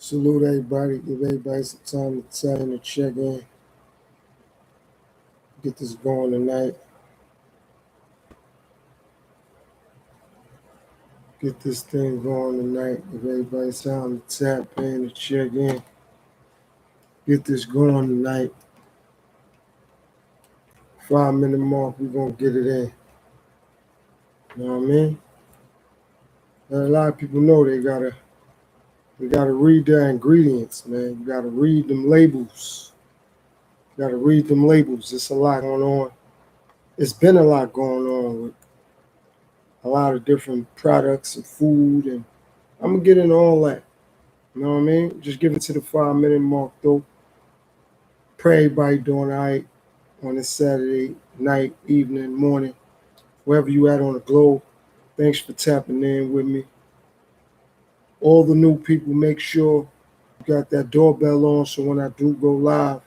Salute everybody. Give everybody some time to tell and to check in. Get this going tonight. Get this thing going tonight. Give everybody time to tap in and check in. Get this going tonight. 5 minute mark, we're gonna get it in. You know what I mean? And a lot of people know they gotta read their ingredients, man. You gotta read them labels. You gotta read them labels. There's a lot going on. It's been a lot going on with a lot of different products and food, and I'm gonna get into all that. You know what I mean? Just give it to the 5 minute mark though. Pray everybody doing all right on this Saturday night, evening, morning, wherever you at on the globe. Thanks for tapping in with me. All the new people, make sure you got that doorbell on so when I do go live,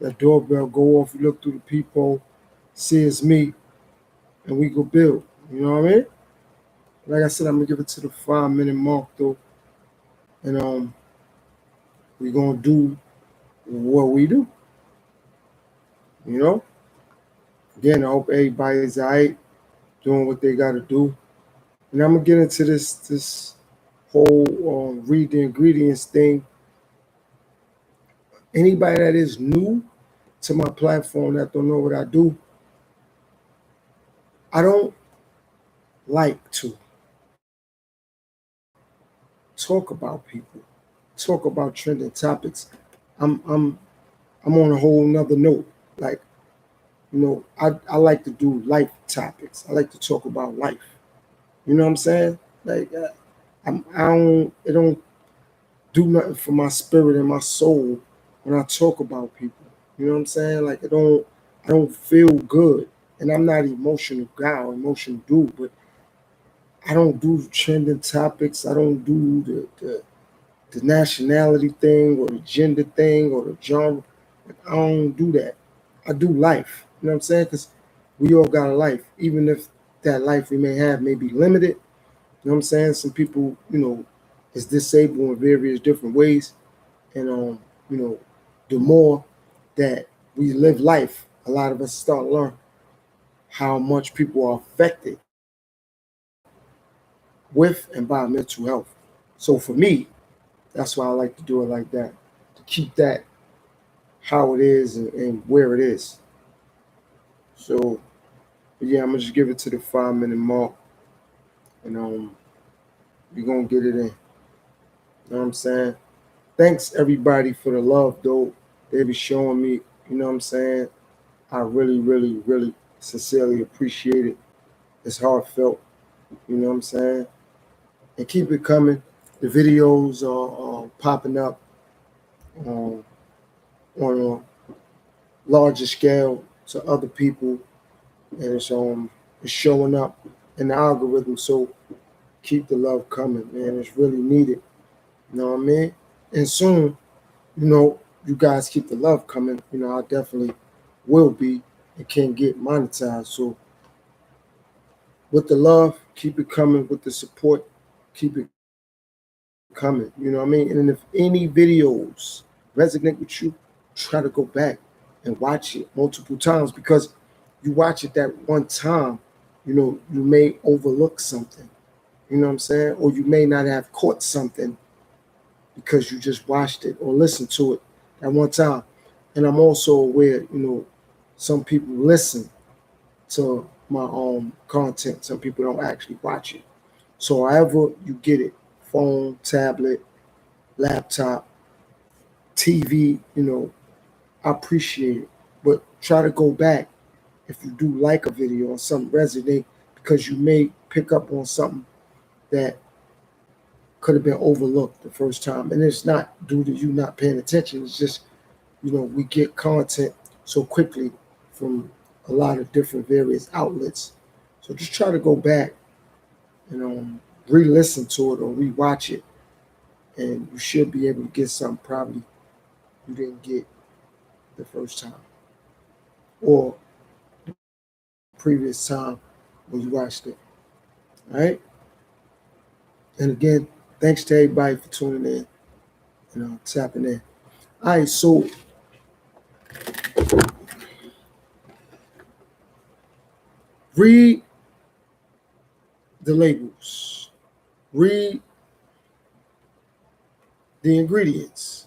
that doorbell go off. You look through the peephole, see it's me, and we go build. You know what I mean? Like I said, I'm gonna give it to the 5 minute mark though, and we gonna do what we do. You know. Again, I hope everybody's all right, doing what they got to do. And I'm gonna get into this whole read the ingredients thing. Anybody that is new to my platform that don't know what I do, I don't like to talk about people, talk about trending topics. I'm on a whole nother note. Like, I like to do life topics. I like to talk about life. You know what I'm saying? Like, I don't. It don't do nothing for my spirit and my soul when I talk about people. You know what I'm saying? Like, I don't feel good, and I'm not emotional guy or emotional dude, but I don't do trending topics. I don't do the nationality thing or the gender thing or the genre. Like, I don't do that. I do life. You know what I'm saying? Because we all got a life, even if that life we may have may be limited. You know what I'm saying? Some people, is disabled in various different ways. And you know, the more that we live life, a lot of us start to learn how much people are affected with and by mental health. So for me, that's why I like to do it like that, to keep that how it is and where it is. So yeah, I'm gonna just give it to the 5 minute mark, and we're gonna get it in. You know what I'm saying? Thanks everybody for the love though. They be showing me, you know what I'm saying? I really, really, really sincerely appreciate it. It's heartfelt, you know what I'm saying? And keep it coming. The videos are popping up um, on a larger scale to other people, and it's showing up in the algorithm. So keep the love coming, man. It's really needed. You know what I mean? And soon, you guys keep the love coming. I definitely will be and can get monetized. So with the love, keep it coming. With the support, keep it coming. You know what I mean? And if any videos resonate with you, try to go back and watch it multiple times, because you watch it that one time, you may overlook something. You know what I'm saying? Or you may not have caught something because you just watched it or listened to it at one time. And I'm also aware, some people listen to my content. Some people don't actually watch it. So however you get it, phone, tablet, laptop, TV, I appreciate it. But try to go back if you do like a video or something resonate, because you may pick up on something that could have been overlooked the first time. And it's not due to you not paying attention. It's just, we get content so quickly from a lot of different various outlets. So just try to go back and re-listen to it or re-watch it, and you should be able to get something probably you didn't get the first time or previous time when you watched it. All right. And again, thanks to everybody for tuning in. tapping in. All right, so read the labels, read the ingredients.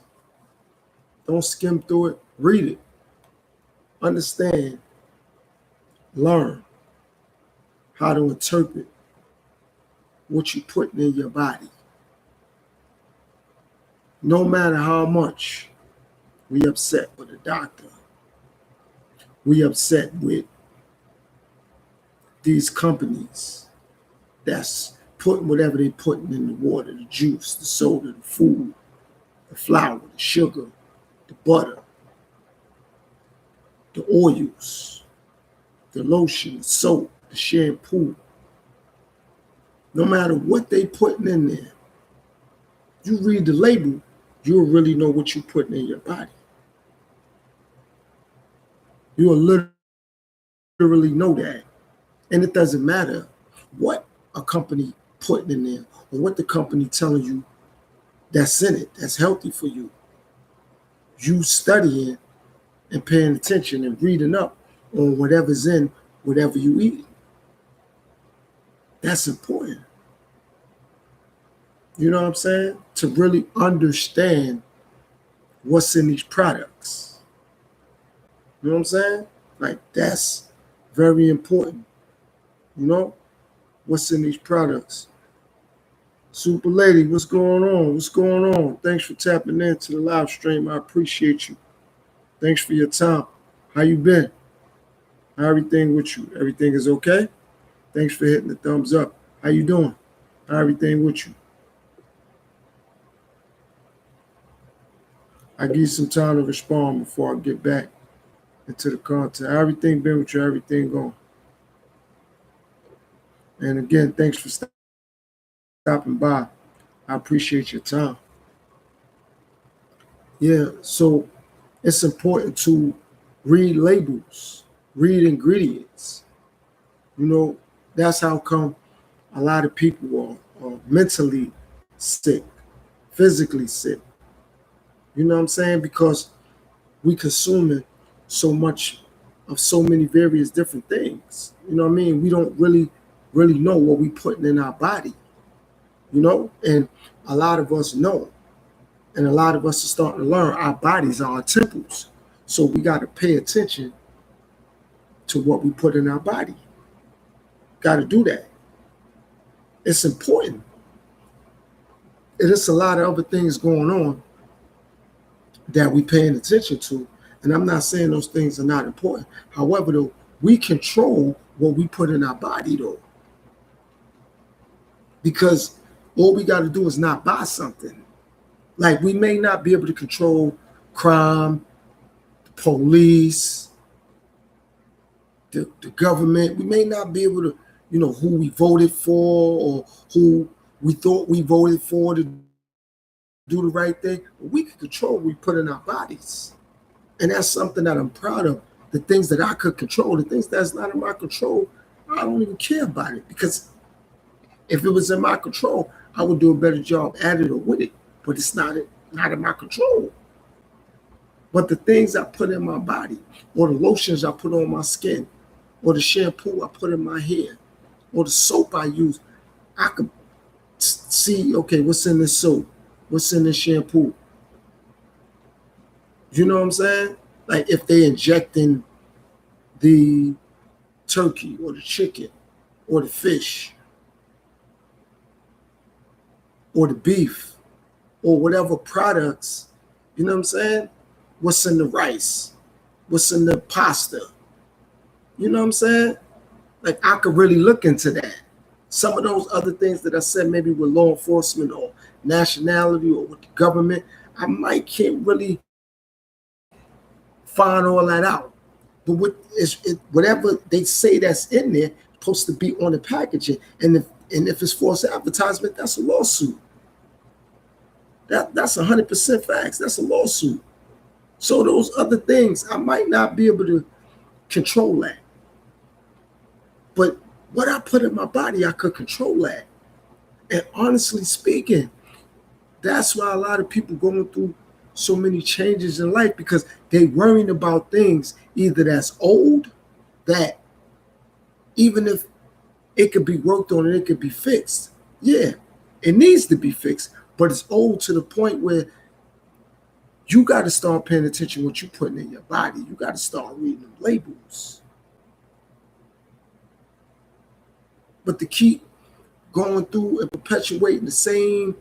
Don't skim through it. Read it. Understand. Learn how to interpret what you're putting in your body. No matter how much we upset with a doctor, we upset with these companies that's putting whatever they putting in the water, the juice, the soda, the food, the flour, the sugar, the butter, the oils, the lotion, the soap, the shampoo. No matter what they putting in there, you read the label, you'll really know what you're putting in your body. You'll literally know that. And it doesn't matter what a company putting in there or what the company telling you that's in it, that's healthy for you. You studying and paying attention and reading up on whatever's in whatever you eat. That's important. You know what I'm saying? To really understand what's in these products. You know what I'm saying? Like, that's very important. You know, what's in these products. Super Lady, what's going on? What's going on? Thanks for tapping into the live stream. I appreciate you. Thanks for your time. How you been? How everything with you? Everything is okay? Thanks for hitting the thumbs up. How you doing? How everything with you? I give you some time to respond before I get back into the content. How everything been with you? How everything going? And again, thanks for stopping by. I appreciate your time. Yeah, so it's important to read labels, read ingredients. You know, that's how come a lot of people are mentally sick, physically sick. You know what I'm saying? Because we consuming so much of so many various different things. You know what I mean? We don't really know what we putting in our body. You know, and a lot of us know, and a lot of us are starting to learn our bodies are our temples. So we got to pay attention to what we put in our body. Got to do that. It's important. And there's a lot of other things going on that we paying attention to. And I'm not saying those things are not important. However, though, we control what we put in our body, though. Because all we got to do is not buy something. Like, we may not be able to control crime, the police, the government. We may not be able to, you know, who we voted for or who we thought we voted for to do the right thing. But we can control what we put in our bodies. And that's something that I'm proud of. The things that I could control, the things that's not in my control, I don't even care about it. Because if it was in my control, I would do a better job at it or with it. But it's not in my control. But the things I put in my body, or the lotions I put on my skin, or the shampoo I put in my hair, or the soap I use, I could see, okay, what's in this soap? What's in this shampoo? You know what I'm saying? Like, if they injecting the turkey or the chicken or the fish or the beef or whatever products, you know what I'm saying? What's in the rice? What's in the pasta? You know what I'm saying? Like, I could really look into that. Some of those other things that I said, maybe with law enforcement or nationality or with the government, can't really find all that out. But whatever they say that's in there, supposed to be on the packaging. And if it's false advertisement, that's a lawsuit. That's 100% facts. That's a lawsuit. So those other things, I might not be able to control that. But what I put in my body, I could control that. And honestly speaking, That's why a lot of people going through so many changes in life, because they worrying about things either that's old, that even if it could be worked on and it could be fixed, yeah, it needs to be fixed, but it's old to the point where you got to start paying attention to what you're putting in your body. You got to start reading them labels. But to keep going through and perpetuating the same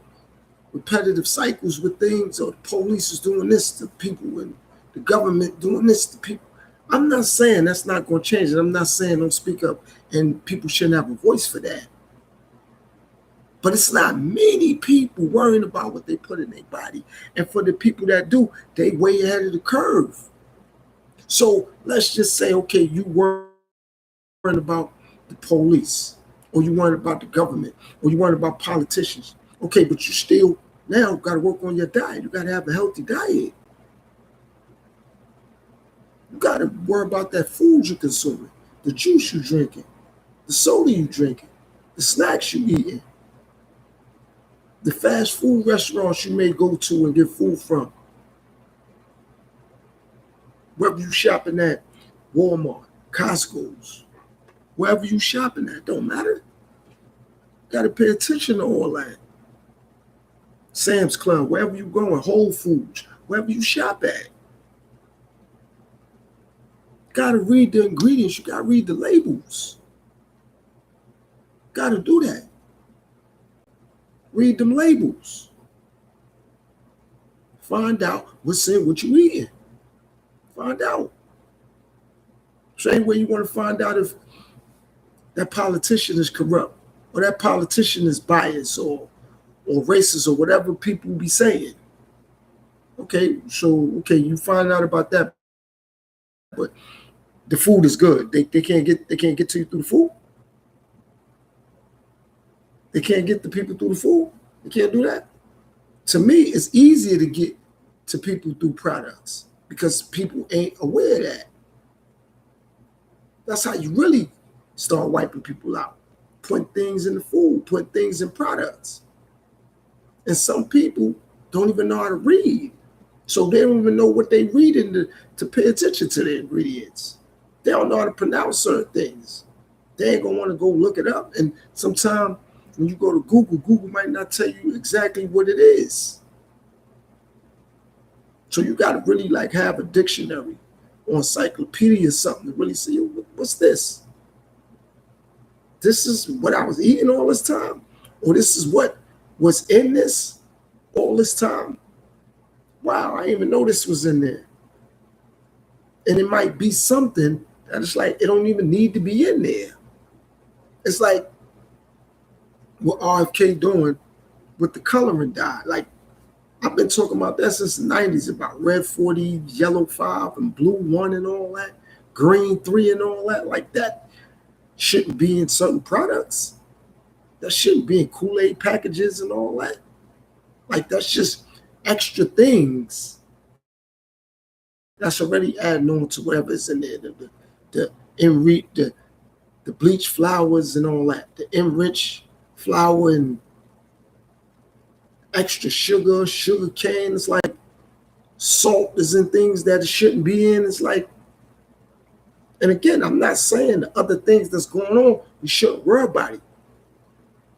repetitive cycles with things, or the police is doing this to people and the government doing this to people. I'm not saying that's not going to change, and I'm not saying don't speak up and people shouldn't have a voice for that. But it's not many people worrying about what they put in their body. And for the people that do, they way ahead of the curve. So let's just say, okay, you worrying about the police, or you worrying about the government, or you worrying about politicians. Okay, but you still now got to work on your diet. You got to have a healthy diet. You got to worry about that food you're consuming, the juice you're drinking, the soda you're drinking, the snacks you're eating, the fast food restaurants you may go to and get food from. Wherever you shopping at, Walmart, Costco's, wherever you shopping at, don't matter. Got to pay attention to all that. Sam's Club, wherever you going, Whole Foods, wherever you shop at. Got to read the ingredients. You got to read the labels. Got to do that. Read them labels. Find out what's in what you eating. Find out. Same way you want to find out if that politician is corrupt, or that politician is biased, or racist, or whatever people be saying. Okay, you find out about that, but the food is good. They can't get to you through the food. They can't get the people through the food. They can't do that. To me, it's easier to get to people through products, because people ain't aware of that. That's how you really start wiping people out. Putting things in the food, putting things in products. And some people don't even know how to read. So they don't even know what they reading to pay attention to the ingredients. They don't know how to pronounce certain things. They ain't gonna want to go look it up. And sometimes when you go to Google, Google might not tell you exactly what it is. So you got to really have a dictionary or encyclopedia or something to really see, what's this? This is what I was eating all this time? Or this is what was in this all this time? Wow, I didn't even know this was in there. And it might be something that it's like, it don't even need to be in there. It's like what R.F.K. doing with the coloring dye. Like, I've been talking about that since the 90s, about red 40, yellow 5, and blue 1 and all that, green 3 and all that. Like, that shouldn't be in certain products. That shouldn't be in Kool-Aid packages and all that. Like, that's just extra things that's already adding on to whatever's in there. The bleach flowers and all that. The enriched flour and extra sugar cane. It's like salt is in things that it shouldn't be in. It's like, and again, I'm not saying the other things that's going on, we shouldn't worry about it.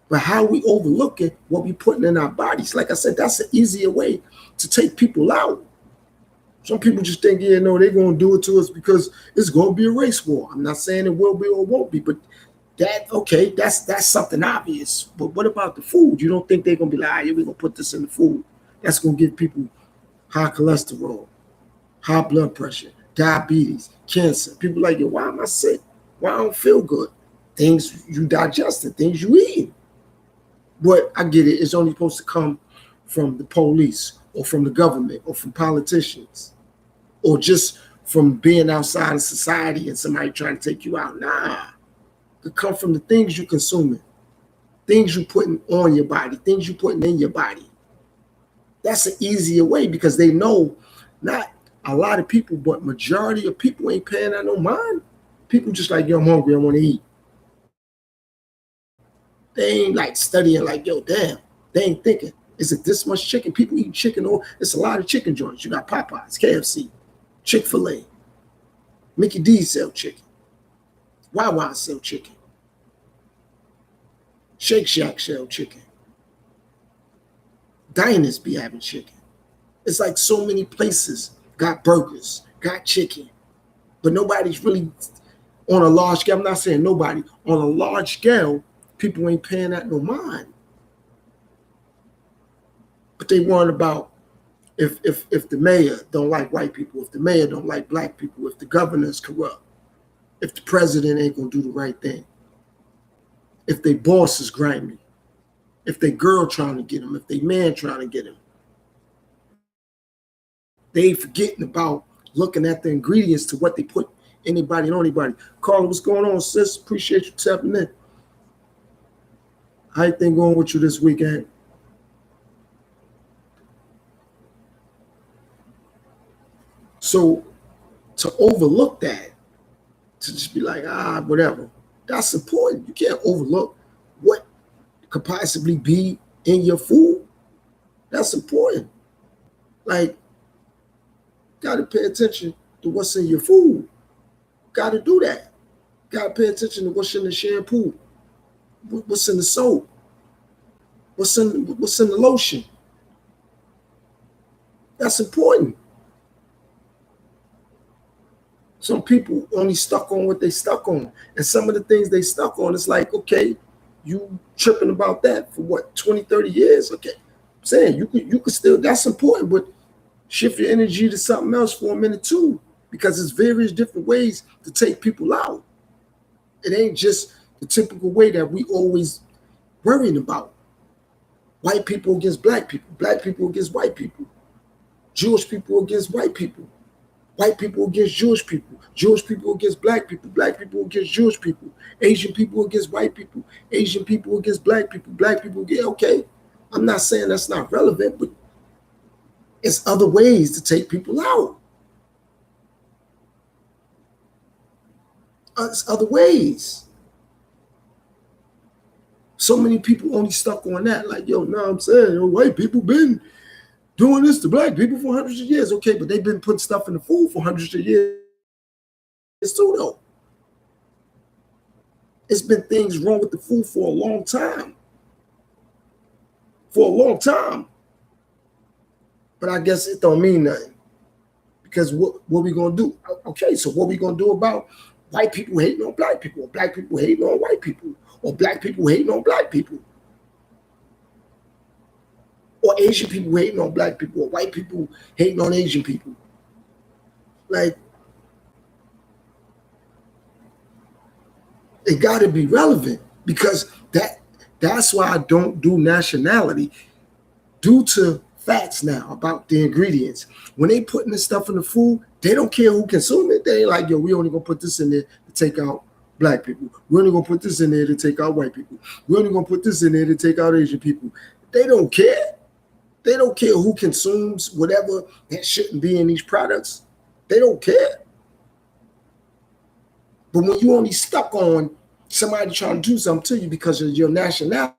But how we overlooking what we putting in our bodies. Like I said, that's an easier way to take people out. Some people just think, they're going to do it to us because it's going to be a race war. I'm not saying it will be or won't be, but that's something obvious. But what about the food? You don't think they're going to be like, we're going to put this in the food. That's going to give people high cholesterol, high blood pressure, diabetes, cancer. People like, why am I sick? Why I don't feel good? Things you digesting, things you eating. But I get it. It's only supposed to come from the police or from the government or from politicians or just from being outside of society and somebody trying to take you out. Nah. It come from the things you're consuming, things you're putting on your body, things you're putting in your body. That's an easier way because they know not a lot of people, but majority of people ain't paying out no mind. People just like, I'm hungry, I want to eat. They ain't like studying like, damn. They ain't thinking, Is it this much chicken? People eat chicken, or it's a lot of chicken joints. You got Popeyes, KFC, Chick-fil-A, Mickey D's sell chicken, Wawa sell chicken, Shake Shack sell chicken, diners be having chicken. It's like so many places got burgers, got chicken, but nobody's really on a large scale. I'm not saying nobody. On a large scale, people ain't paying that no mind. But they worrying about if the mayor don't like white people, if the mayor don't like black people, if the governor is corrupt, if the president ain't gonna do the right thing, if they boss is grimy, if they girl trying to get him, if they man trying to get him. They ain't forgetting about looking at the ingredients to what they put anybody and on anybody. Carla, what's going on, sis? Appreciate you tapping in. How you think going with you this weekend? So to overlook that, to just be like, whatever, that's important. You can't overlook what could possibly be in your food. That's important. Like, got to pay attention to what's in your food. Got to do that. Got to pay attention to what's in the shampoo, what's in the soap, what's in the lotion. That's important. Some people only stuck on what they stuck on. And some of the things they stuck on, it's like, okay, you tripping about that for what, 20, 30 years? Okay. I'm saying you could still, that's important, but shift your energy to something else for a minute too, because there's various different ways to take people out. It ain't just the typical way that we always worrying about. White people against black people against white people, Jewish people against white people against Jewish people against black people against Jewish people, Asian people against white people, Asian people against black people against, okay. I'm not saying that's not relevant, but it's other ways to take people out. It's other ways. So many people only stuck on that, like, yo, no, I'm saying, white people been doing this to black people for hundreds of years. Okay, but they've been putting stuff in the food for hundreds of years too, though. It's been things wrong with the food for a long time. But I guess it don't mean nothing. Because what we gonna do? Okay, so what we gonna do about white people hating on black people, or black people hating on white people, or black people hating on black people, or Asian people hating on black people, or white people hating on Asian people? Like, it got to be relevant, because that's why I don't do nationality, due to facts now about the ingredients. When they putting this stuff in the food, they don't care who consume it. They ain't like, yo, we only gonna put this in there to take out black people. We're only gonna put this in there to take out white people. We're only gonna put this in there to take out Asian people. They don't care. They don't care who consumes whatever that shouldn't be in these products. They don't care. But when you only stuck on somebody trying to do something to you because of your nationality,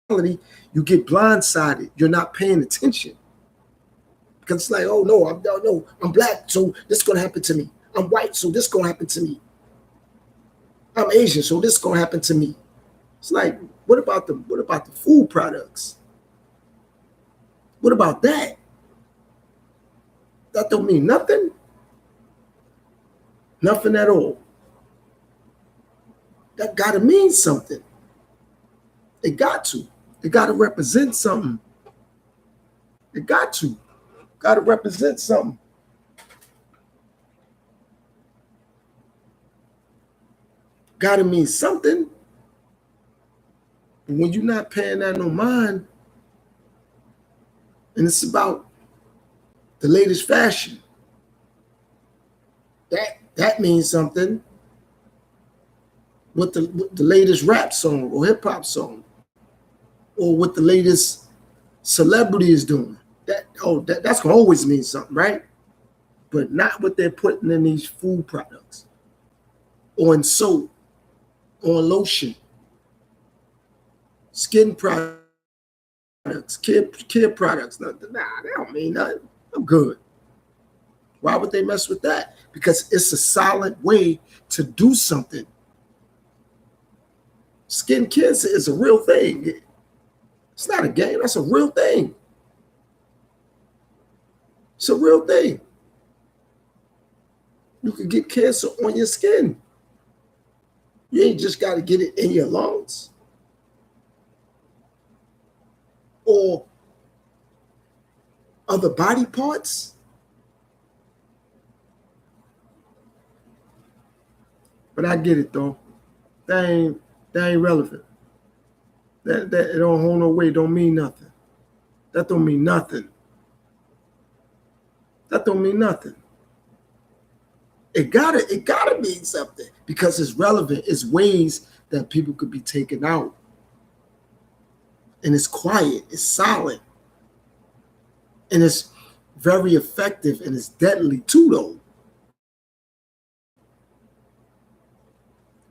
you get blindsided. You're not paying attention. Because it's like, oh no, I'm black, so this is gonna happen to me. I'm white, so this is gonna happen to me. I'm Asian, so this is gonna happen to me. It's like, what about the food products? What about that? That don't mean nothing. Nothing at all. That gotta mean something. It got to. It gotta represent something. It got to. Gotta represent something. Gotta mean something. But when you're not paying that no mind, and it's about the latest fashion, that means something. With the latest rap song or hip hop song, or what the latest celebrity is doing, that's gonna always mean something, right? But not what they're putting in these food products, or in soap, or in lotion, skin products, kid products. Nah, they don't mean nothing. I'm good. Why would they mess with that? Because it's a solid way to do something. Skin cancer is a real thing. It's not a game. That's a real thing. It's a real thing. You can get cancer on your skin. You ain't just got to get it in your lungs or other body parts. But I get it though. That ain't relevant. That it don't hold no weight. Don't mean nothing. That don't mean nothing. That don't mean nothing. It gotta mean something because it's relevant. It's ways that people could be taken out. And it's quiet, it's solid, and it's very effective, and it's deadly too, though.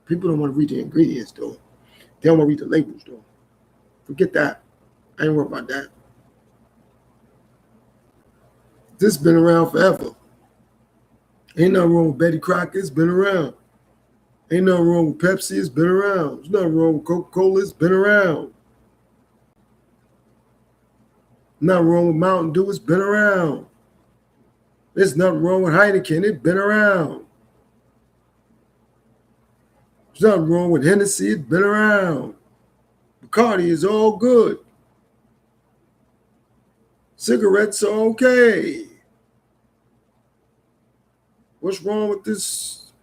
People don't want to read the ingredients, though. They don't want to read the labels, though. Forget that. I ain't worried about that. This has been around forever. Ain't nothing wrong with Betty Crocker. It's been around. Ain't nothing wrong with Pepsi. It's been around. There's nothing wrong with Coca-Cola. It's been around. Nothing wrong with Mountain Dew. It's been around. There's nothing wrong with Heineken. It's been around. There's nothing wrong with Hennessy. It's been around. Bacardi is all good. Cigarettes are okay. What's wrong with this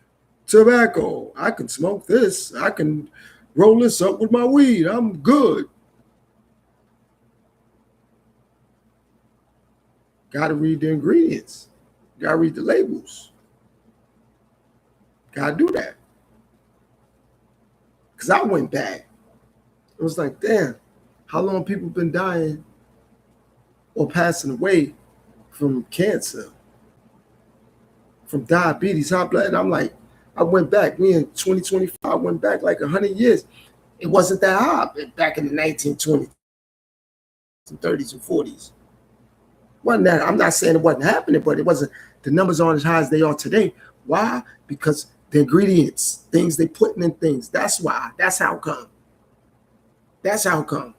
tobacco? I can smoke this. I can roll this up with my weed. I'm good. Got to read the ingredients. Got to read the labels. Got to do that. Because I went back. It was like, damn, how long people been dying or passing away from cancer, from diabetes, high blood. And I'm like, I went back. Me in 2025, I went back like 100 years. It wasn't that high back in the 1920s, and 30s, and 40s. Wasn't that? I'm not saying it wasn't happening, but it wasn't. The numbers aren't as high as they are today. Why? Because the ingredients, things they putting in things. That's why. That's how come. That's how come.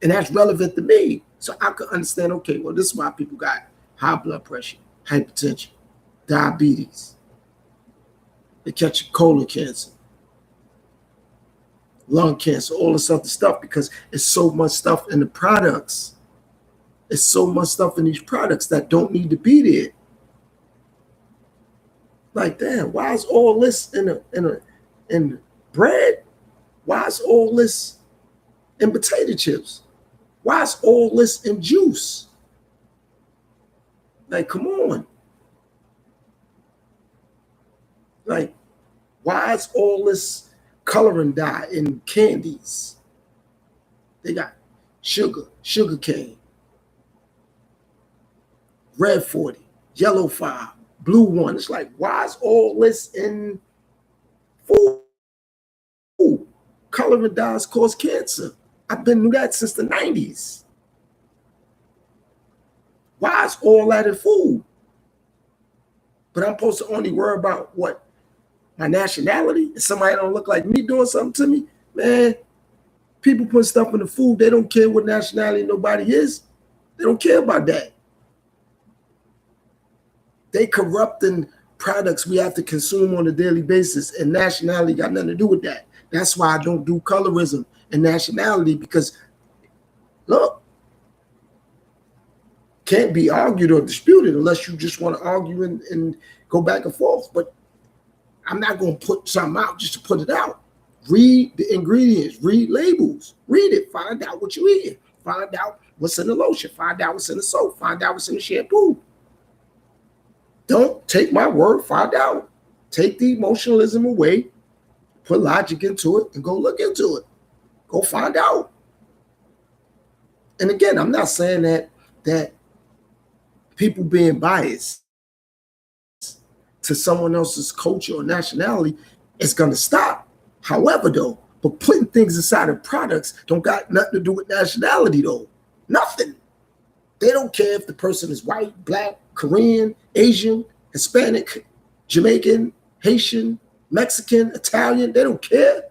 And that's relevant to me. So I could understand, okay, well, this is why people got high blood pressure, hypertension, diabetes. They catch colon cancer, lung cancer, all this other stuff, because it's so much stuff in the products. It's so much stuff in these products that don't need to be there. Like, damn, why is all this in bread? Why is all this in potato chips? Why is all this in juice? Like, come on. Like, why is all this coloring dye in candies? They got sugar cane, red 40, yellow 5, blue 1. It's like, why is all this in food? Coloring dyes cause cancer. I've been knew that since the 90s. Why is all that in food? But I'm supposed to only worry about what? My nationality? If somebody don't look like me doing something to me? Man, people put stuff in the food. They don't care what nationality nobody is. They don't care about that. They corrupting products we have to consume on a daily basis, and nationality got nothing to do with that. That's why I don't do colorism and nationality, because look, can't be argued or disputed unless you just want to argue and go back and forth. But I'm not going to put something out just to put it out. Read the ingredients, read labels, read it, find out what you're eating, find out what's in the lotion, find out what's in the soap, find out what's in the shampoo. Don't take my word, find out. Take the emotionalism away, put logic into it, and go look into it. Go find out. And again, I'm not saying that people being biased to someone else's culture or nationality is going to stop. However, though, But putting things inside of products don't got nothing to do with nationality, though. Nothing. They don't care if the person is white, black, Korean, Asian, Hispanic, Jamaican, Haitian, Mexican, Italian. They don't care.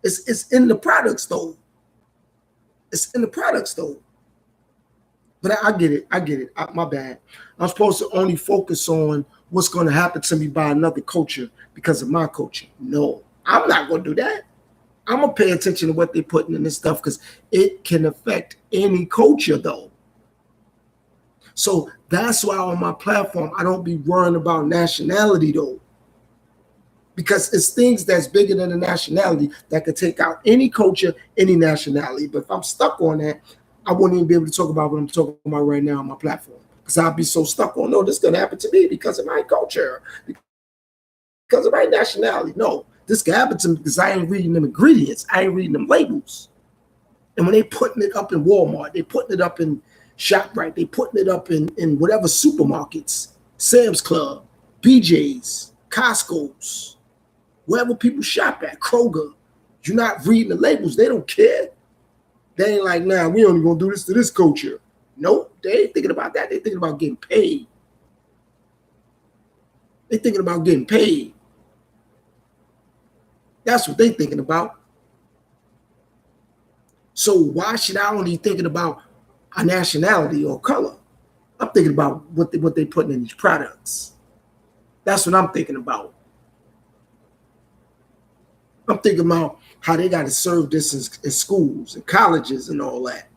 It's in the products, though. It's in the products, though. But I get it. I get it. My bad. I'm supposed to only focus on what's going to happen to me by another culture because of my culture. No, I'm not going to do that. I'm going to pay attention to what they're putting in this stuff because it can affect any culture, though. So that's why on my platform, I don't be worrying about nationality, though. Because it's things that's bigger than the nationality that could take out any culture, any nationality. But if I'm stuck on that, I wouldn't even be able to talk about what I'm talking about right now on my platform. Because I'll be so stuck on, no, this is going to happen to me because of my culture, because of my nationality. No, this can happen to me because I ain't reading them ingredients. I ain't reading them labels. And when they putting it up in Walmart, they putting it up in ShopRite, they putting it up in whatever supermarkets, Sam's Club, BJ's, Costco's, wherever people shop at, Kroger, you're not reading the labels. They don't care. They ain't like, nah, we only gonna do this to this culture. Nope, they ain't thinking about that. They thinking about getting paid. They thinking about getting paid. That's what they thinking about. So why should I only thinking about a nationality or color? I'm thinking about what they putting in these products. That's what I'm thinking about. I'm thinking about how they got to serve this in schools and colleges and all that.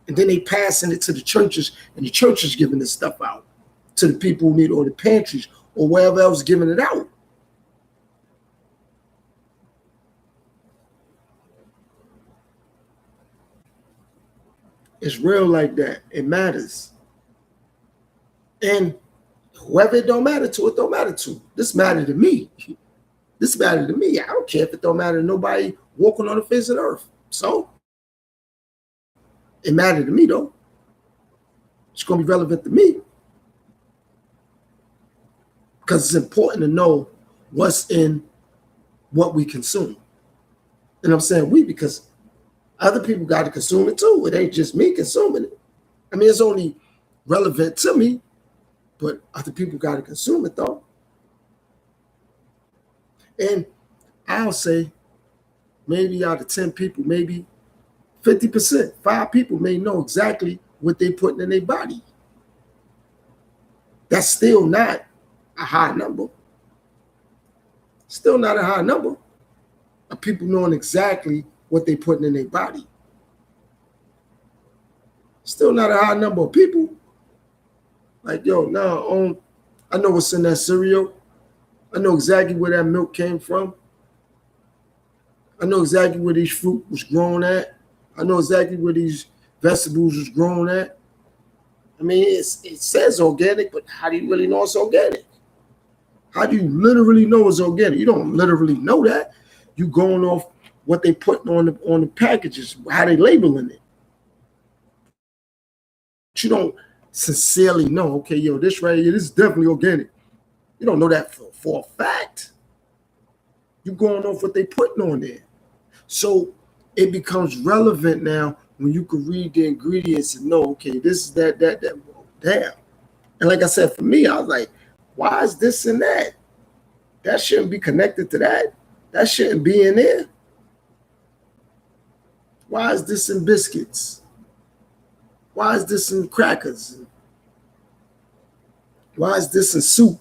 And then they passing it to the churches, and the churches giving this stuff out to the people who need, or the pantries, or wherever else giving it out. It's real like that. It matters. And whoever it don't matter to, it don't matter to. This matter to me. This matter to me. I don't care if it don't matter to nobody walking on the face of the earth. So it mattered to me, though. It's going to be relevant to me because it's important to know what's in what we consume. And I'm saying we because other people got to consume it too. It ain't just me consuming it. I mean, it's only relevant to me, but other people got to consume it, though. And I'll say maybe out of 10 people, maybe 50%, 5 people may know exactly what they're putting in their body. That's still not a high number. Still not a high number of people knowing exactly what they're putting in their body. Still not a high number of people. Like, yo, no, I know what's in that cereal. I know exactly where that milk came from. I know exactly where these fruit was grown at. I know exactly where these vegetables was grown at. I mean, it says organic, but how do you really know it's organic? How do you literally know it's organic? You don't literally know that. You going off what they putting on the packages, how they labeling it. But you don't sincerely know, okay, yo, this right here, this is definitely organic. You don't know that for a fact. You going off what they putting on there. So it becomes relevant now when you can read the ingredients and know, okay, this is that. Damn. And like I said, for me, I was like, why is this and that? That shouldn't be connected to that. That shouldn't be in there. Why is this in biscuits? Why is this in crackers? Why is this in soup?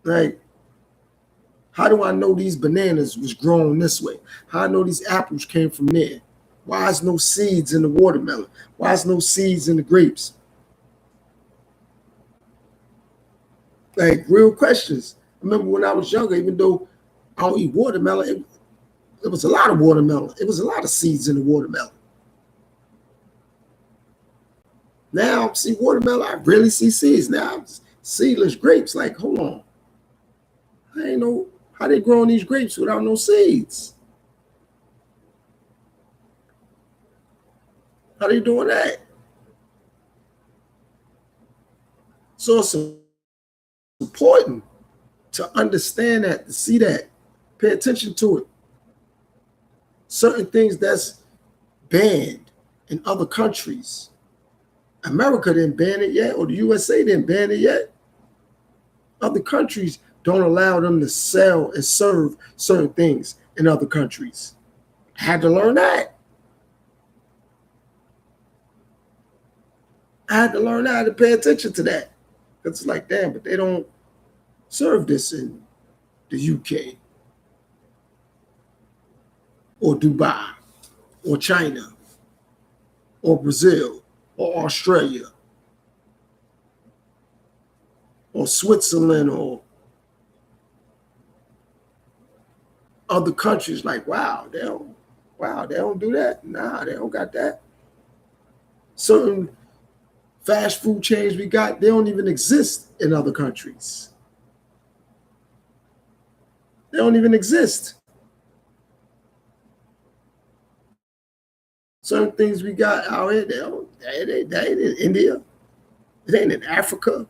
Like, how do I know these bananas was grown this way? How I know these apples came from there? Why is no seeds in the watermelon? Why is no seeds in the grapes? Like, real questions. I remember when I was younger, even though I don't eat watermelon, it was a lot of watermelon. It was a lot of seeds in the watermelon. Now, see watermelon, I really see seeds. Now, seedless grapes. Like, hold on. I ain't know how they growing these grapes without no seeds. How they doing that? So it's important to understand that, to see that, Pay attention to it. Certain things that's banned in other countries. America didn't ban it yet, or the USA didn't ban it yet. Other countries don't allow them to sell and serve certain things in other countries. I had to learn that. I had to learn how to pay attention to that. It's like, damn, but they don't serve this in the UK or Dubai or China or Brazil or Australia or Switzerland or other countries. Like, wow, they don't do that. Nah, they don't got that. Certain fast food chains we got, they don't even exist in other countries. They don't even exist. Certain things we got out here, they ain't in India. It ain't in Africa.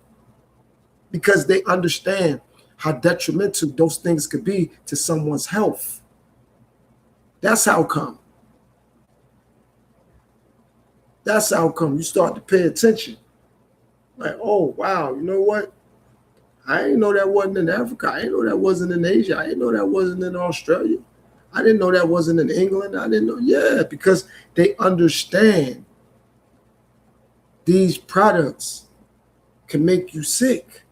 Because they understand how detrimental those things could be to someone's health. That's how come. That's how come you start to pay attention. Like, oh, wow, you know what? I didn't know that wasn't in Africa. I didn't know that wasn't in Asia. I didn't know that wasn't in Australia. I didn't know that wasn't in England. I didn't know. Yeah, because they understand these products can make you sick.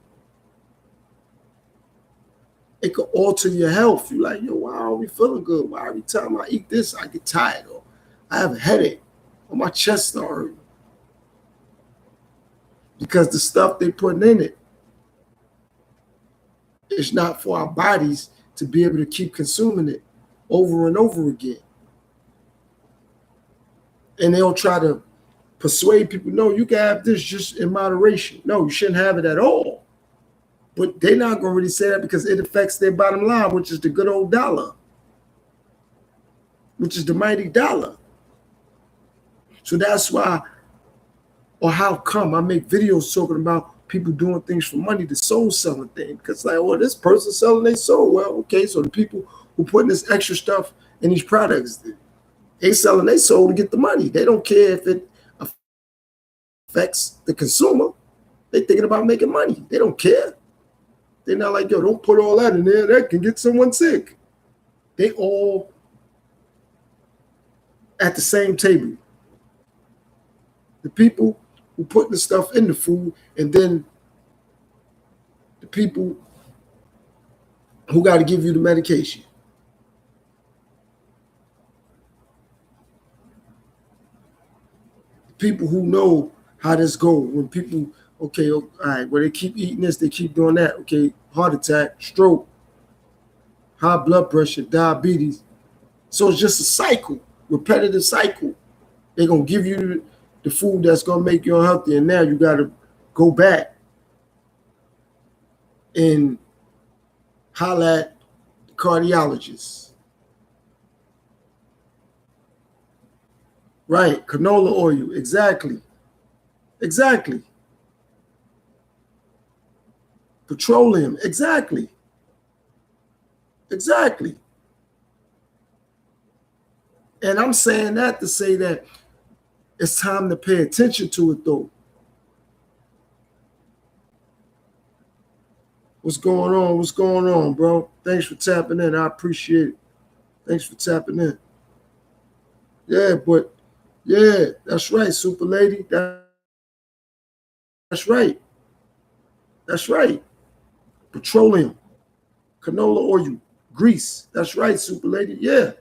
It could alter your health. You're like, yo, why aren't we feeling good? Why every time I eat this, I get tired, or I have a headache, or my chest starts hurting? Because the stuff they putting in it is not for our bodies to be able to keep consuming it over and over again. And they'll try to persuade people, no, you can have this just in moderation. No, you shouldn't have it at all. But they're not going to really say that because it affects their bottom line, which is the good old dollar, which is the mighty dollar. So that's why, or how come I make videos talking about people doing things for money, the soul selling thing. Because like, well, this person selling their soul. Well, okay, so the people who putting this extra stuff in these products, they selling their soul to get the money. They don't care if it affects the consumer. They thinking about making money. They don't care. They're not like, yo, don't put all that in there. That can get someone sick. They all at the same table. The people who putting the stuff in the food, and then the people who got to give you the medication. The people who know how this goes. When people, okay, all right, well, they keep eating this, they keep doing that. Okay, heart attack, stroke, high blood pressure, diabetes. So it's just a cycle, repetitive cycle. They're going to give you the food that's going to make you unhealthy, and now you got to go back and holler at the cardiologist. Right, canola oil, exactly. Exactly. Petroleum, exactly. Exactly. And I'm saying that to say that it's time to pay attention to it, though. What's going on? What's going on, bro? Thanks for tapping in. I appreciate it. Thanks for tapping in. Yeah, but yeah, that's right, super lady. That's right. That's right. Petroleum, canola oil, grease. That's right, super lady. Yeah.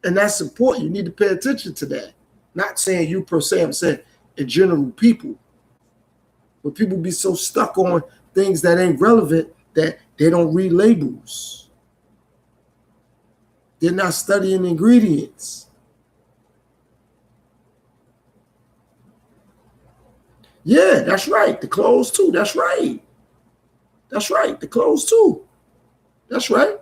And that's important. You need to pay attention to that. Not saying you per se, I'm saying in general people. But people be so stuck on things that ain't relevant that they don't read labels. They're not studying ingredients. Yeah, that's right. The clothes too. That's right. That's right. The clothes too. That's right.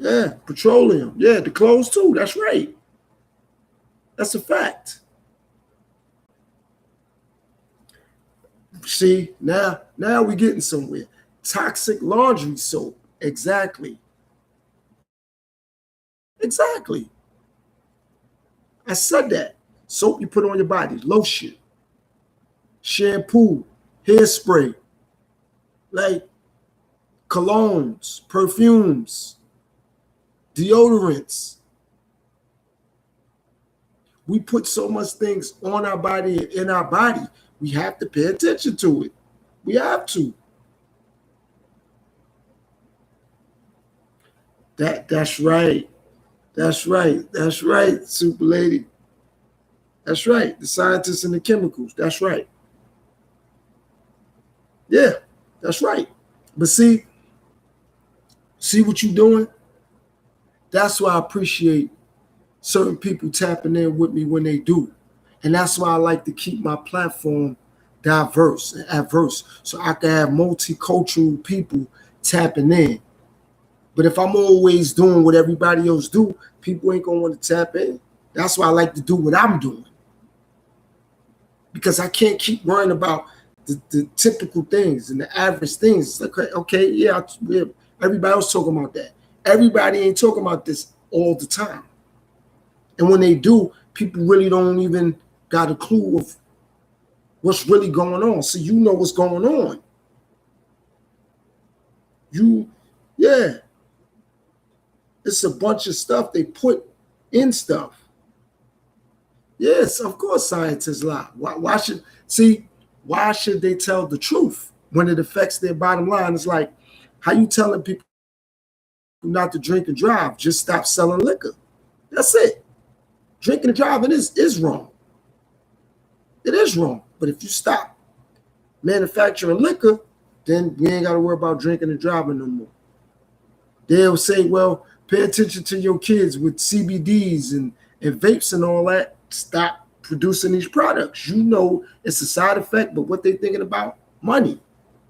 Yeah, petroleum. Yeah, the clothes too. That's right. That's a fact. See, now we getting somewhere. Toxic laundry soap. Exactly. Exactly. I said that. Soap you put on your body, lotion, shampoo, hairspray, like colognes, perfumes, deodorants. We put so much things on our body, in our body. We have to pay attention to it. We have to. That's right. That's right. That's right, super lady. That's right. The scientists and the chemicals. That's right. Yeah, that's right. But see what you're doing? That's why I appreciate certain people tapping in with me when they do. And that's why I like to keep my platform diverse and adverse so I can have multicultural people tapping in. But if I'm always doing what everybody else do, people ain't gonna want to tap in. That's why I like to do what I'm doing. Because I can't keep worrying about the typical things and the average things. It's like, okay, yeah, everybody else talking about that. Everybody ain't talking about this all the time. And when they do, people really don't even got a clue of what's really going on. So you know what's going on. Yeah, it's a bunch of stuff they put in stuff. Yes, of course scientists lie. Why should they tell the truth when it affects their bottom line? It's like, how you telling people not to drink and drive? Just stop selling liquor. That's it. Drinking and driving is wrong. It is wrong. But if you stop manufacturing liquor, then we ain't got to worry about drinking and driving no more. They'll say, well, pay attention to your kids with CBDs and vapes and all that. Stop producing these products. You know it's a side effect, but what they thinking about? Money,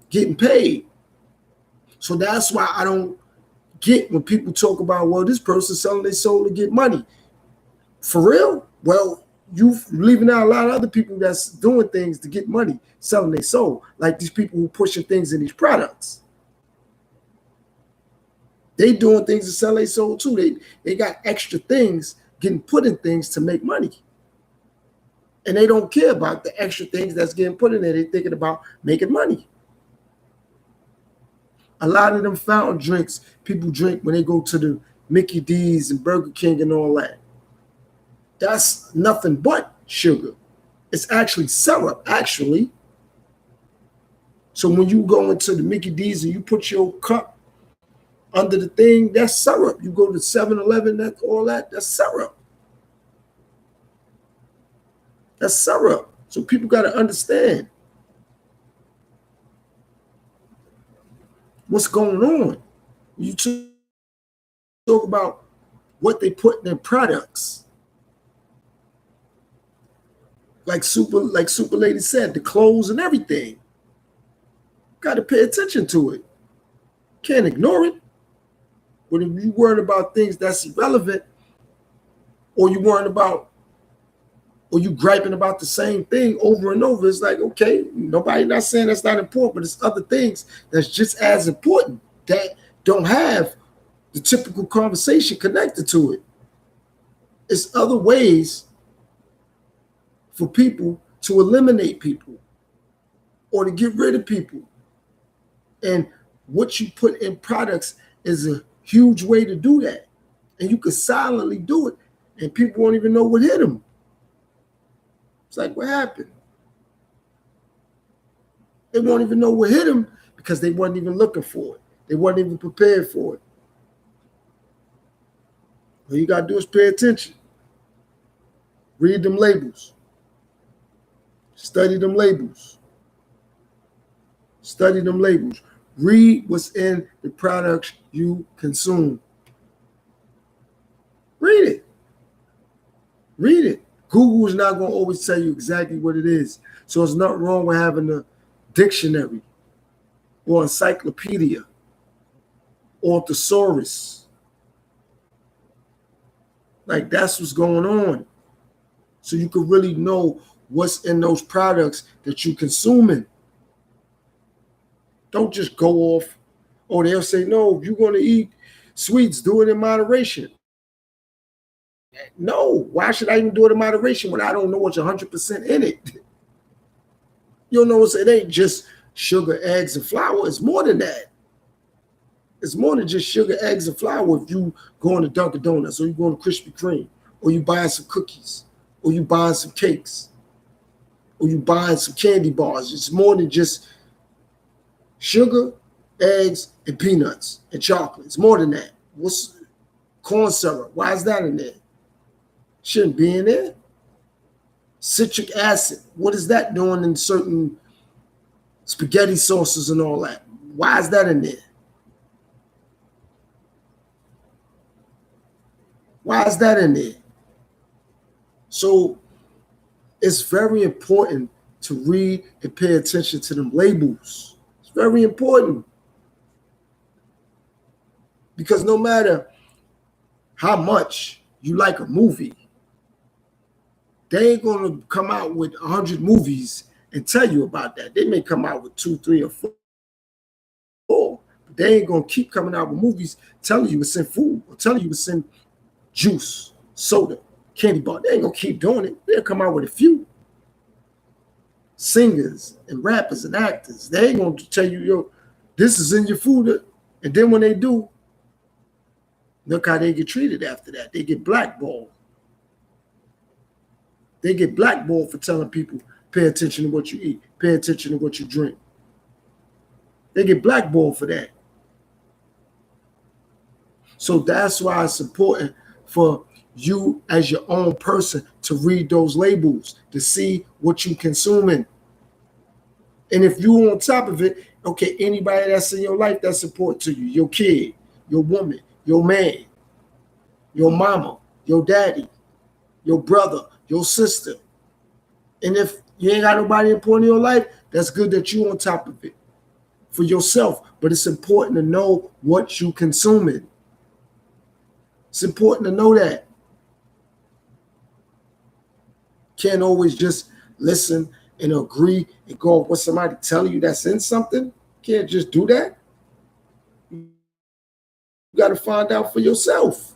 getting paid. So that's why I don't get when people talk about, well, this person's selling their soul to get money. For real? Well, you leaving out a lot of other people that's doing things to get money, selling their soul, like these people who pushing things in these products. They doing things to sell their soul too. They got extra things getting put in things to make money. And they don't care about the extra things that's getting put in there. They're thinking about making money. A lot of them fountain drinks people drink when they go to the Mickey D's and Burger King and all that. That's nothing but sugar. It's actually syrup, actually. So when you go into the Mickey D's and you put your cup under the thing, that's syrup. You go to 7-Eleven, that's syrup. That's syrup. So people got to understand what's going on. You talk about what they put in their products. Like Super Lady said, the clothes and everything. Got to pay attention to it. Can't ignore it. But if you worried about things that's irrelevant, or you worrying about, or you griping about the same thing over and over, it's like, okay, nobody not saying that's not important, but it's other things that's just as important that don't have the typical conversation connected to it. It's other ways for people to eliminate people or to get rid of people. And what you put in products is a huge way to do that. And you can silently do it, and people won't even know what hit them. It's like, what happened? They won't even know what hit them because they weren't even looking for it. They weren't even prepared for it. All you got to do is pay attention. Read them labels. Study them labels. Study them labels. Read what's in the products you consume. Read it. Read it. Google is not going to always tell you exactly what it is. So there's nothing wrong with having a dictionary or encyclopedia or thesaurus. Like, that's what's going on. So you can really know what's in those products that you're consuming. Don't just go off. Or they'll say, no, if you're going to eat sweets, do it in moderation. No, why should I even do it in moderation when I don't know what's 100% in it? You'll notice it ain't just sugar, eggs, and flour. It's more than that. It's more than just sugar, eggs, and flour. If you going to Dunkin' Donuts, or you going to Krispy Kreme, or you buying some cookies, or you buying some cakes, or you buying some candy bars, it's more than just sugar, eggs, and peanuts and chocolate. It's more than that. What's corn syrup? Why is that in there? Shouldn't be in there. Citric acid. What is that doing in certain spaghetti sauces and all that? Why is that in there? Why is that in there? So it's very important to read and pay attention to them labels. It's very important. Because no matter how much you like a movie, they ain't going to come out with 100 movies and tell you about that. They may come out with 2, 3, or 4. But they ain't going to keep coming out with movies telling you it's in food or telling you it's in juice, soda, candy bar. They ain't going to keep doing it. They'll come out with a few. Singers and rappers and actors, they ain't going to tell you, yo, this is in your food. And then when they do, look how they get treated after that. They get blackballed. They get blackballed for telling people, pay attention to what you eat, pay attention to what you drink. They get blackballed for that. So that's why it's important for you as your own person to read those labels, to see what you're consuming. And if you on top of it, okay, anybody that's in your life that's important to you, your kid, your woman, your man, your mama, your daddy, your brother, your sister. And if you ain't got nobody important in your life, that's good that you on top of it for yourself. But it's important to know what you consuming. It's important to know that. Can't always just listen and agree and go with what somebody telling you that's in something. Can't just do that. You got to find out for yourself.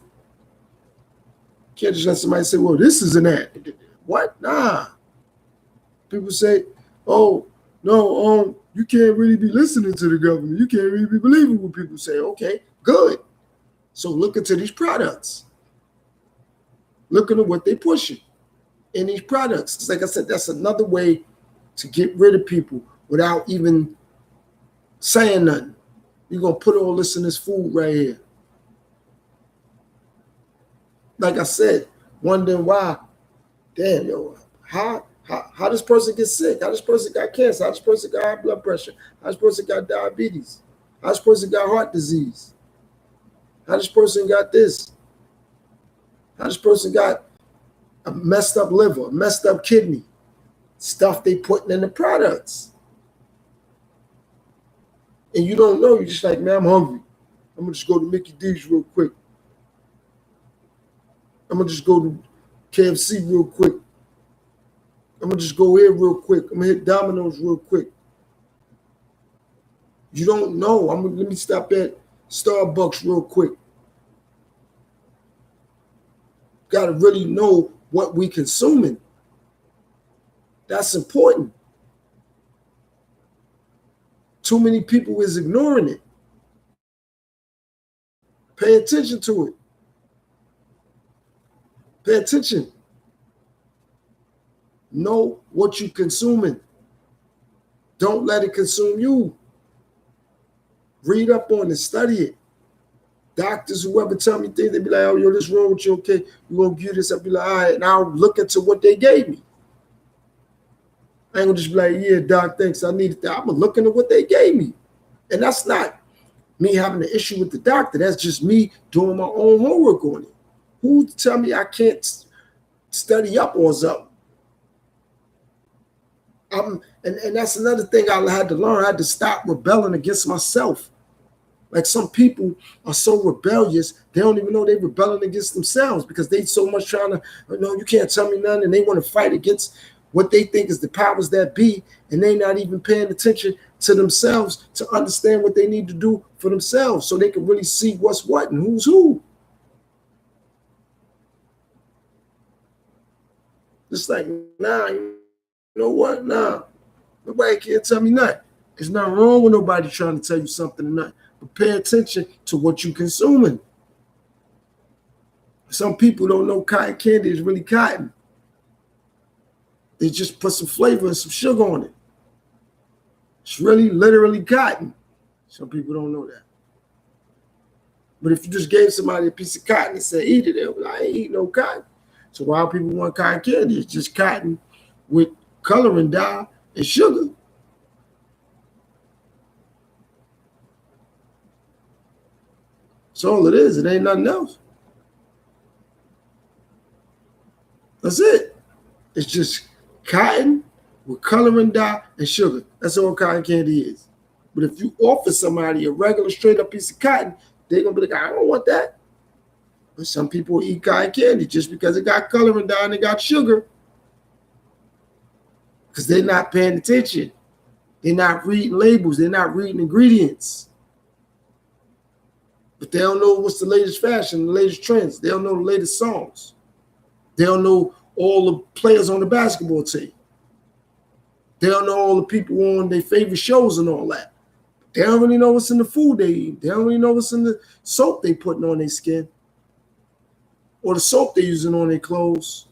Can't just let somebody say, well, this is an ad. What? Nah. People say, oh, no, you can't really be listening to the government. You can't really be believing what people say. Okay, good. So look into these products. Look into what they're pushing in these products. It's like I said, that's another way to get rid of people without even saying nothing. You're going to put all this in this food right here. Like I said, wondering why, damn, yo, how this person get sick? How this person got cancer? How this person got high blood pressure? How this person got diabetes? How this person got heart disease? How this person got this? How this person got a messed up liver, a messed up kidney? Stuff they putting in the products. And you don't know. You're just like, man, I'm hungry. I'm going to just go to Mickey D's real quick. I'm going to just go to KFC real quick. I'm going to just go here real quick. I'm going to hit Domino's real quick. You don't know. Let me stop at Starbucks real quick. Got to really know what we consuming. That's important. Too many people is ignoring it. Pay attention to it. Pay attention. Know what you're consuming. Don't let it consume you. Read up on it. Study it. Doctors, whoever tell me things, they be like, oh, yo, this wrong with you, okay? We're going to give this. I'll be like, all right. And I'll look into what they gave me. I ain't going to just be like, yeah, doc, thanks. I needed that. I'm going to look into what they gave me. And that's not me having an issue with the doctor. That's just me doing my own homework on it. Who tell me I can't study up on something? And that's another thing I had to learn. I had to stop rebelling against myself. Like some people are so rebellious, they don't even know they're rebelling against themselves because they so much trying to, no, you can't tell me nothing, and they want to fight against what they think is the powers that be, and they not even paying attention to themselves to understand what they need to do for themselves so they can really see what's what and who's who. It's like, nah, you know what? Nah, nobody can't tell me nothing. There's nothing wrong with nobody trying to tell you something or nothing, but pay attention to what you're consuming. Some people don't know cotton candy is really cotton. They just put some flavor and some sugar on it. It's really literally cotton. Some people don't know that. But if you just gave somebody a piece of cotton and said, eat it, they'll be like, I ain't eat no cotton. So why people want cotton candy? It's just cotton with coloring dye and sugar. That's all it is. It ain't nothing else. That's it. It's just cotton with coloring dye and sugar. That's all cotton candy is. But if you offer somebody a regular straight up piece of cotton, they're going to be like, I don't want that. But some people eat cotton candy just because it got coloring dye and it got sugar. Because they're not paying attention. They're not reading labels. They're not reading ingredients. But they don't know what's the latest fashion, the latest trends. They don't know the latest songs. They don't know all the players on the basketball team. They don't know all the people on their favorite shows and all that. They don't really know what's in the food they eat. They don't really know what's in the soap they putting on their skin or the soap they're using on their clothes.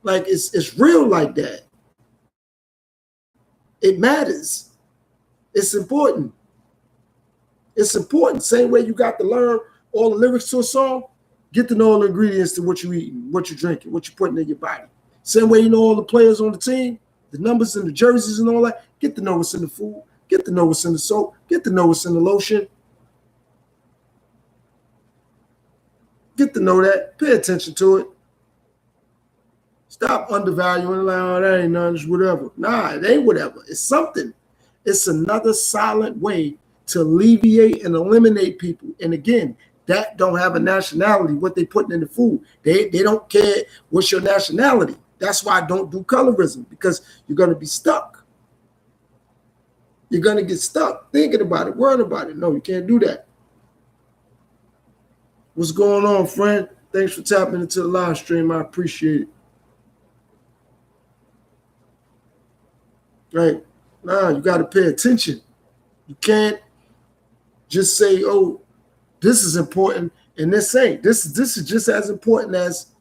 Like, it's real like that. It matters. It's important. It's important. Same way you got to learn all the lyrics to a song, get to know all the ingredients to what you're eating, what you're drinking, what you're putting in your body. Same way you know all the players on the team, the numbers and the jerseys and all that, get to know what's in the food, get to know what's in the soap, get to know what's in the lotion. Get to know that. Pay attention to it. Stop undervaluing, like, oh, that ain't nothing, it's whatever. Nah, it ain't whatever. It's something. It's another silent way to alleviate and eliminate people. And again, that don't have a nationality, what they putting in the food. They don't care what's your nationality. That's why I don't do colorism, because you're going to be stuck. You're going to get stuck thinking about it, worrying about it. No, you can't do that. What's going on, friend? Thanks for tapping into the live stream. I appreciate it. Right. Nah, you got to pay attention. You can't just say, oh, this is important, and this ain't. This is just as important as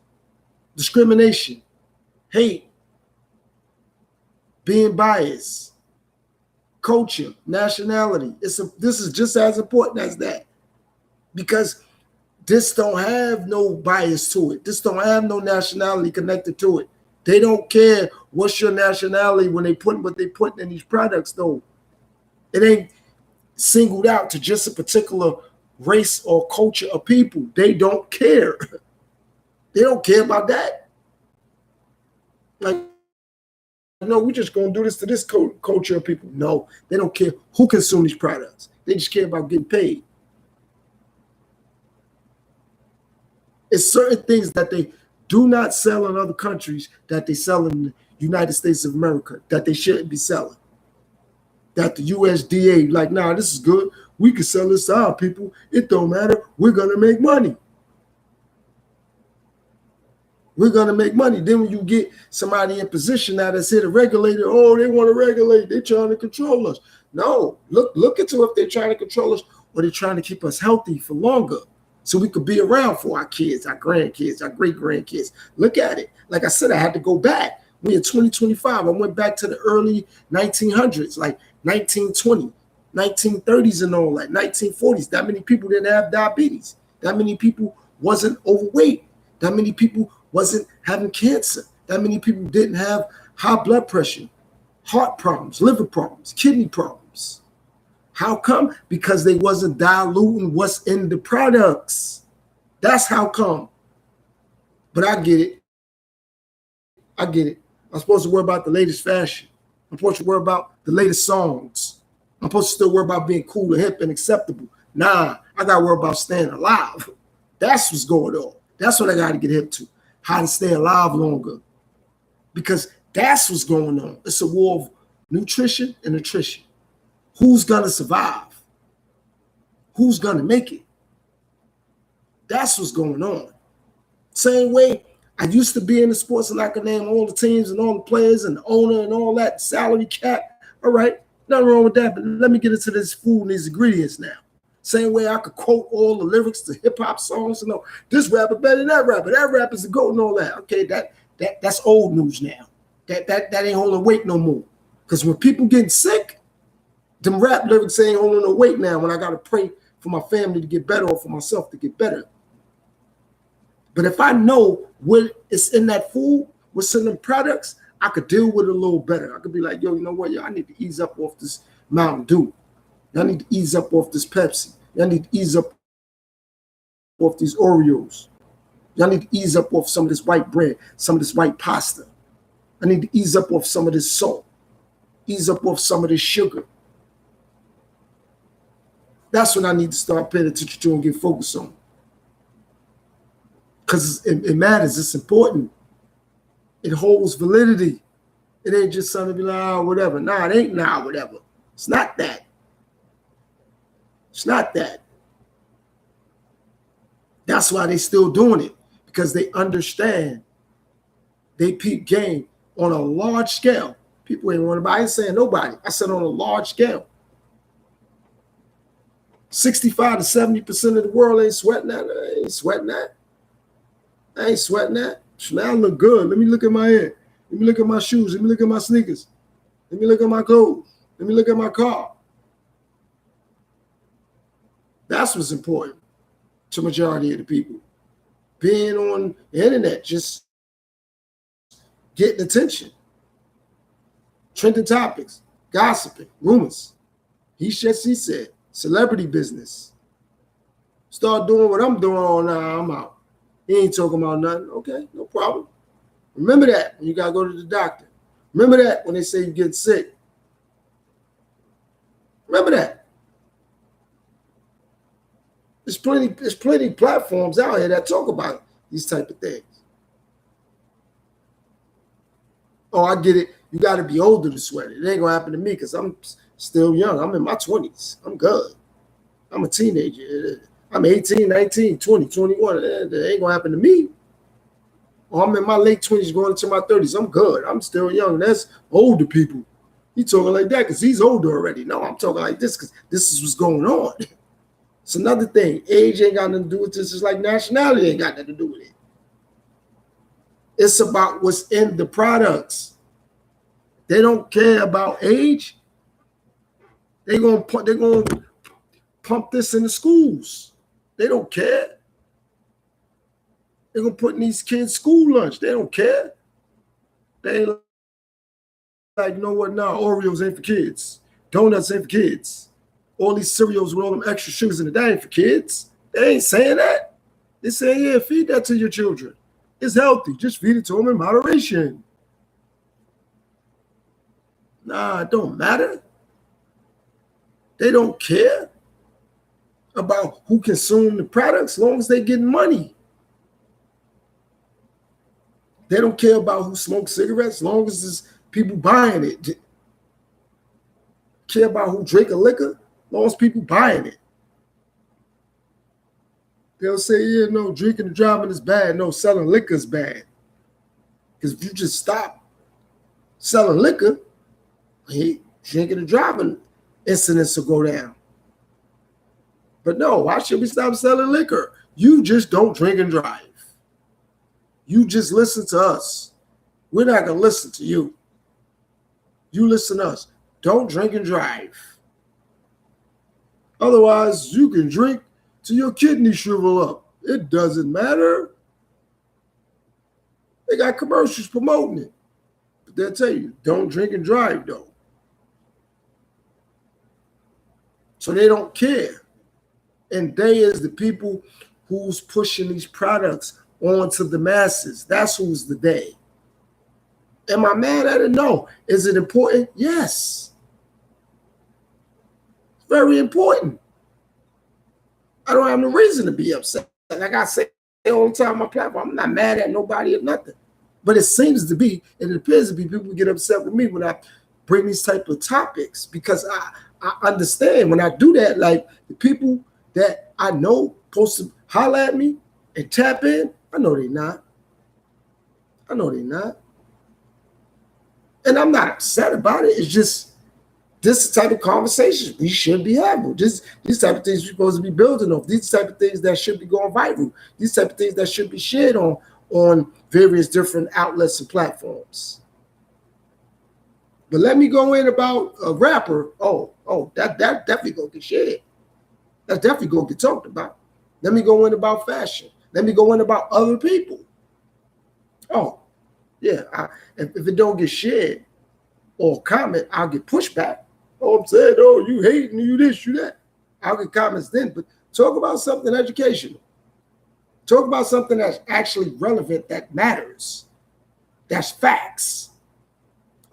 discrimination, hate, being biased, culture, nationality. This is just as important as that, because this don't have no bias to it. This don't have no nationality connected to it. They don't care what's your nationality when they put what they put in these products, though. It ain't singled out to just a particular race or culture of people. They don't care. They don't care about that. Like, no, we're just going to do this to this culture of people. No, they don't care who consumes these products. They just care about getting paid. It's certain things that they do not sell in other countries that they sell in the United States of America that they shouldn't be selling. That the USDA, like, nah, this is good. We can sell this to our people. It don't matter. We're going to make money. We're going to make money. Then when you get somebody in position now that's here to regulate it, oh, they want to regulate. They're trying to control us. No, look into if they're trying to control us or they're trying to keep us healthy for longer so we could be around for our kids, our grandkids, our great-grandkids. Look at it. Like I said, I had to go back. We in 2025. I went back to the early 1900s, like 1920, 1930s and all that, 1940s. That many people didn't have diabetes. That many people wasn't overweight. That many people wasn't having cancer. That many people didn't have high blood pressure, heart problems, liver problems, kidney problems. How come? Because they wasn't diluting what's in the products. That's how come. But I get it. I get it. I'm supposed to worry about the latest fashion. I'm supposed to worry about the latest songs. I'm supposed to still worry about being cool and hip and acceptable. Nah, I got to worry about staying alive. That's what's going on. That's what I got to get hip to. How to stay alive longer. because that's what's going on. It's a war of nutrition and attrition. Who's gonna survive? Who's gonna make it? That's what's going on. Same way I used to be in the sports and I could name all the teams and all the players and the owner and all that salary cap. All right, nothing wrong with that, but let me get into this food and these ingredients now. Same way I could quote all the lyrics to hip hop songs and know this rapper better than that rapper's the GOAT and all that. Okay, that's old news now. That ain't holding weight no more. Because when people get sick, them rap lyrics ain't holding no weight now when I gotta pray for my family to get better or for myself to get better. But if I know what is in that food, what's in them products, I could deal with it a little better. I could be like, yo, you know what? Yo, I need to ease up off this Mountain Dew. I need to ease up off this Pepsi. I need to ease up off these Oreos. I need to ease up off some of this white bread, some of this white pasta. I need to ease up off some of this salt, ease up off some of this sugar. That's what I need to start paying attention to and get focused on. Because it matters, it's important. It holds validity. It ain't just something to be like, oh, whatever. Nah, it ain't whatever. It's not that. It's not that. That's why they still doing it, because they understand they peep game on a large scale. People ain't want to buy. I ain't saying nobody. I said on a large scale. 65 to 70% of the world ain't sweating that. I ain't sweating that. I ain't sweating that. Now I look good. Let me look at my hair. Let me look at my shoes. Let me look at my sneakers. Let me look at my clothes. Let me look at my car. That's what's important to the majority of the people. Being on the internet, just getting attention. Trending topics, gossiping, rumors. He said, she said, celebrity business. Start doing what I'm doing all now, I'm out. He ain't talking about nothing. Okay, no problem. Remember that when you got to go to the doctor. Remember that when they say you get sick. Remember that. There's plenty platforms out here that talk about these type of things. Oh, I get it. You got to be older to sweat it. It ain't going to happen to me because I'm still young. I'm in my 20s. I'm good. I'm a teenager. I'm 18, 19, 20, 21. It ain't going to happen to me. Or I'm in my late 20s going into my 30s. I'm good. I'm still young. That's older people. He talking like that because he's older already. No, I'm talking like this because this is what's going on. It's another thing. Age ain't got nothing to do with this. It's like nationality ain't got nothing to do with it. It's about what's in the products. They don't care about age. They're gonna pump this in the schools. They don't care. They're gonna put in these kids' school lunch. They don't care. They ain't like, you know what? Nah, Oreos ain't for kids. Donuts ain't for kids. All these cereals with all them extra sugars in it, that ain't for kids. They ain't saying that. They're saying, yeah, feed that to your children. It's healthy. Just feed it to them in moderation. Nah, it don't matter. They don't care about who consumes the products as long as they get money. They don't care about who smokes cigarettes as long as there's people buying it. Care about who drink a liquor as long as people buying it. They'll say, yeah, no, drinking and driving is bad. No, selling liquor is bad. Because if you just stop selling liquor, drinking and driving incidents will go down. But no, why should we stop selling liquor? You just don't drink and drive. You just listen to us. We're not going to listen to you. You listen to us. Don't drink and drive. Otherwise, you can drink till your kidneys shrivel up. It doesn't matter. They got commercials promoting it. But they'll tell you, don't drink and drive, though. So they don't care. And they is the people who's pushing these products onto the masses. That's who's the they. Am I mad at it? No. Is it important? Yes. It's very important. I don't have no reason to be upset. Like I say all the time on my platform, I'm not mad at nobody or nothing. But it seems to be, and it appears to be, people get upset with me when I bring these type of topics, because I understand when I do that, like the people that I know supposed to holler at me and tap in, I know they're not. I know they're not. And I'm not upset about it. It's just this type of conversations we should be having. These type of things we're supposed to be building off. These type of things that should be going viral. These type of things that should be shared on various different outlets and platforms. But let me go in about a rapper. That definitely gonna get shared. That's definitely gonna get talked about. Let me go in about fashion. Let me go in about other people. Oh, yeah. If it don't get shared or comment, I'll get pushback. Oh, I'm saying, oh, you hating, you this, you that. I'll get comments then. But talk about something educational. Talk about something that's actually relevant, that matters. That's facts.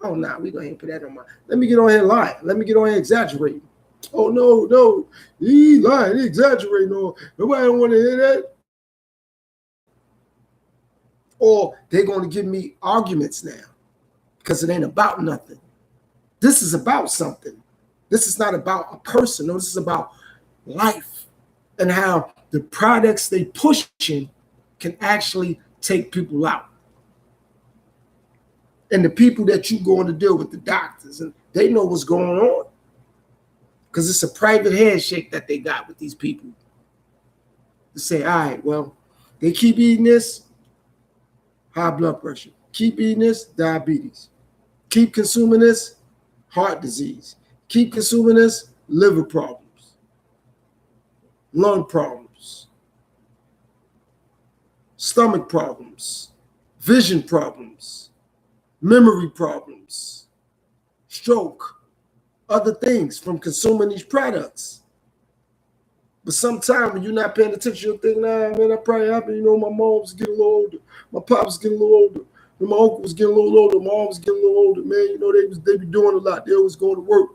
Oh, nah, we're going to put that on my. Let me get on here lying. Let me get on here exaggerating. Oh, no. He lying. He exaggerating. No, nobody don't want to hear that. Or they're going to give me arguments now because it ain't about nothing. This is about something. This is not about a person. No, this is about life and how the products they pushing can actually take people out. And the people that you're going to deal with, the doctors, and they know what's going on because it's a private handshake that they got with these people to say, all right, well, they keep eating this, high blood pressure. Keep eating this, diabetes. Keep consuming this, heart disease. Keep consuming this, liver problems, lung problems, stomach problems, vision problems, memory problems, stroke, other things from consuming these products. But sometimes when you're not paying attention, you'll think, nah, man, that probably happened. You know, my mom's getting a little older. My pop's getting a little older. And my uncle's getting a little older. My mom's getting a little older, man. You know, they be doing a lot. They always going to work.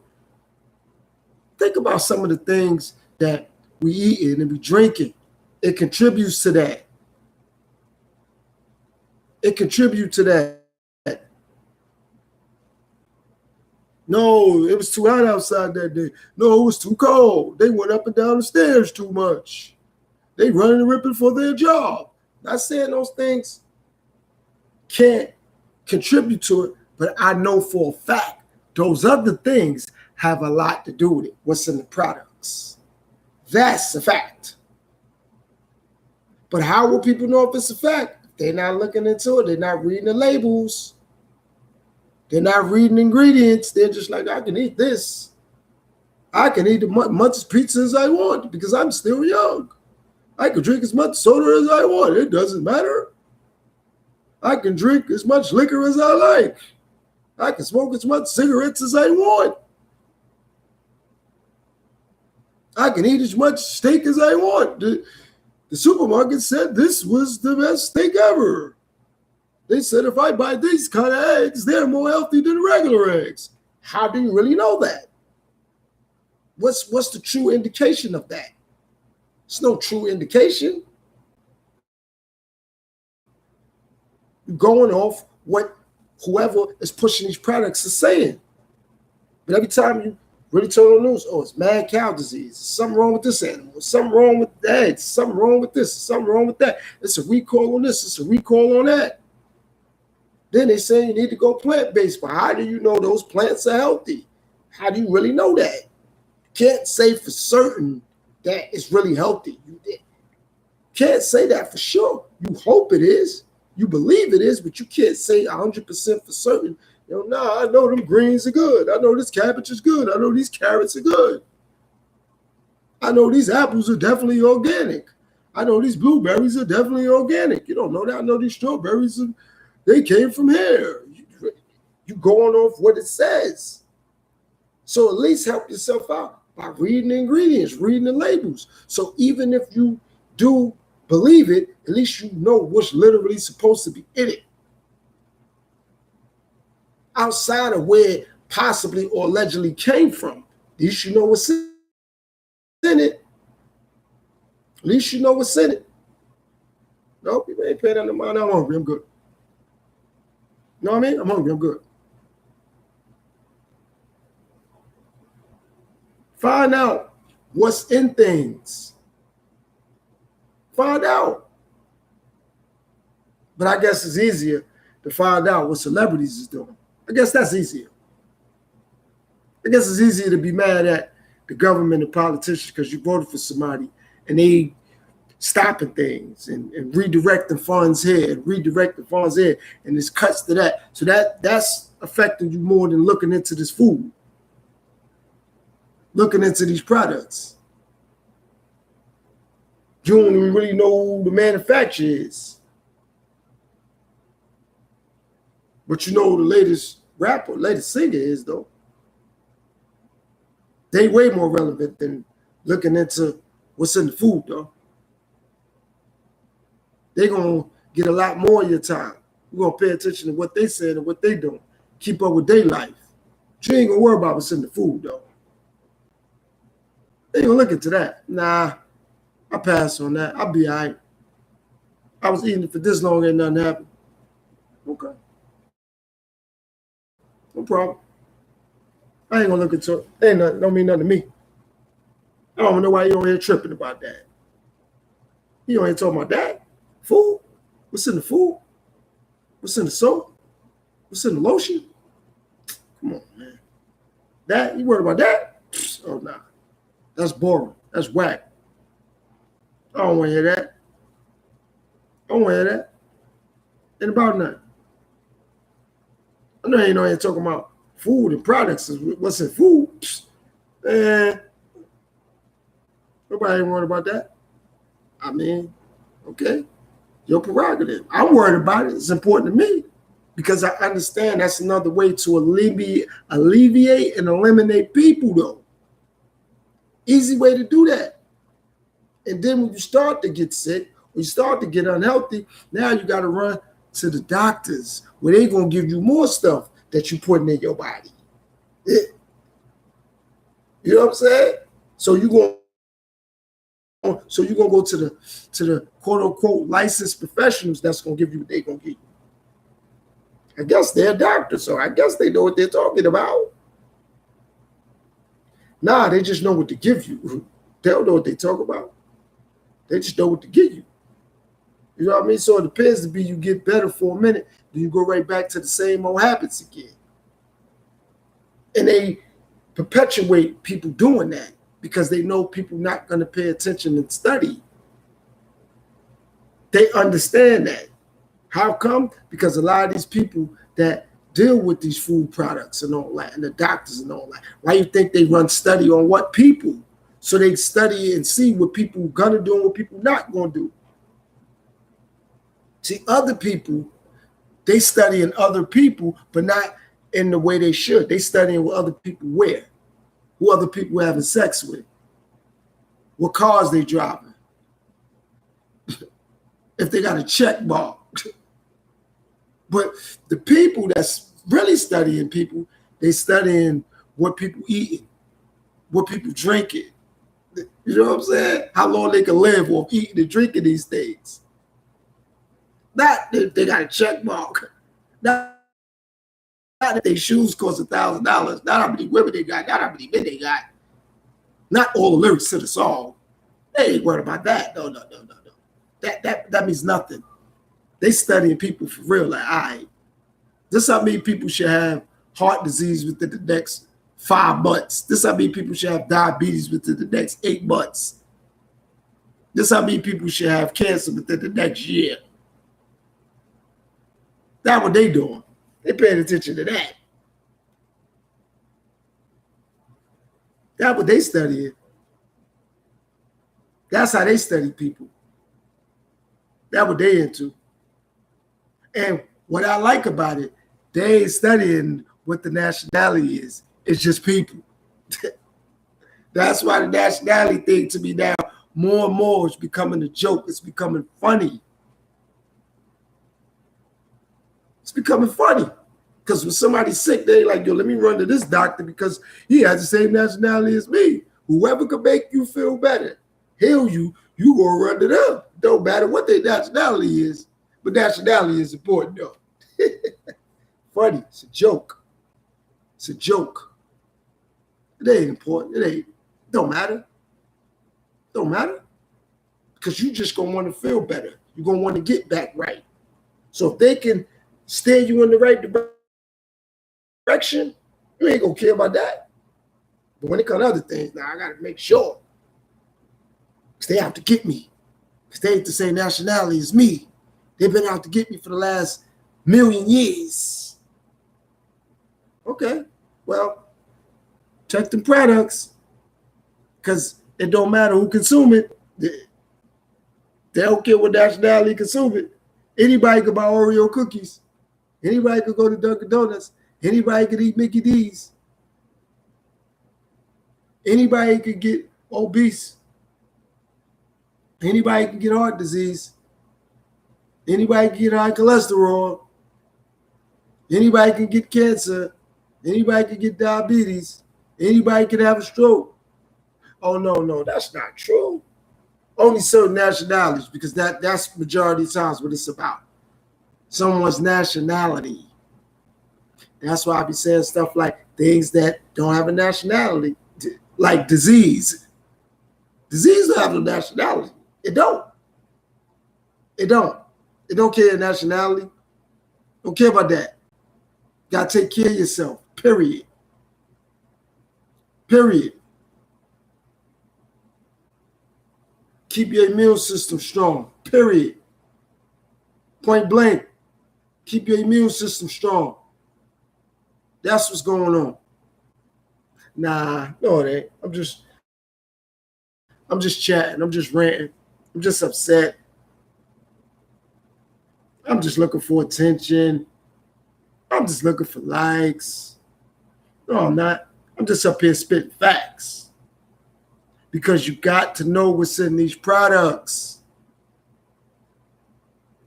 Think about some of the things that we eating and we drinking. It contributes to that. It contributes to that. No, it was too hot outside that day. No, it was too cold. They went up and down the stairs too much. They running and ripping for their job. Not saying those things can't contribute to it, but I know for a fact those other things have a lot to do with it. What's in the products? That's a fact. But how will people know if it's a fact? They're not looking into it. They're not reading the labels. They're not reading ingredients. They're just like, I can eat this. I can eat as much pizza as I want because I'm still young. I can drink as much soda as I want. It doesn't matter. I can drink as much liquor as I like. I can smoke as much cigarettes as I want. I can eat as much steak as I want. The supermarket said this was the best steak ever. They said if I buy these kind of eggs, they're more healthy than regular eggs. How do you really know that? What's the true indication of that? It's no true indication. You're going off what whoever is pushing these products is saying. But every time you really turn on the news, oh, it's mad cow disease. There's something wrong with this animal. There's something wrong with that. There's something wrong with this. There's something wrong with that. It's a recall on this. It's a recall on that. Then they say you need to go plant-based. But how do you know those plants are healthy? How do you really know that? You can't say for certain that it's really healthy. You can't say that for sure. You hope it is. You believe it is, but you can't say 100% for certain. You know, I know them greens are good. I know this cabbage is good. I know these carrots are good. I know these apples are definitely organic. I know these blueberries are definitely organic. You don't know that. I know these strawberries, they came from here. You going off what it says. So at least help yourself out by reading the ingredients, reading the labels. So even if you do believe it, at least you know what's literally supposed to be in it. Outside of where it possibly or allegedly came from. At least you know what's in it. At least you know what's in it. No, people ain't paying that no mind. I'm hungry. I'm good. You know what I mean? I'm hungry. I'm good. Find out what's in things. Find out. But I guess it's easier to find out what celebrities is doing. I guess that's easier. I guess it's easier to be mad at the government and politicians because you voted for somebody and they stopping things and redirecting funds here and redirecting funds there, and there's cuts to that. So that's affecting you more than looking into this food, looking into these products. You don't even really know who the manufacturer is. But you know who the latest rapper, latest singer is, though. They way more relevant than looking into what's in the food, though. They're going to get a lot more of your time. You're going to pay attention to what they said and what they doing. Keep up with their life. But you ain't going to worry about what's in the food, though. They ain't going to look into that. Nah, I pass on that. I'll be all right. I was eating it for this long and nothing happened. Okay. No problem. I ain't going to look into it. Ain't nothing, don't mean nothing to me. I don't know why you on here tripping about that. You on here talking about that? Food? What's in the food? What's in the soap? What's in the lotion? Come on, man. That? You worried about that? Oh, nah. That's boring. That's whack. I don't want to hear that. I don't want to hear that. Ain't about nothing. I know you ain't on here talking about food and products. What's in food? Man, nobody ain't worried about that. I mean, okay. Your prerogative. I'm worried about it. It's important to me because I understand that's another way to alleviate and eliminate people, though. Easy way to do that. And then when you start to get sick, when you start to get unhealthy, now you got to run to the doctors where they're going to give you more stuff that you're putting in your body. You know what I'm saying? So you're going to go to the quote unquote licensed professionals that's gonna give you what they're gonna give you. I guess they're doctors, so I guess they know what they're talking about. Nah, they just know what to give you. They don't know what they talk about. They just know what to give you. You know what I mean? So it depends to be you get better for a minute, then you go right back to the same old habits again. And they perpetuate people doing that because they know people not going to pay attention and study. They understand that. How come? Because a lot of these people that deal with these food products and all that, and the doctors and all that, why you think they run study on what people? So they study and see what people going to do and what people not going to do. See, other people, they study in other people, but not in the way they should. They studying what other people wear, who other people having sex with, what cars they driving, if they got a check mark. But the people that's really studying people, they studying what people eating, what people drinking. You know what I'm saying? How long they can live off eating and drinking these things. Not that they got a check mark. Not that their shoes cost $1,000. Not how many women they got. Not how many men they got. Not all the lyrics to the song. They ain't worried about that. No. That means nothing. They studying people for real. Like, all right, this how many people should have heart disease within the next 5 months. This how many people should have diabetes within the next 8 months. This how many people should have cancer within the next year. That's what they doing. They paying attention to that. That's what they studying. That's how they study people. That's what they into. And what I like about it, they ain't studying what the nationality is. It's just people. That's why the nationality thing to me now, more and more, is becoming a joke. It's becoming funny. It's becoming funny. Because when somebody's sick, they like, yo, let me run to this doctor because he has the same nationality as me. Whoever can make you feel better, heal you, you gonna run to them. Don't matter what their nationality is, but nationality is important though. funny. It's a joke. It's a joke. It ain't important. It don't matter. Don't matter. Because you just gonna want to feel better. You're gonna want to get back right. So if they can steer you in the right direction, you ain't gonna care about that. But when it comes to other things, now I gotta make sure. Because they have to get me. Because they ain't the same nationality as me. They've been out to get me for the last 1,000,000 years. Okay, well, check them products. Because it don't matter who consume it. They don't care what nationality consume it. Anybody could buy Oreo cookies. Anybody could go to Dunkin' Donuts. Anybody could eat Mickey D's. Anybody could get obese. Anybody can get heart disease. Anybody can get high cholesterol. Anybody can get cancer. Anybody can get diabetes. Anybody can have a stroke. Oh, no, that's not true. Only certain nationalities, because that's majority of times what it's about. Someone's nationality. That's why I be saying stuff like things that don't have a nationality, like disease. Disease don't have a nationality. It don't. It don't. It don't care nationality. Don't care about that. Got to take care of yourself. Period. Period. Keep your immune system strong. Period. Point blank. Keep your immune system strong. That's what's going on. Nah, no, it ain't. I'm just chatting. I'm just ranting. I'm just upset. I'm just looking for attention. I'm just looking for likes. No, I'm not. I'm just up here spitting facts. Because you got to know what's in these products.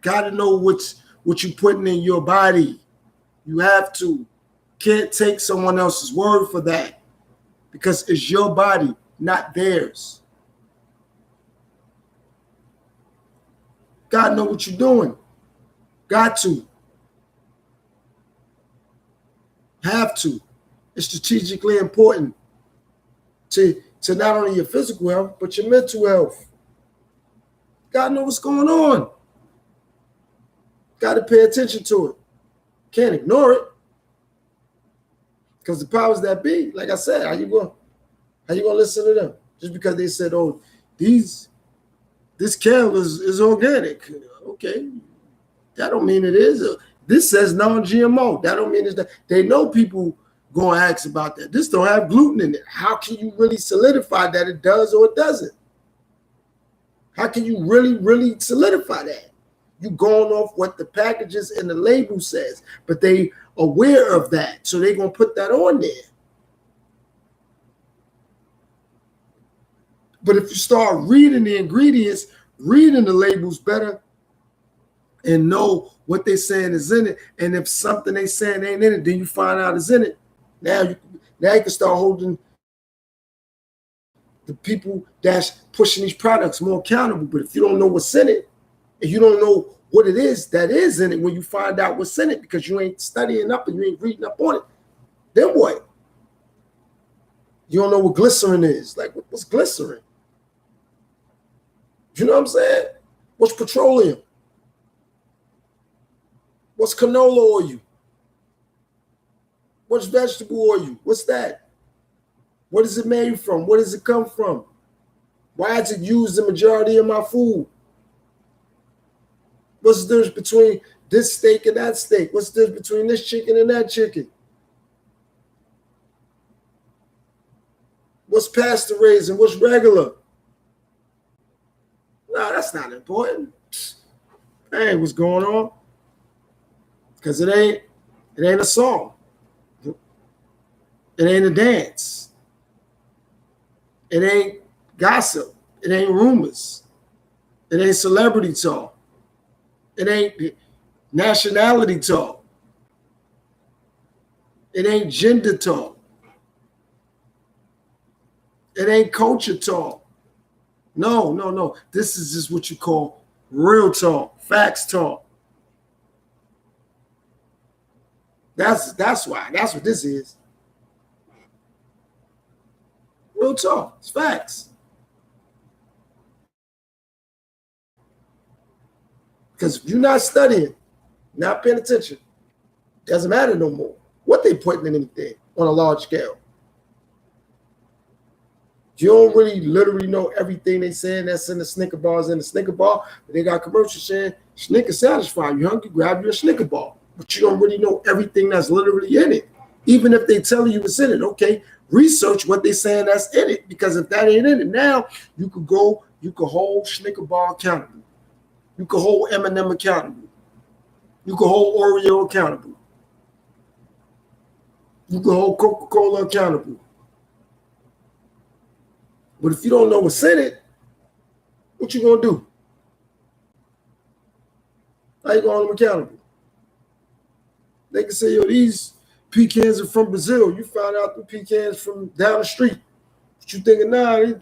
Got to know what you're putting in your body. You have to. Can't take someone else's word for that. Because it's your body, not theirs. Got to know what you're doing. Got to. Have to. It's strategically important to not only your physical health, but your mental health. Got to know what's going on. Got to pay attention to it. Can't ignore it. Because the powers that be, like I said, how you gonna listen to them? Just because they said, oh, this kale is organic. Okay. That don't mean it is. This says non-GMO. That don't mean it's not. They know people going to ask about that. This don't have gluten in it. How can you really solidify that it does or it doesn't? How can you really solidify that? You going off what the packages and the label says, but they aware of that, so they're going to put that on there. But if you start reading the ingredients, reading the labels better, and know what they're saying is in it, and if something they saying ain't in it, then you find out is in it. Now you can start holding the people that's pushing these products more accountable. But if you don't know what's in it, and you don't know what it is that is in it when you find out what's in it because you ain't studying up and you ain't reading up on it, then what? You don't know what glycerin is. Like, what's glycerin? You know what I'm saying? What's petroleum? What's canola oil? What's vegetable oil? What's that? What is it made from? Where does it come from? Why is it used the majority of my food? What's the difference between this steak and that steak? What's the difference between this chicken and that chicken? What's pasture raised and what's regular? No, that's not important. That ain't what's going on. Because it ain't a song. It ain't a dance. It ain't gossip. It ain't rumors. It ain't celebrity talk. It ain't nationality talk. It ain't gender talk. It ain't culture talk. No. This is just what you call real talk, facts talk. That's why. That's what this is. Real talk. It's facts. Because if you're not studying, not paying attention, doesn't matter no more what they putting in anything on a large scale. You don't really literally know everything they saying that's in the Snicker bars in the Snicker bar, but they got commercials saying Snicker satisfy you hungry, grab your Snicker bar. But you don't really know everything that's literally in it. Even if they tell you it's in it, okay, research what they saying that's in it. Because if that ain't in it now, you could hold Snicker bar accountable. You could hold M&M accountable. You could hold Oreo accountable. You could hold Coca-Cola accountable. But if you don't know what's in it, what you gonna do? How you gonna hold them accountable? They can say, yo, these pecans are from Brazil. You found out the pecans from down the street. But you thinking, nah, I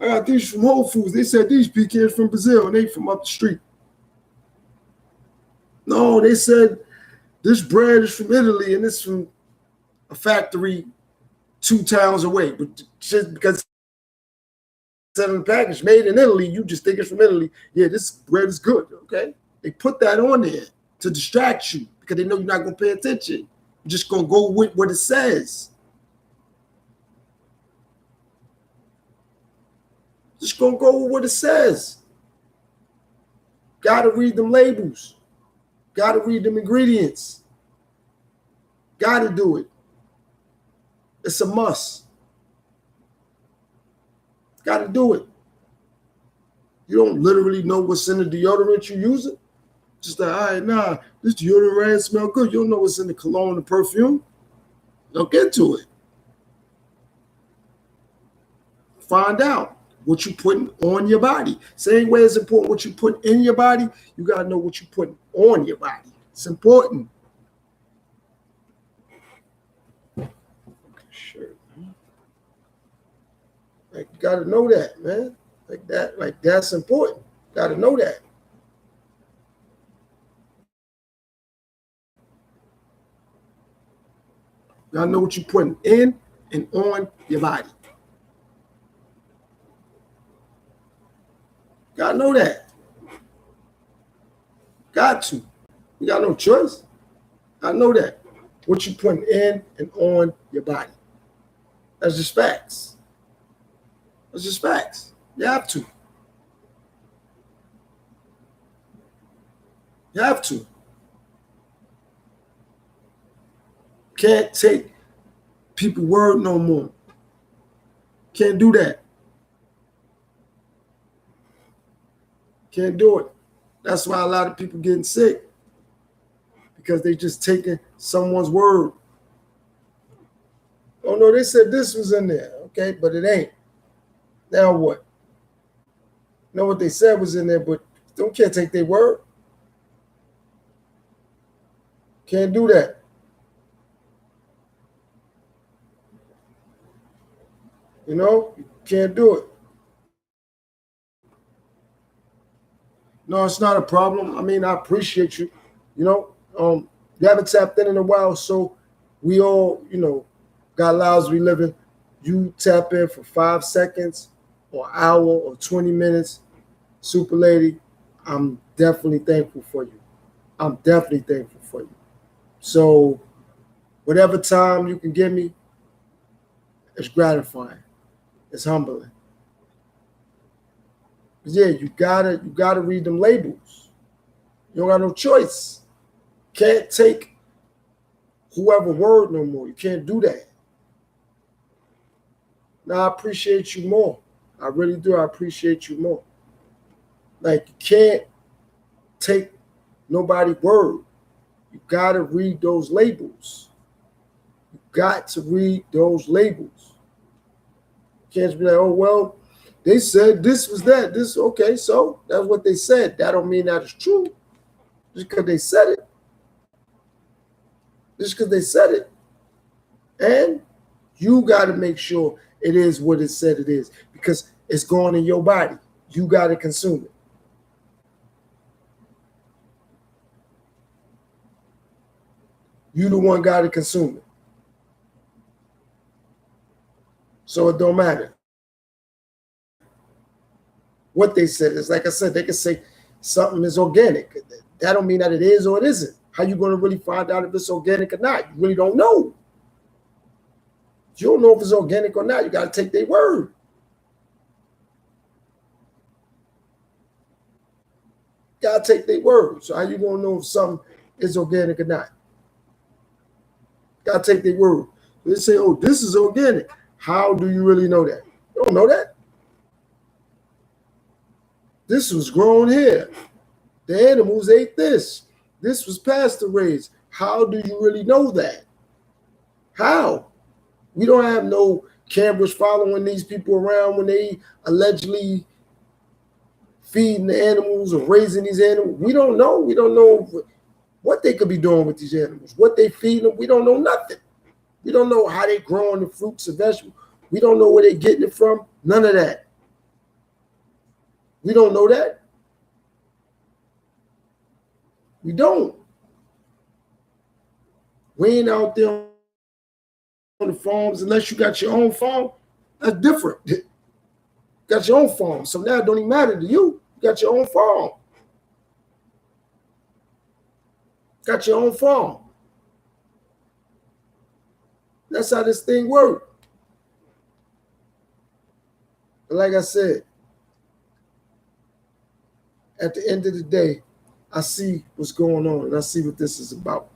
got these from Whole Foods. They said these pecans from Brazil and they from up the street. No, they said this bread is from Italy and it's from a factory 2 towns away. But just because it's in the package made in Italy, you just think it's from Italy. Yeah, this bread is good. Okay. They put that on there to distract you because they know you're not going to pay attention. You're just going to go with what it says. Just going to go with what it says. Got to read them labels. Got to read them ingredients. Got to do it. It's a must. Got to do it. You don't literally know what's in the deodorant you're using. Just like, all right, nah, this deodorant smell good. You don't know what's in the cologne and perfume. Look into it. Find out what you're putting on your body. Same way it's important what you put in your body, you got to know what you're putting on your body. It's important. Sure. Like, you got to know that, man. Like that's important. Got to know that. You got to know what you're putting in and on your body. Got to know that. Got to. You got no choice. I know that. What you putting in and on your body. That's just facts. That's just facts. You have to. You have to. Can't take people word no more. Can't do that. Can't do it. That's why a lot of people getting sick. Because they just taking someone's word. Oh no, they said this was in there. Okay, but it ain't. Now what? Know what they said was in there, but can't take their word. Can't do that. You know, you can't do it. No, it's not a problem. I mean, I appreciate you. You know, you haven't tapped in a while, so we all, got lives we living. You tap in for 5 seconds or hour or 20 minutes. Super lady, I'm definitely thankful for you. I'm definitely thankful for you. So whatever time you can give me, it's gratifying. It's humbling. Yeah, you gotta read them labels. You don't got no choice. Can't take whoever word no more. You can't do that. Now I appreciate you more. I really do. I appreciate you more. Like, you can't take nobody's word. You gotta read those labels. You got to read those labels. You can't just be like, oh well, they said this was that. This okay, so that's what they said. That don't mean that it's true. Just because they said it. Just because they said it. And you got to make sure it is what it said it is, because it's going in your body. You got to consume it. You the one got to consume it. So it don't matter what they said. It's like I said, they can say something is organic. That don't mean that it is or it isn't. How you going to really find out if it's organic or not? You really don't know. You don't know if it's organic or not. You got to take their word. Got to take their word. So how you going to know if something is organic or not? Got to take their word. They say, oh, this is organic. How do you really know that? You don't know that. This was grown here. The animals ate this. This was pasture raised. How do you really know that? How? We don't have no cameras following these people around when they allegedly feeding the animals or raising these animals. We don't know. We don't know what they could be doing with these animals, what they feed them. We don't know nothing. We don't know how they growing the fruits and vegetables. We don't know where they're getting it from. None of that. We don't know that. We don't. We ain't out there on the farms unless you got your own farm. That's different. You got your own farm. So now it don't even matter to you. You got your own farm. Got your own farm. That's how this thing works. But like I said, at the end of the day, I see what's going on and I see what this is about.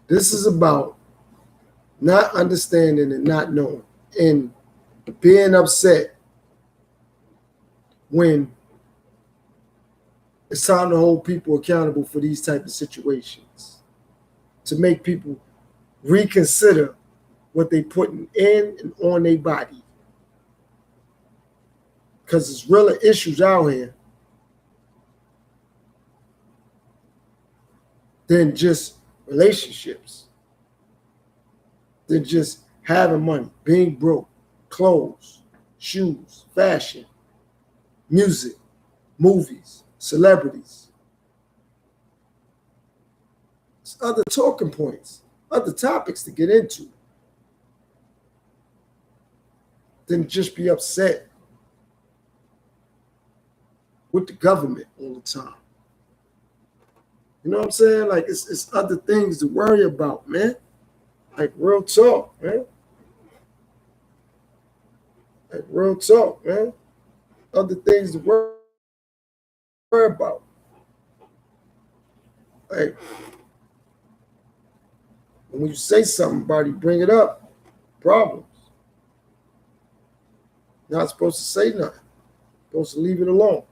This is about not understanding and not knowing and being upset when it's time to hold people accountable for these type of situations, to make people reconsider what they putting in and on their body. Because there's real issues out here than just relationships, than just having money, being broke, clothes, shoes, fashion, music, movies, celebrities. It's other talking points, other topics to get into than just be upset with the government all the time. You know what I'm saying? Like it's other things to worry about, man. Like real talk, man. Like real talk, man. Other things to worry about. Like when you say something about it, bring it up. Problems. Not supposed to say nothing. Supposed to leave it alone.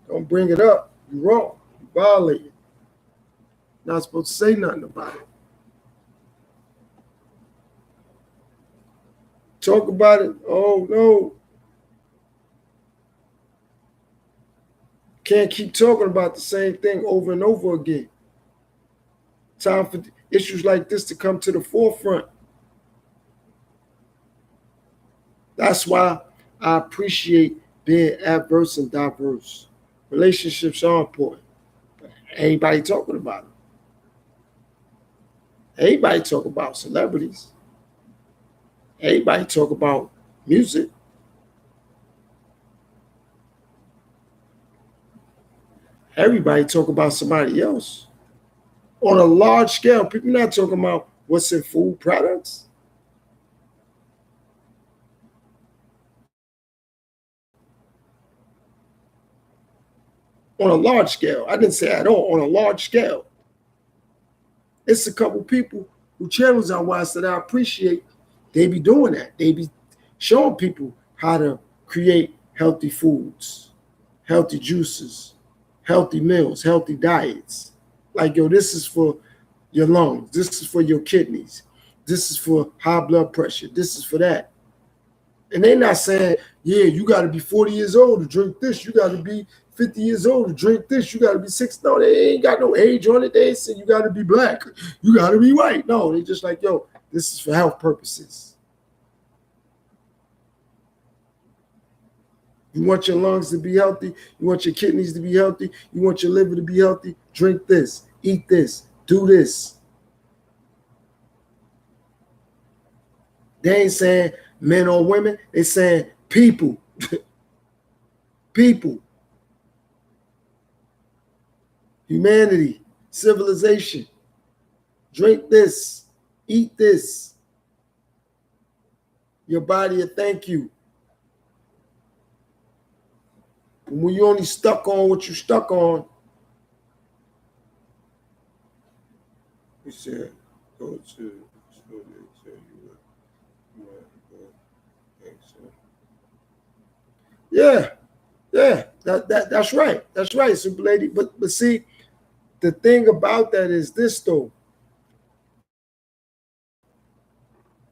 Don't bring it up. You're wrong. You violated. Not supposed to say nothing about it. Talk about it. Oh no. Can't keep talking about the same thing over and over again. Time for issues like this to come to the forefront. That's why I appreciate being adverse and diverse. Relationships are important. But anybody talking about them. Everybody talk about celebrities. Everybody talk about music. Everybody talk about somebody else. On a large scale, people not talking about what's in food products. On a large scale. I didn't say at all, on a large scale. It's a couple people who channels I watch that I appreciate. They be doing that. They be showing people how to create healthy foods, healthy juices, healthy meals, healthy diets. Like, yo, this is for your lungs. This is for your kidneys. This is for high blood pressure. This is for that. And they're not saying, yeah, you got to be 40 years old to drink this. You got to be 50 years old to drink this. You got to be 6. No, they ain't got no age on it. They ain't saying you got to be black. You got to be white. No, they just like, yo, this is for health purposes. You want your lungs to be healthy. You want your kidneys to be healthy. You want your liver to be healthy. Drink this. Eat this. do this. They ain't saying men or women. They saying people. People. Humanity. Civilization. Drink this. Eat this. Your body will thank you. And when you only stuck on what you stuck on, he said, go to so they tell you yeah, that's right. That's right, super lady. But see, the thing about that is this though.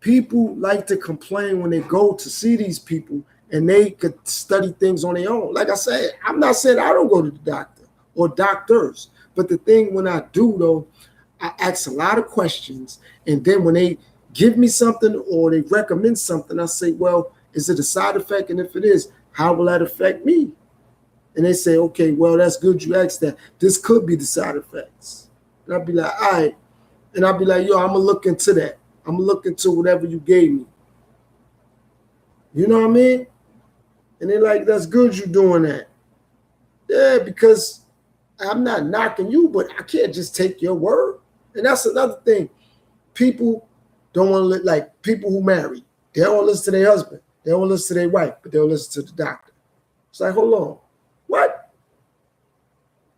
People like to complain when they go to see these people and they could study things on their own. Like I said, I'm not saying I don't go to the doctor or doctors, but the thing when I do though, I ask a lot of questions, and then when they give me something or they recommend something, I say, well, is it a side effect? And if it is, how will that affect me? And they say, okay, well, that's good you asked that. This could be the side effects. And I'll be like, all right. And I'll be like, yo, I'm going to look into that. I'm going to look into whatever you gave me. You know what I mean? And they're like, that's good you doing that. Yeah, because I'm not knocking you, but I can't just take your word. And that's another thing. People don't want to, like people who marry, they don't listen to their husband. They don't listen to their wife, but they'll listen to the doctor. It's like, hold on. What?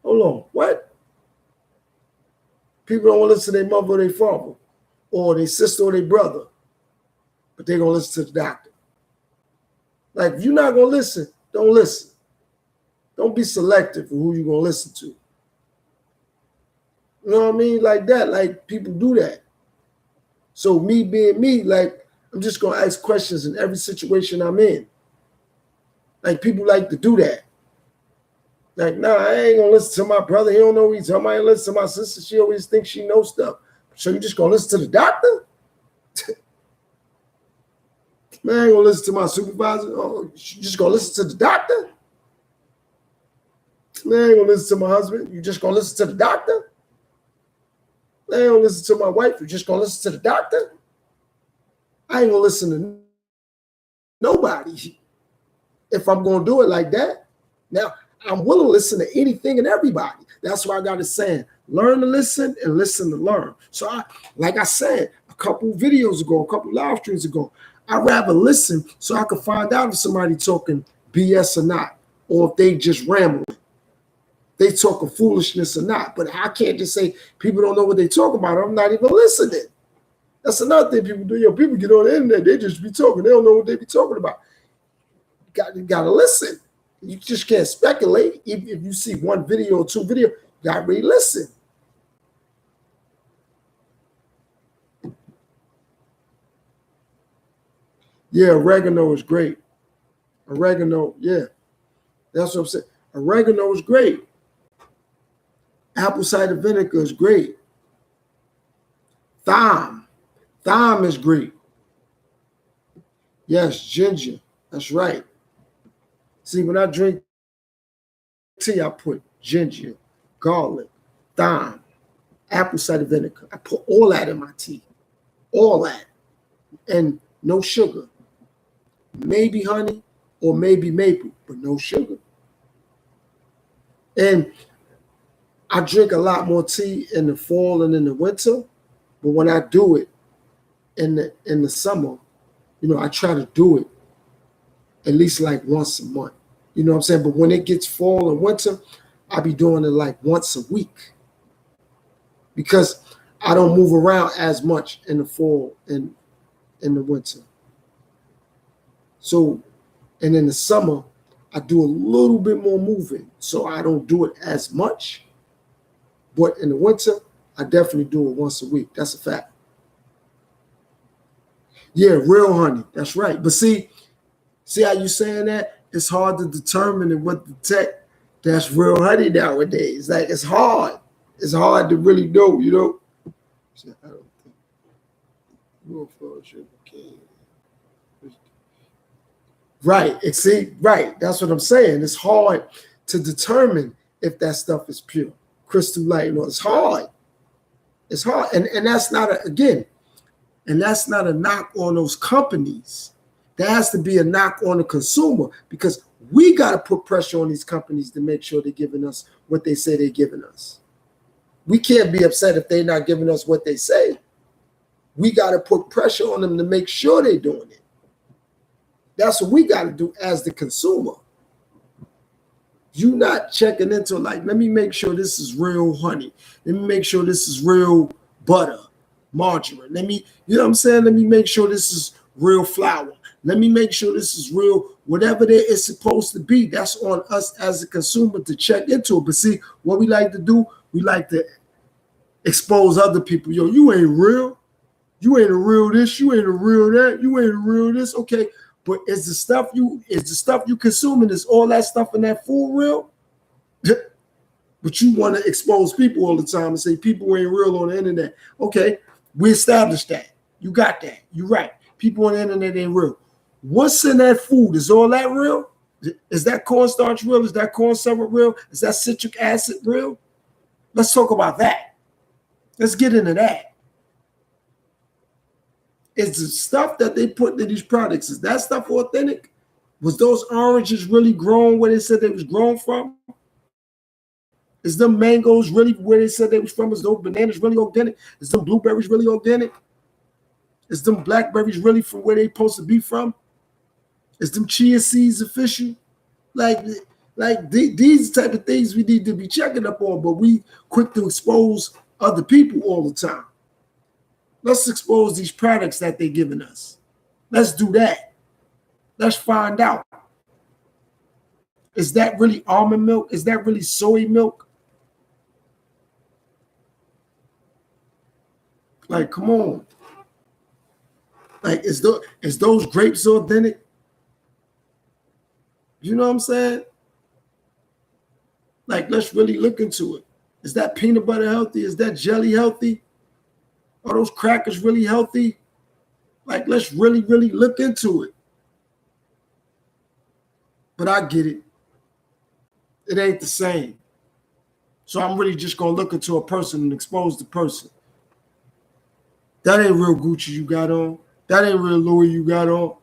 Hold on. What? People don't want to listen to their mother or their father or their sister or their brother, but they're going to listen to the doctor. Like, if you're not going to listen, don't listen. Don't be selective for who you're going to listen to. You know what I mean? Like that. Like, people do that. So me being me, like, I'm just going to ask questions in every situation I'm in. Like, people like to do that. Like, nah, I ain't going to listen to my brother. He don't know what he's talking about. I ain't listen to my sister. She always thinks she knows stuff. So you just going to listen to the doctor? Man, I ain't going to listen to my supervisor. Oh, you just going to listen to the doctor? Man, I ain't going to listen to my husband. You just going to listen to the doctor? Man, I ain't going to listen to my wife. You just going to listen to the doctor? I ain't going to listen to nobody if I'm going to do it like that. Now, I'm willing to listen to anything and everybody. That's why I got it saying, learn to listen and listen to learn. So, like I said, a couple videos ago, a couple live streams ago, I'd rather listen so I can find out if somebody talking BS or not, or if they just rambling. They talking foolishness or not. But I can't just say people don't know what they talk about. I'm not even listening. That's another thing people do. Yo, people get on the internet, they just be talking. They don't know what they be talking about. You got to listen. You just can't speculate. If you see one video or two videos, you got to really listen. Yeah, oregano is great. Oregano, yeah. That's what I'm saying. Oregano is great. Apple cider vinegar is great. Thyme is great. Yes, ginger. That's right. See, when I drink tea, I put ginger, garlic, thyme, apple cider vinegar. I put all that in my tea. All that. And no sugar. Maybe honey or maybe maple, but no sugar. And I drink a lot more tea in the fall and in the winter, but when I do it in the summer, you know, I try to do it at least like once a month. You know what I'm saying? But when it gets fall and winter, I be doing it like once a week because I don't move around as much in the fall and in the winter. So, and in the summer, I do a little bit more moving, so I don't do it as much. But in the winter, I definitely do it once a week. That's a fact. Yeah, real honey. That's right. But see how you saying that? It's hard to determine what the tech that's real honey nowadays. Like, it's hard. It's hard to really know, you know? I don't think real fellowship can. Right. Right. That's what I'm saying. It's hard to determine if that stuff is pure. Crystal light, it's hard. It's hard. And that's not that's not a knock on those companies. That has to be a knock on the consumer, because we got to put pressure on these companies to make sure they're giving us what they say they're giving us. We can't be upset if they're not giving us what they say. We got to put pressure on them to make sure they're doing it. That's what we got to do as the consumer. You not checking into, like, let me make sure this is real honey. Let me make sure this is real butter, margarine. Let me, you know what I'm saying? Let me make sure this is real flour. Let me make sure this is real, whatever it is supposed to be. That's on us as a consumer to check into it. But see, what we like to do, we like to expose other people. Yo, you ain't real. You ain't a real this. You ain't a real that. You ain't a real this. Okay, but is the stuff you consuming, is all that stuff in that food real? But you want to expose people all the time and say people ain't real on the internet. Okay, we established that. You got that. You're right. People on the internet ain't real. What's in that food? Is all that real? Is that cornstarch real? Is that corn syrup real? Is that citric acid real? Let's talk about that. Let's get into that. Is the stuff that they put in these products, is that stuff authentic? Was those oranges really grown where they said they was grown from? Is them mangoes really where they said they was from? Is those bananas really organic? Is them blueberries really organic? Is them blackberries really from where they supposed to be from? Is them chia seeds official? Like these type of things we need to be checking up on, but we quick to expose other people all the time. Let's expose these products that they're giving us. Let's do that. Let's find out. Is that really almond milk? Is that really soy milk? Like, come on. Like, is those grapes authentic? You know what I'm saying? Like, let's really look into it. Is that peanut butter healthy? Is that jelly healthy? Are those crackers really healthy? Like, let's really, really look into it. But I get it. It ain't the same. So I'm really just going to look into a person and expose the person. That ain't real Gucci you got on. That ain't real Louis you got on.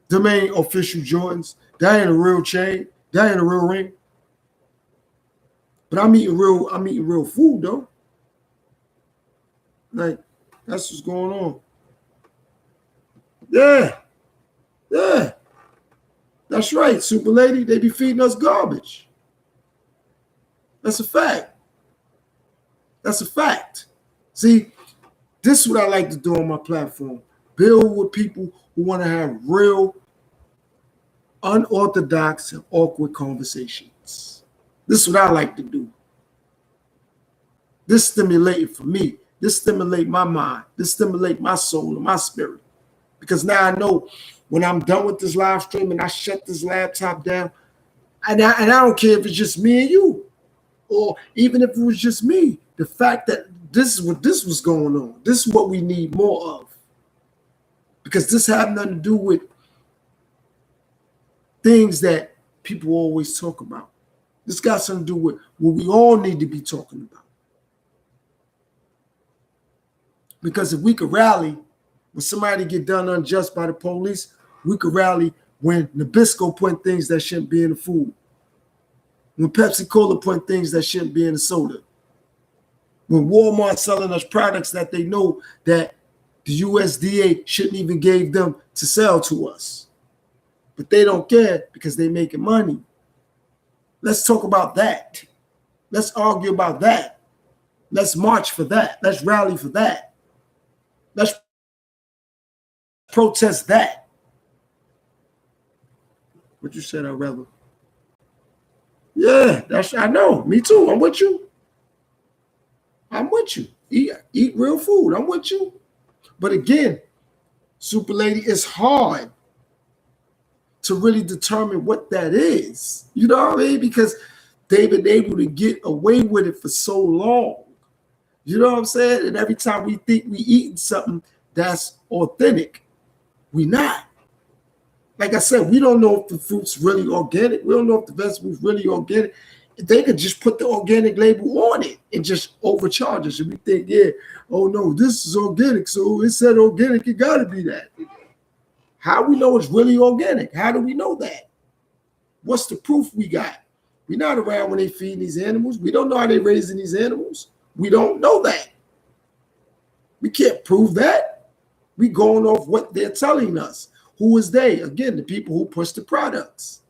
Them ain't official Jordans. That ain't a real chain. That ain't a real ring. But I'm eating real food though. Like, that's what's going on. Yeah. Yeah. That's right, Super Lady. They be feeding us garbage. That's a fact. That's a fact. See, this is what I like to do on my platform. Build with people who want to have real, unorthodox, and awkward conversations. This is what I like to do. This stimulates for me. This stimulates my mind. This stimulates my soul and my spirit. Because now I know when I'm done with this live stream and I shut this laptop down, and I don't care if it's just me and you, or even if it was just me, the fact that this is what this was going on. This is what we need more of. Because this has nothing to do with things that people always talk about. This got something to do with what we all need to be talking about. Because if we could rally when somebody get done unjust by the police, we could rally when Nabisco put things that shouldn't be in the food. When Pepsi Cola put things that shouldn't be in the soda. When Walmart selling us products that they know that the USDA shouldn't even give them to sell to us. But they don't care because they're making money. Let's talk about that. Let's argue about that. Let's march for that. Let's rally for that. Let's protest that. What you said, I'd rather. Yeah, I know. Me too. I'm with you. I'm with you. Eat real food. I'm with you. But again, Super Lady, it's hard to really determine what that is. You know what I mean? Because they've been able to get away with it for so long. You know what I'm saying? And every time we think we eating something that's authentic, we not. Like I said, we don't know if the fruit's really organic. We don't know if the vegetables really organic. they could just put the organic label on it and just overcharge us. And we think, yeah, oh no, this is organic. So it said organic, it got to be that. How we know it's really organic? How do we know that? What's the proof we got? We're not around when they feed these animals. We don't know how they're raising these animals. We don't know that. We can't prove that. We're going off what they're telling us. Who is they? Again, the people who push the products.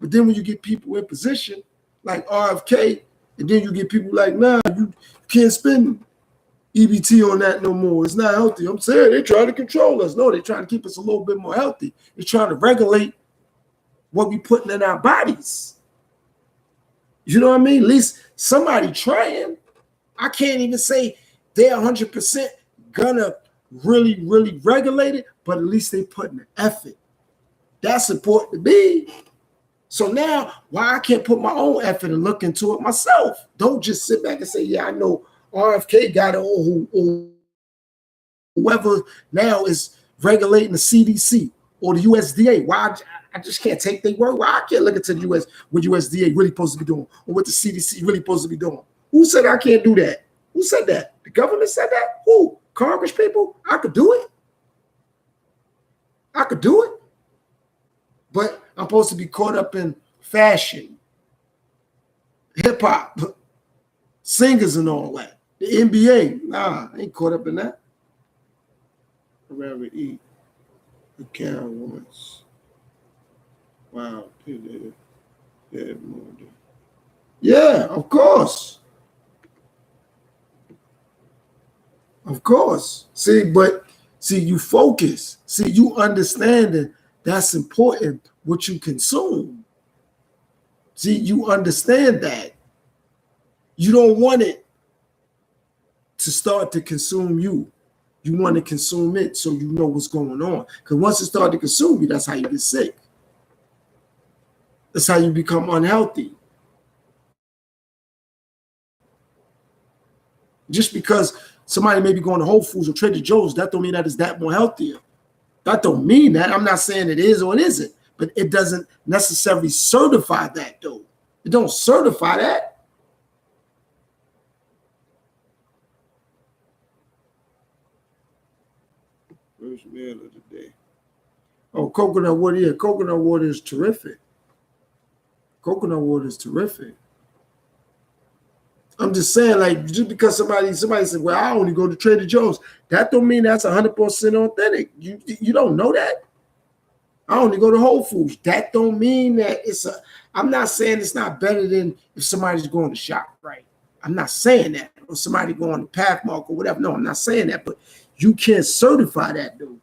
But then when you get people in position like R.F.K, and then you get people like, nah, you can't spend EBT on that no more. It's not healthy. I'm saying they're trying to control us. No, they're trying to keep us a little bit more healthy. They're trying to regulate what we putting in our bodies. You know what I mean? At least somebody trying. I can't even say they're 100% gonna really, really regulate it, but at least they putting the effort. That's important to me. So now, why I can't put my own effort and look into it myself? Don't just sit back and say, yeah, I know R.F.K got it, or whoever now is regulating the CDC or the USDA. Why I just can't take their word? Why I can't look into the US, what USDA really supposed to be doing, or what the CDC really supposed to be doing? Who said I can't do that? Who said that? The government said that? Who? Congress people? I could do it. I could do it. But I'm supposed to be caught up in fashion, hip hop, singers and all that. The NBA, nah, I ain't caught up in that. I'd rather eat a cow once. Wow, yeah, of course. Of course. See, you focus. See, you understanding that's important what you consume. See, you understand that. You don't want it to start to consume you. You want to consume it so you know what's going on. Because once it starts to consume you, that's how you get sick. That's how you become unhealthy. Just because somebody may be going to Whole Foods or Trader Joe's, that don't mean that it's that more healthier. That don't mean that. I'm not saying it is or it isn't, but it doesn't necessarily certify that, though. It don't certify that. First meal of the day. Oh, coconut water. Yeah, coconut water is terrific. Coconut water is terrific. I'm just saying, like, just because somebody said, well, I only go to Trader Joe's, that don't mean that's 100% authentic. You don't know that. I only go to Whole Foods. That don't mean that I'm not saying it's not better than if somebody's going to ShopRite. I'm not saying that. Or somebody going to Pathmark or whatever. No, I'm not saying that. But you can't certify that, dude.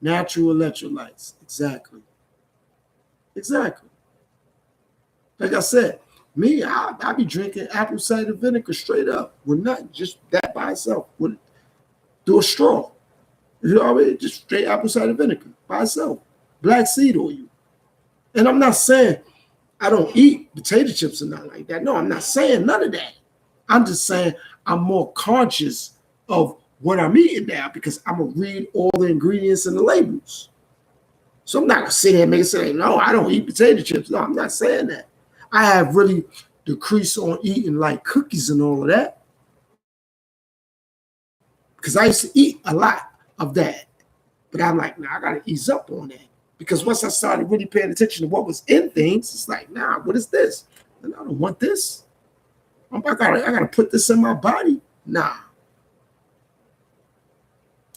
Natural electrolytes. Exactly. Exactly. Like I said, me, I be drinking apple cider vinegar straight up with nothing, just that by itself, through a straw. You know what I mean? Just straight apple cider vinegar by itself, black seed oil. And I'm not saying I don't eat potato chips or nothing like that. No, I'm not saying none of that. I'm just saying I'm more conscious of what I'm eating now because I'm gonna read all the ingredients and the labels. So I'm not gonna sit here and make it say, no, I don't eat potato chips. No, I'm not saying that. I have really decreased on eating like cookies and all of that because I used to eat a lot of that. But I'm like, nah, I got to ease up on that because once I started really paying attention to what was in things, it's like, nah, what is this? And I don't want this. I got to put this in my body. Nah.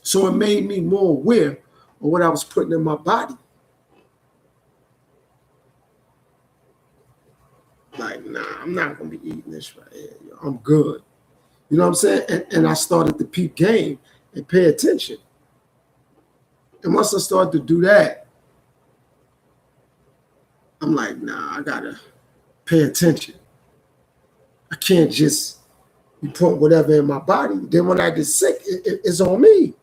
So it made me more aware of what I was putting in my body. Like, nah, I'm not going to be eating this right here. I'm good. You know what I'm saying? And I started to peep game and pay attention. And once I started to do that, I'm like, nah, I got to pay attention. I can't just be putting whatever in my body. Then when I get sick, it's on me.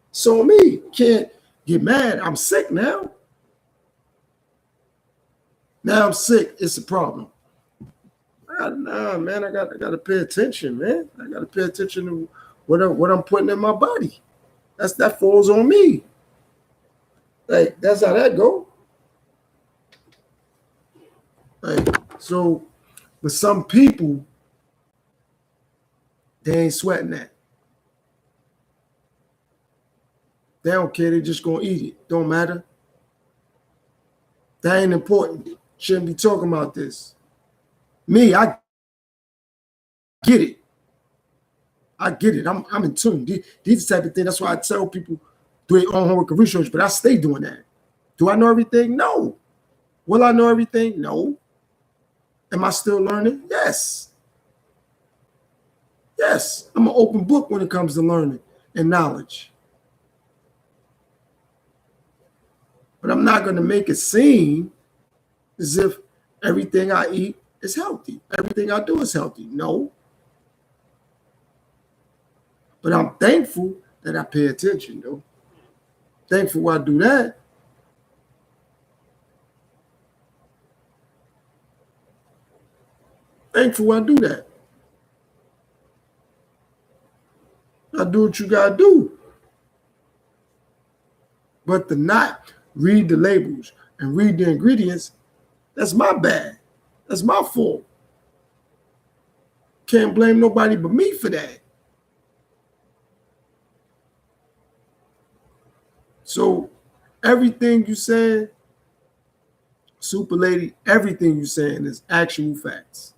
It's on me. Can't get mad. I'm sick now. Now I'm sick. It's a problem. Nah, man, I got to pay attention, man. I got to pay attention to what I'm putting in my body. That falls on me. Like, that's how that go. Like, so, but some people, they ain't sweating that. They don't care. They just gonna eat it. Don't matter. That ain't important. Shouldn't be talking about this. Me, I get it. I get it. I'm in tune. These type of things. That's why I tell people do their own homework and research, but I stay doing that. Do I know everything? No. Will I know everything? No. Am I still learning? Yes. Yes. I'm an open book when it comes to learning and knowledge. But I'm not going to make it seem as if everything I eat is healthy. Everything I do is healthy. No. But I'm thankful that I pay attention, though. Thankful I do that. Thankful I do that. I do what you got to do. But to not read the labels and read the ingredients, that's my bad. That's my fault. Can't blame nobody but me for that. So everything you said, Super Lady, everything you saying is actual facts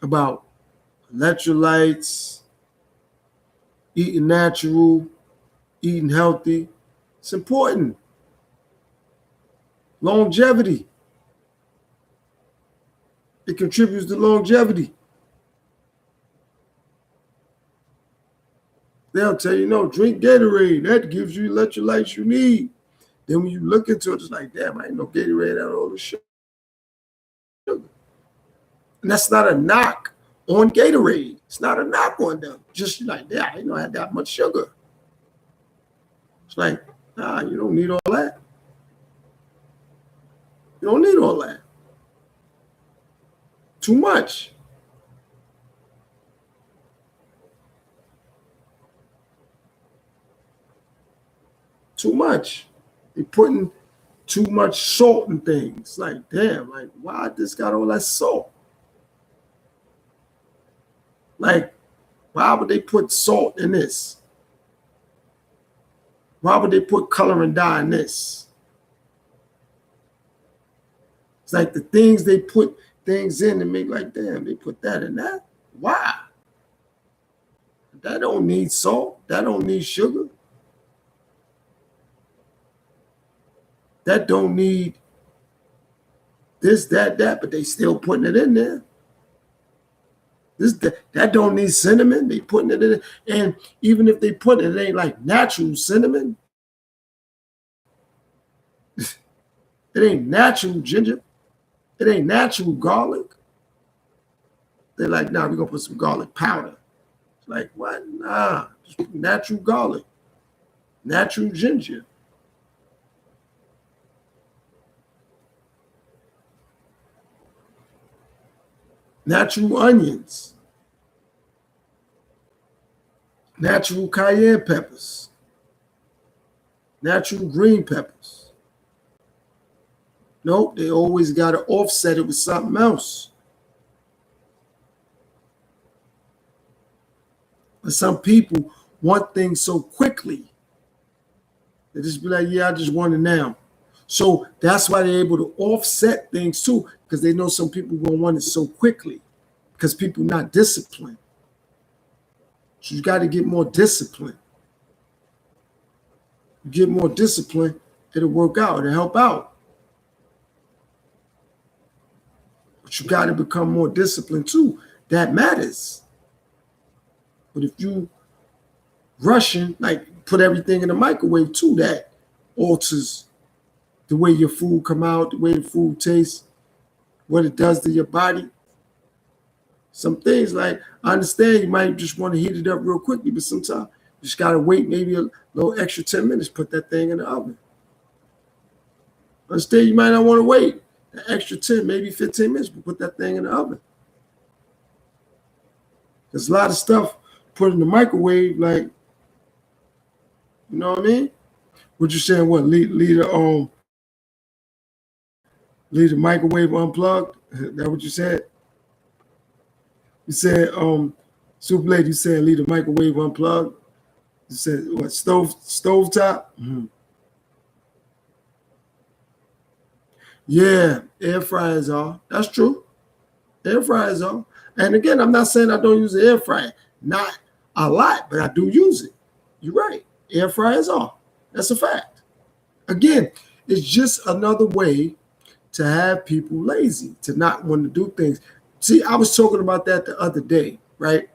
about electrolytes, eating natural, eating healthy. It's important. Longevity. It contributes to longevity. They'll tell you, no, drink Gatorade. That gives you electrolytes you need. Then when you look into it, it's like, damn, I ain't no Gatorade out of all the sugar. And that's not a knock on Gatorade. It's not a knock on them. Just like, yeah, I didn't know I had that much sugar. It's like, nah, you don't need all that. You don't need all that. Too much. Too much. They're putting too much salt in things. Like, damn, like, why this got all that salt? Like, why would they put salt in this? Why would they put coloring dye in this? It's like the things they put things in and make like, damn, they put that in that. Why? That don't need salt. That don't need sugar. That don't need this, that, but they still putting it in there. That don't need cinnamon. They putting it in. And even if they put it, it ain't like natural cinnamon. It ain't natural ginger. It ain't natural garlic. They're like, nah, we're gonna put some garlic powder. It's like, what? Nah, just natural garlic, natural ginger. Natural onions, natural cayenne peppers, natural green peppers. Nope, they always got to offset it with something else. But some people want things so quickly. They just be like, yeah, I just want it now. So that's why they're able to offset things too, because they know some people will want it so quickly because people not disciplined. So you got to get more discipline. You get more discipline, it'll work out, it'll help out. But you got to become more disciplined too. That matters. But if you rushing, like put everything in the microwave too, that alters the way your food come out, the way the food tastes, what it does to your body. Some things like, I understand you might just want to heat it up real quickly, but sometimes you just got to wait maybe a little extra 10 minutes, put that thing in the oven. Understand you might not want to wait an extra 10, maybe 15 minutes, but put that thing in the oven. There's a lot of stuff put in the microwave, like, you know what I mean? What you saying, what, lead Leave the microwave unplugged. That what you said? You said, Super Lady, you said leave the microwave unplugged. You said what, stove top? Mm-hmm. Yeah, air fryers are. That's true. Air fryers are. And again, I'm not saying I don't use the air fryer. Not a lot, but I do use it. You're right. Air fryers are. That's a fact. Again, it's just another way to have people lazy, to not want to do things. See, I was talking about that the other day, right?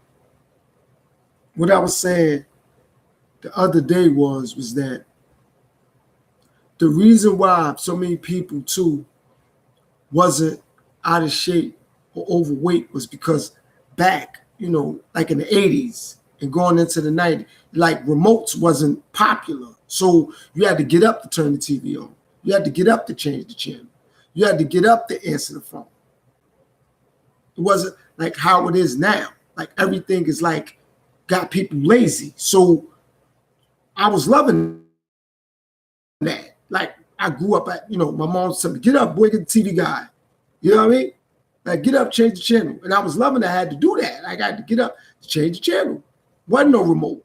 What I was saying the other day was that the reason why so many people too wasn't out of shape or overweight was because back, like in the 80s and going into the 90s, like remotes wasn't popular. So you had to get up to turn the TV on. You had to get up to change the channel. You had to get up to answer the phone. It wasn't like how it is now. Like everything is like got people lazy. So I was loving that. Like I grew up at, my mom said, get up, boy, get the TV guy. You know what I mean? Like get up, change the channel. And I was loving I had to do that. I got to get up to change the channel. Wasn't no remote.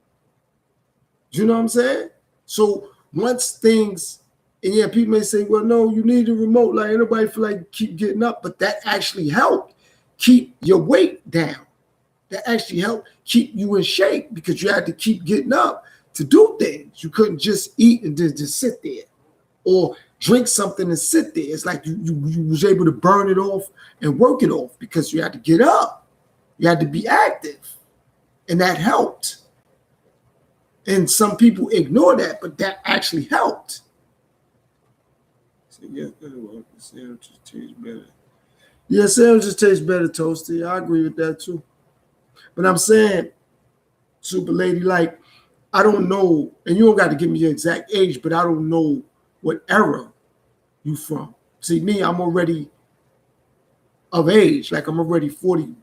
You know what I'm saying? So once things, and yeah, people may say, well, no, you need a remote. Like anybody feel like keep getting up, but that actually helped keep your weight down. That actually helped keep you in shape because you had to keep getting up to do things. You couldn't just eat and just sit there or drink something and sit there. It's like you was able to burn it off and work it off because you had to get up. You had to be active. And that helped. And some people ignore that, but that actually helped. So yeah, sandwiches taste better. Yeah, sandwiches taste better, Toasty. I agree with that too. But I'm saying, Super Lady, like, I don't know, and you don't got to give me your exact age, but I don't know what era you from. See, me, I'm already of age. Like, I'm already 40,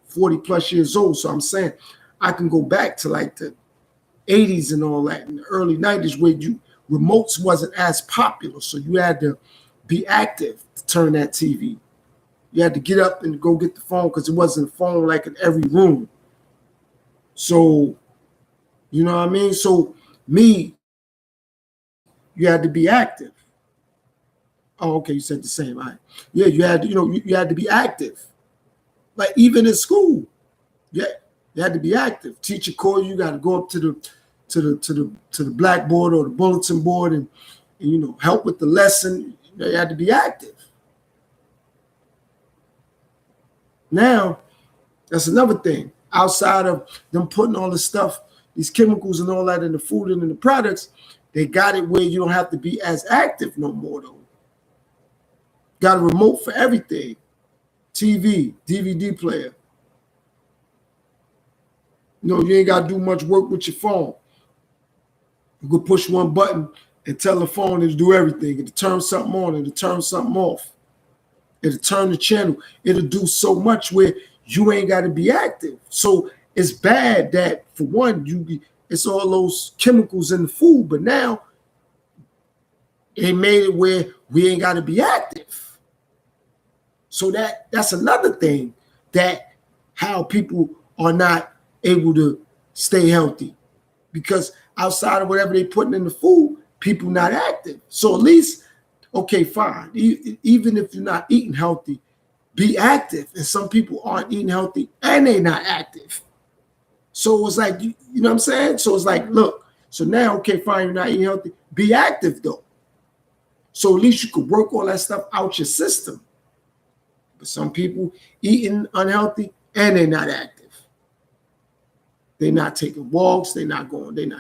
40 plus years old. So I'm saying I can go back to like the 80s and all that, in the early 90s where remotes wasn't as popular. So you had to be active to turn that TV. You had to get up and go get the phone because it wasn't a phone like in every room. So, you know what I mean? So me, you had to be active. Oh, okay, you said the same. All right. Yeah, you had to, you had to be active. Like even in school, yeah, you had to be active. Teacher called you, got to go up to the blackboard or the bulletin board and help with the lesson. You had to be active. Now, that's another thing. Outside of them putting all the stuff, these chemicals and all that in the food and in the products, they got it where you don't have to be as active no more, though. Got a remote for everything. TV, DVD player. You ain't got to do much work with your phone. You could push one button and tell the phone to do everything. It'll turn something on, it'll turn something off. It'll turn the channel. It'll do so much where you ain't got to be active. So it's bad that, for one, it's all those chemicals in the food, but now they made it where we ain't got to be active. So that's another thing, that how people are not able to stay healthy, because outside of whatever they putting in the food, people not active. So at least, okay, fine. Even if you're not eating healthy, be active. And some people aren't eating healthy and they're not active. So it's like, you know what I'm saying? So it's like, look, so now, okay, fine, you're not eating healthy. Be active though. So at least you could work all that stuff out your system. But some people eating unhealthy and they're not active. They're not taking walks. They're not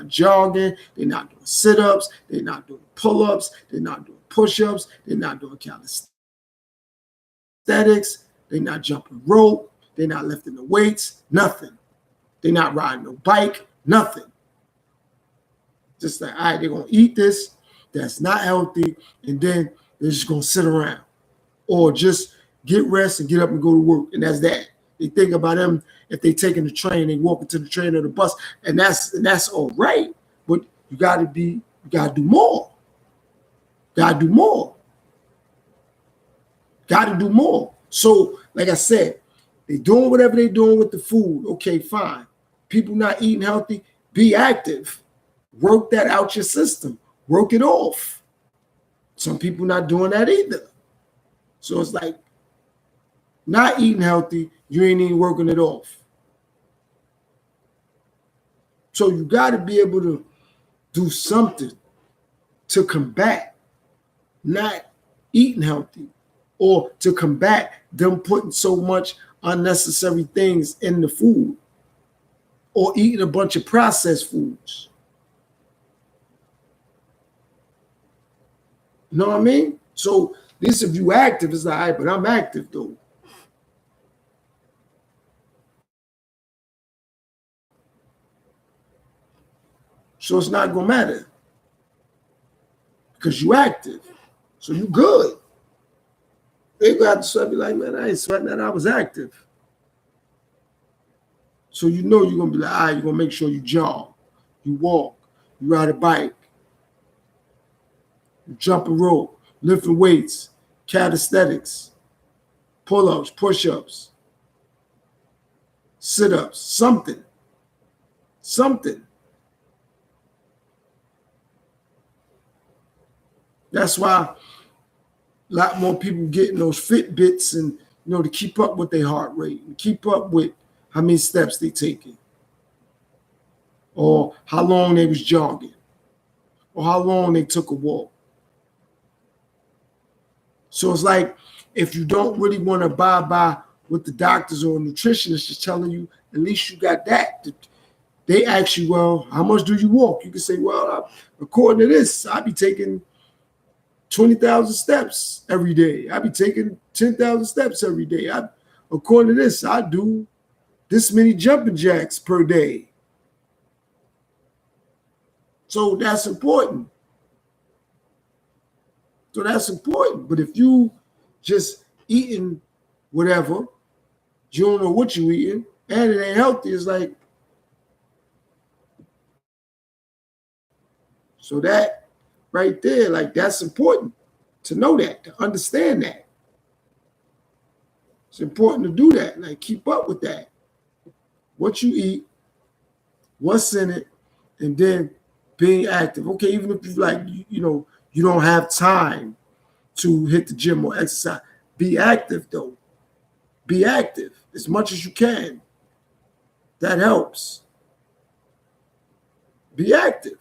jogging. They're not doing sit-ups. They're not doing pull-ups. They're not doing push-ups. They're not doing calisthenics. They're not jumping rope. They're not lifting the weights. Nothing. They're not riding no bike. Nothing. Just like, all right, they're going to eat this. That's not healthy. And then they're just going to sit around. Or just get rest and get up and go to work. And that's that. They think about them if they taking the train, they walking to the train or the bus, and that's all right. But you gotta do more. Gotta do more. Got to do more. So, like I said, they doing whatever they doing with the food. Okay, fine. People not eating healthy, be active. Work that out your system. Work it off. Some people not doing that either. So it's like not eating healthy, you ain't even working it off. So you got to be able to do something to combat not eating healthy or to combat them putting so much unnecessary things in the food or eating a bunch of processed foods. You know what I mean? So this, if you active, it's like, all right, but I'm active though. So it's not gonna matter because you active. So you good. They got to sweat, be like, man, I ain't sweating that. I was active. So you know you're gonna be like, all right, you're gonna make sure you jog, you walk, you ride a bike, you jump a rope, lifting weights, calisthenics, pull-ups, push-ups, sit-ups, something. That's why a lot more people getting those Fitbits and to keep up with their heart rate and keep up with how many steps they taking, or how long they was jogging, or how long they took a walk. So it's like if you don't really want to abide by what the doctors or nutritionists is telling you, at least you got that. They ask you, well, how much do you walk? You can say, well, according to this, I be taking 20,000 steps every day. I be taking 10,000 steps every day. According to this, I do this many jumping jacks per day. So that's important. But if you just eating whatever, you don't know what you eating, and it ain't healthy, it's like, so that right there, like that's important to know that, to understand that. It's important to do that, like keep up with that. What you eat, what's in it, and then being active. Okay, even if you like, you don't have time to hit the gym or exercise, be active though. Be active as much as you can. That helps. Be active.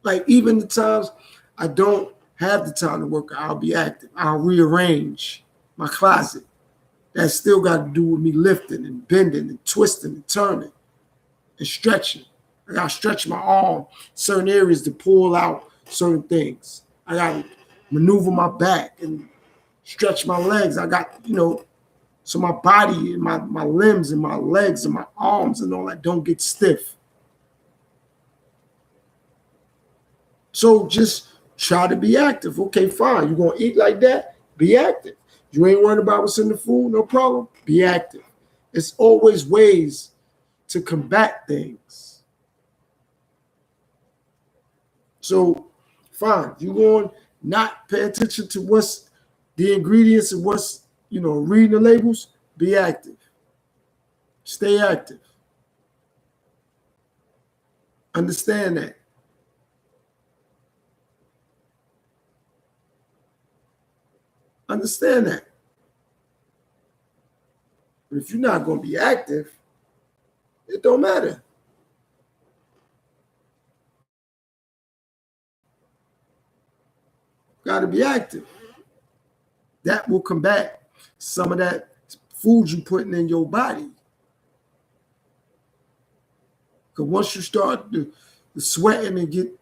Like even the times I don't have the time to work out, I'll be active. I'll rearrange my closet. That still got to do with me lifting and bending and twisting and turning and stretching. I got to stretch my arm, certain areas to pull out certain things. I got to maneuver my back and stretch my legs. I got, so my body and my limbs and my legs and my arms and all that don't get stiff. So just try to be active. Okay, fine. You're going to eat like that? Be active. You ain't worried about what's in the food? No problem. Be active. It's always ways to combat things. So, fine. You're going to not pay attention to what's the ingredients and what's, reading the labels. Be active. Stay active. Understand that. Understand that. But if you're not going to be active, it don't matter. Got to be active. That will combat some of that food you're putting in your body. Because once you start the sweating and get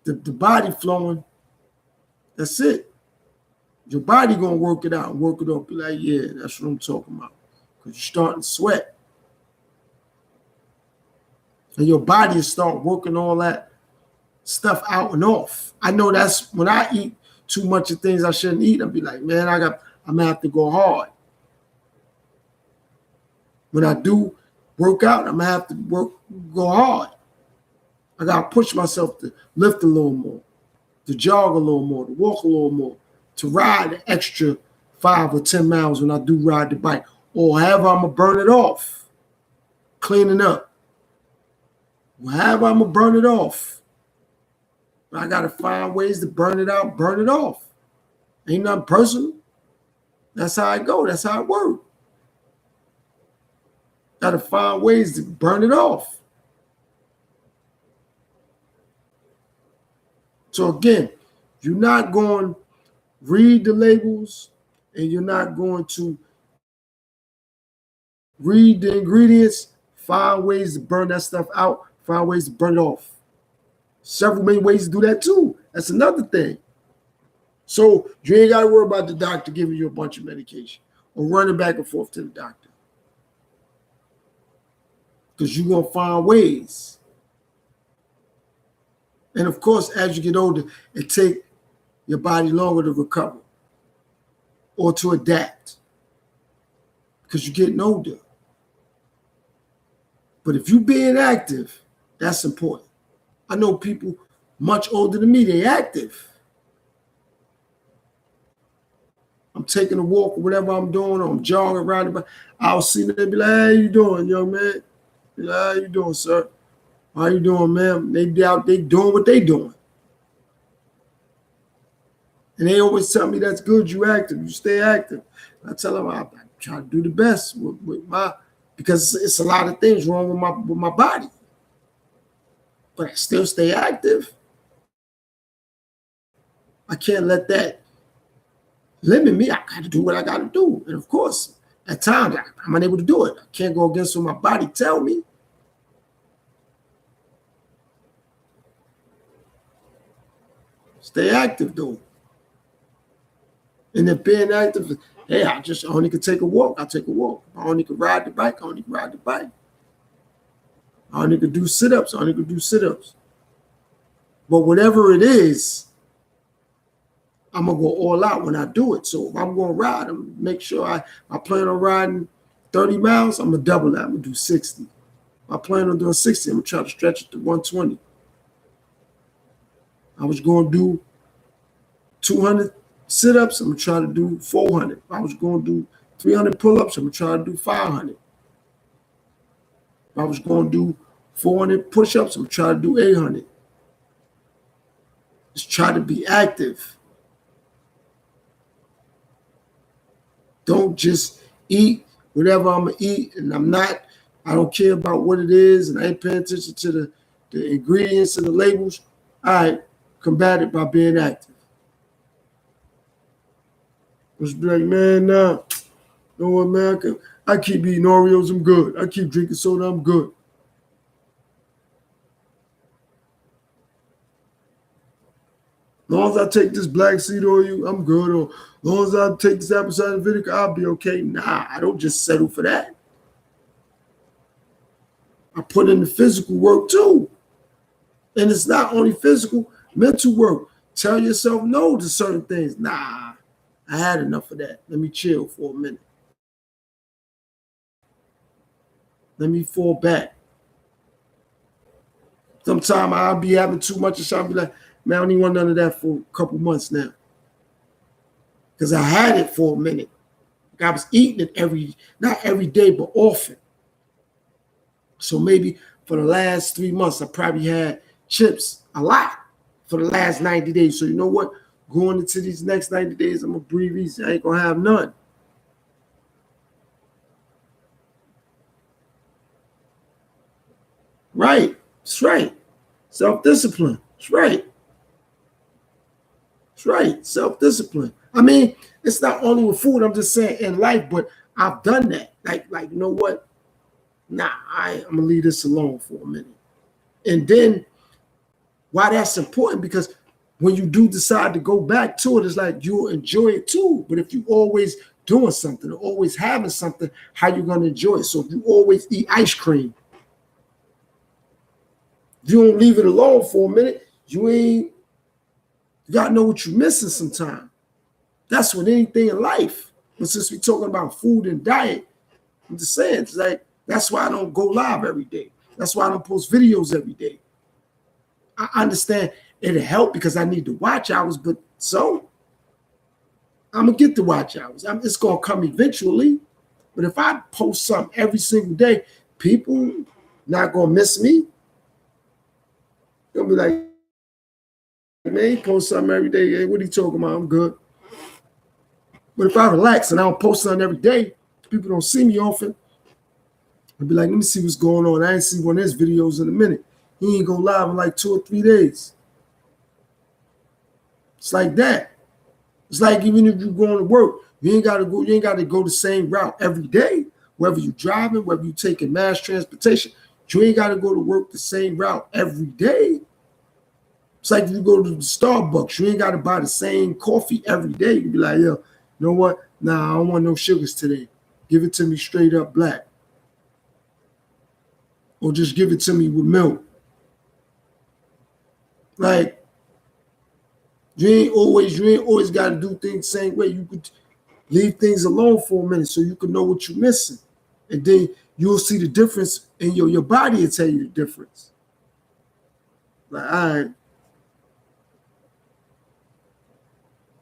the body flowing, that's it. Your body going to work it out and work it up. Be like, yeah, that's what I'm talking about. Because you're starting to sweat. And your body will start working all that stuff out and off. I know that's when I eat too much of things I shouldn't eat. I'll be like, man, I'm going to have to go hard. When I do work out, I'm going to have to go hard. I got to push myself to lift a little more, to jog a little more, to walk a little more, to ride an extra 5 or 10 miles when I do ride the bike, or however I'm going to burn it off, cleaning up. However I'm going to burn it off. I got to find ways to burn it out, burn it off. Ain't nothing personal. That's how I go. That's how it works. Got to find ways to burn it off. So again, you're not going to read the labels and you're not going to read the ingredients. Find ways to burn that stuff out. Find ways to burn it off. Several many ways to do that too. That's another thing. So you ain't got to worry about the doctor giving you a bunch of medication or running back and forth to the doctor. Because you're going to find ways. And of course, as you get older, it takes your body longer to recover or to adapt because you're getting older. But if you're being active, that's important. I know people much older than me, they active. I'm taking a walk or whatever I'm doing, or I'm jogging around the back. I'll see them and be like, "How you doing, young man? Like, how you doing, sir? How you doing, man?" They be out, they doing what they doing. And they always tell me, "That's good, you active, you stay active." I tell them I try to do the best with my, because it's a lot of things wrong with my body. But I still stay active. I can't let that limit me. I got to do what I got to do. And of course, at times, I'm unable to do it. I can't go against what my body tell me. Stay active, though. And then being active, hey, I only could take a walk. I take a walk. I only could ride the bike. I only could ride the bike. I only could do sit-ups. I only could do sit-ups. But whatever it is, I'm going to go all out when I do it. So if I'm going to ride, I'm going to make sure I plan on riding 30 miles, I'm going to double that. I'm going to do 60. If I plan on doing 60, I'm going to try to stretch it to 120. I was going to do 200 sit-ups, I'm going to try to do 400. If I was going to do 300 pull-ups, I'm going to try to do 500. If I was going to do 400 push-ups, I'm going to try to do 800. Just try to be active. Don't just eat whatever I'm going to eat, and I don't care about what it is, and I ain't paying attention to the ingredients and the labels. All right, combat it by being active. Just be like, man, nah, you know what, man, I keep eating Oreos, I'm good. I keep drinking soda, I'm good. As long as I take this black seed oil, I'm good. Or as long as I take this apple cider vinegar, I'll be okay. Nah, I don't just settle for that. I put in the physical work too. And it's not only physical, mental work. Tell yourself no to certain things. Nah, I had enough of that. Let me chill for a minute. Let me fall back. Sometimes I'll be having too much and I'll be like, man, I don't even want none of that for a couple months now. Because I had it for a minute. I was eating it not every day, but often. So maybe for the last 3 months, I probably had chips a lot for the last 90 days. So you know what? Going into these next 90 days, I'm going to breathe easy. I ain't going to have none. Right. That's right. Self-discipline. That's right. That's right. Self-discipline. I mean, it's not only with food, I'm just saying in life, but I've done that. Like you know what? Nah, I'm going to leave this alone for a minute. And then why that's important, because when you do decide to go back to it, it's like you'll enjoy it too. But if you always doing something or always having something, how you going to enjoy it? So if you always eat ice cream, if you don't leave it alone for a minute, you got to know what you're missing sometimes. That's with anything in life. But since we're talking about food and diet, I'm just saying, it's like, that's why I don't go live every day. That's why I don't post videos every day. I understand it'll help because I need to watch hours, but so I'm gonna get the watch hours. It's gonna come eventually. But if I post something every single day, people not gonna miss me. They'll be like, man, he post something every day. Hey, what are you talking about? I'm good. But if I relax and I don't post something every day, people don't see me often. I'll be like, let me see what's going on. I ain't see one of his videos in a minute. He ain't go live in like 2 or 3 days. It's like that. It's like even if you're going to work, you ain't gotta go the same route every day. Whether you're driving, whether you're taking mass transportation, you ain't gotta go to work the same route every day. It's like if you go to the Starbucks, you ain't gotta buy the same coffee every day. You be like, yo, you know what? Nah, I don't want no sugars today. Give it to me straight up black. Or just give it to me with milk. Like, you ain't always got to do things the same way. You could leave things alone for a minute so you can know what you're missing. And then you'll see the difference in your body will tell you the difference. Like, all right.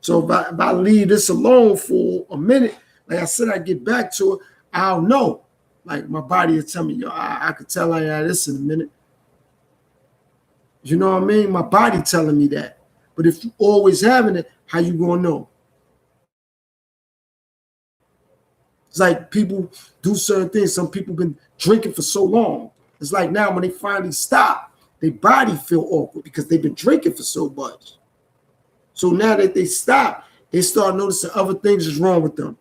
So if I leave this alone for a minute, like I said, I get back to it, I'll know. Like my body will tell me, yo, I could tell I had this in a minute. You know what I mean? My body telling me that. But if you always having it, how you gonna know? It's like people do certain things. Some people been drinking for so long. It's like now when they finally stop, their body feel awkward because they've been drinking for so much. So now that they stop, they start noticing other things is wrong with them.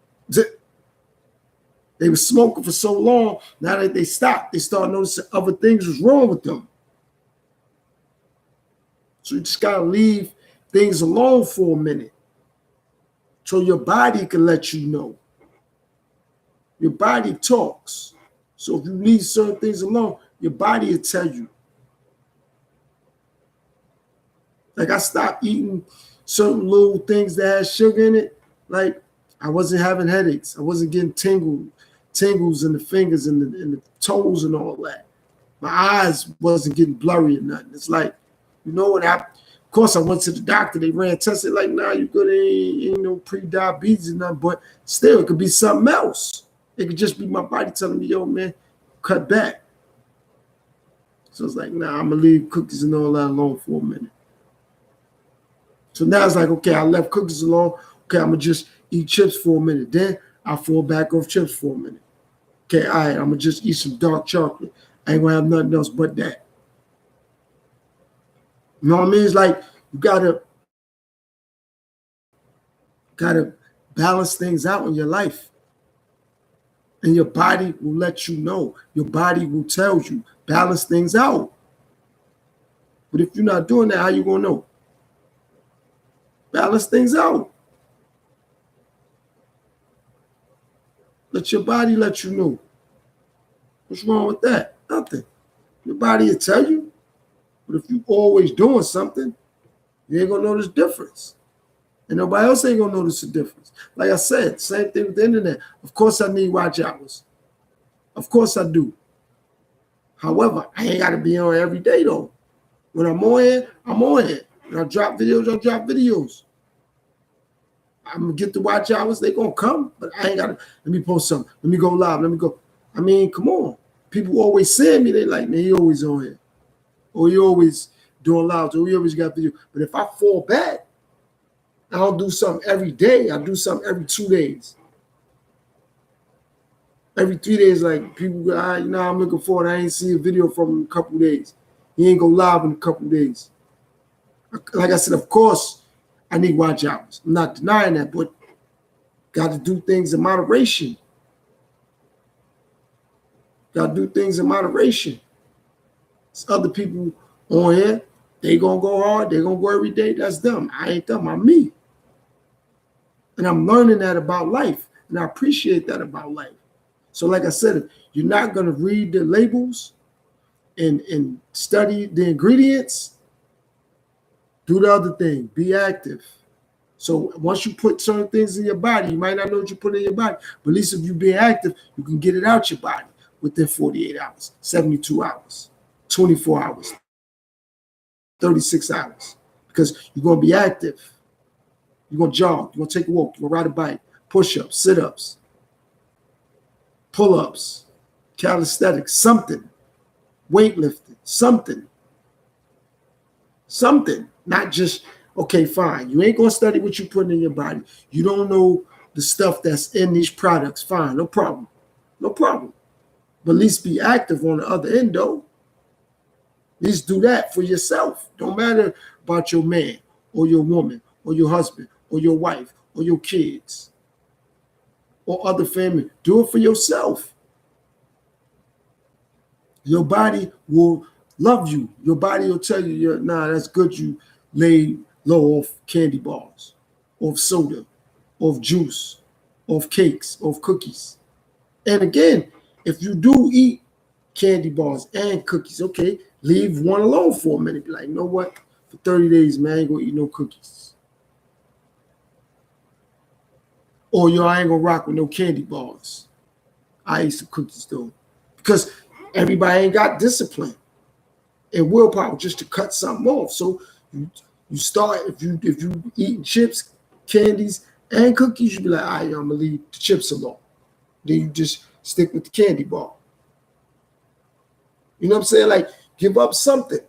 They were smoking for so long. Now that they stop, they start noticing other things is wrong with them. So you just gotta leave things alone for a minute so your body can let you know. Your body talks. So if you leave certain things alone, your body will tell you. Like I stopped eating certain little things that had sugar in it. Like I wasn't having headaches. I wasn't getting tingles in the fingers and the toes and all that. My eyes wasn't getting blurry or nothing. It's like, you know what happened? Of course, I went to the doctor. They ran tests. They're like, nah, you good. Ain't no pre-diabetes or nothing. But still, it could be something else. It could just be my body telling me, yo, man, cut back. So it's like, nah, I'm going to leave cookies and all that alone for a minute. So now it's like, okay, I left cookies alone. Okay, I'm going to just eat chips for a minute. Then I fall back off chips for a minute. Okay, all right, I'm going to just eat some dark chocolate. I ain't going to have nothing else but that. You know what I mean? It's like you gotta balance things out in your life. And your body will let you know. Your body will tell you, balance things out. But if you're not doing that, how you gonna know? Balance things out. Let your body let you know. What's wrong with that? Nothing. Your body will tell you. But if you're always doing something, you ain't gonna notice difference. And nobody else ain't gonna notice the difference. Like I said, same thing with the internet. Of course I need watch hours. Of course I do. However, I ain't gotta be on every day though. When I'm on here, I'm on here. When I drop videos, I drop videos. I'm gonna get the watch hours, they gonna come, but I ain't gotta, let me post something. Let me go live. Let me go. I mean, come on. People always saying me, they like, man, he always on here. Or he always doing lives, or he always got video. But if I fall back, I don't do something every day. I do something every 2 days. Every 3 days, like people go, I'm looking forward. I ain't see a video from him in a couple of days. He ain't go live in a couple of days. Like I said, of course, I need watch hours. I'm not denying that, but got to do things in moderation. Got to do things in moderation. There's other people on here, they gonna go hard. They gonna go every day. That's them. I ain't them. I'm me. And I'm learning that about life, and I appreciate that about life. So like I said, if you're not going to read the labels and study the ingredients, do the other thing. Be active. So once you put certain things in your body, you might not know what you put in your body, but at least if you be active, you can get it out your body within 48 hours, 72 hours, 24 hours, 36 hours, because you're going to be active. You're going to jog. You're going to take a walk. You're going to ride a bike. Push-ups, sit-ups, pull-ups, calisthenics, something. Weightlifting, something. Something. Not just, okay, fine. You ain't going to study what you put in your body. You don't know the stuff that's in these products. Fine, no problem. No problem. But at least be active on the other end, though. At least do that for yourself. Don't matter about your man or your woman or your husband or your wife or your kids or other family. Do it for yourself. Your body will love you. Your body will tell you, nah, that's good. You laid low off candy bars, off soda, off juice, off cakes, off cookies. And again, if you do eat candy bars and cookies, okay, leave one alone for a minute. Be like, you know what? For 30 days, man, I ain't gonna eat no cookies. Or I ain't gonna rock with no candy bars. I eat some cookies though. Because everybody ain't got discipline and willpower just to cut something off. So you start, if you eating chips, candies, and cookies, you be like, all right, I'm gonna leave the chips alone. Then you just stick with the candy bar. You know what I'm saying? Like, give up something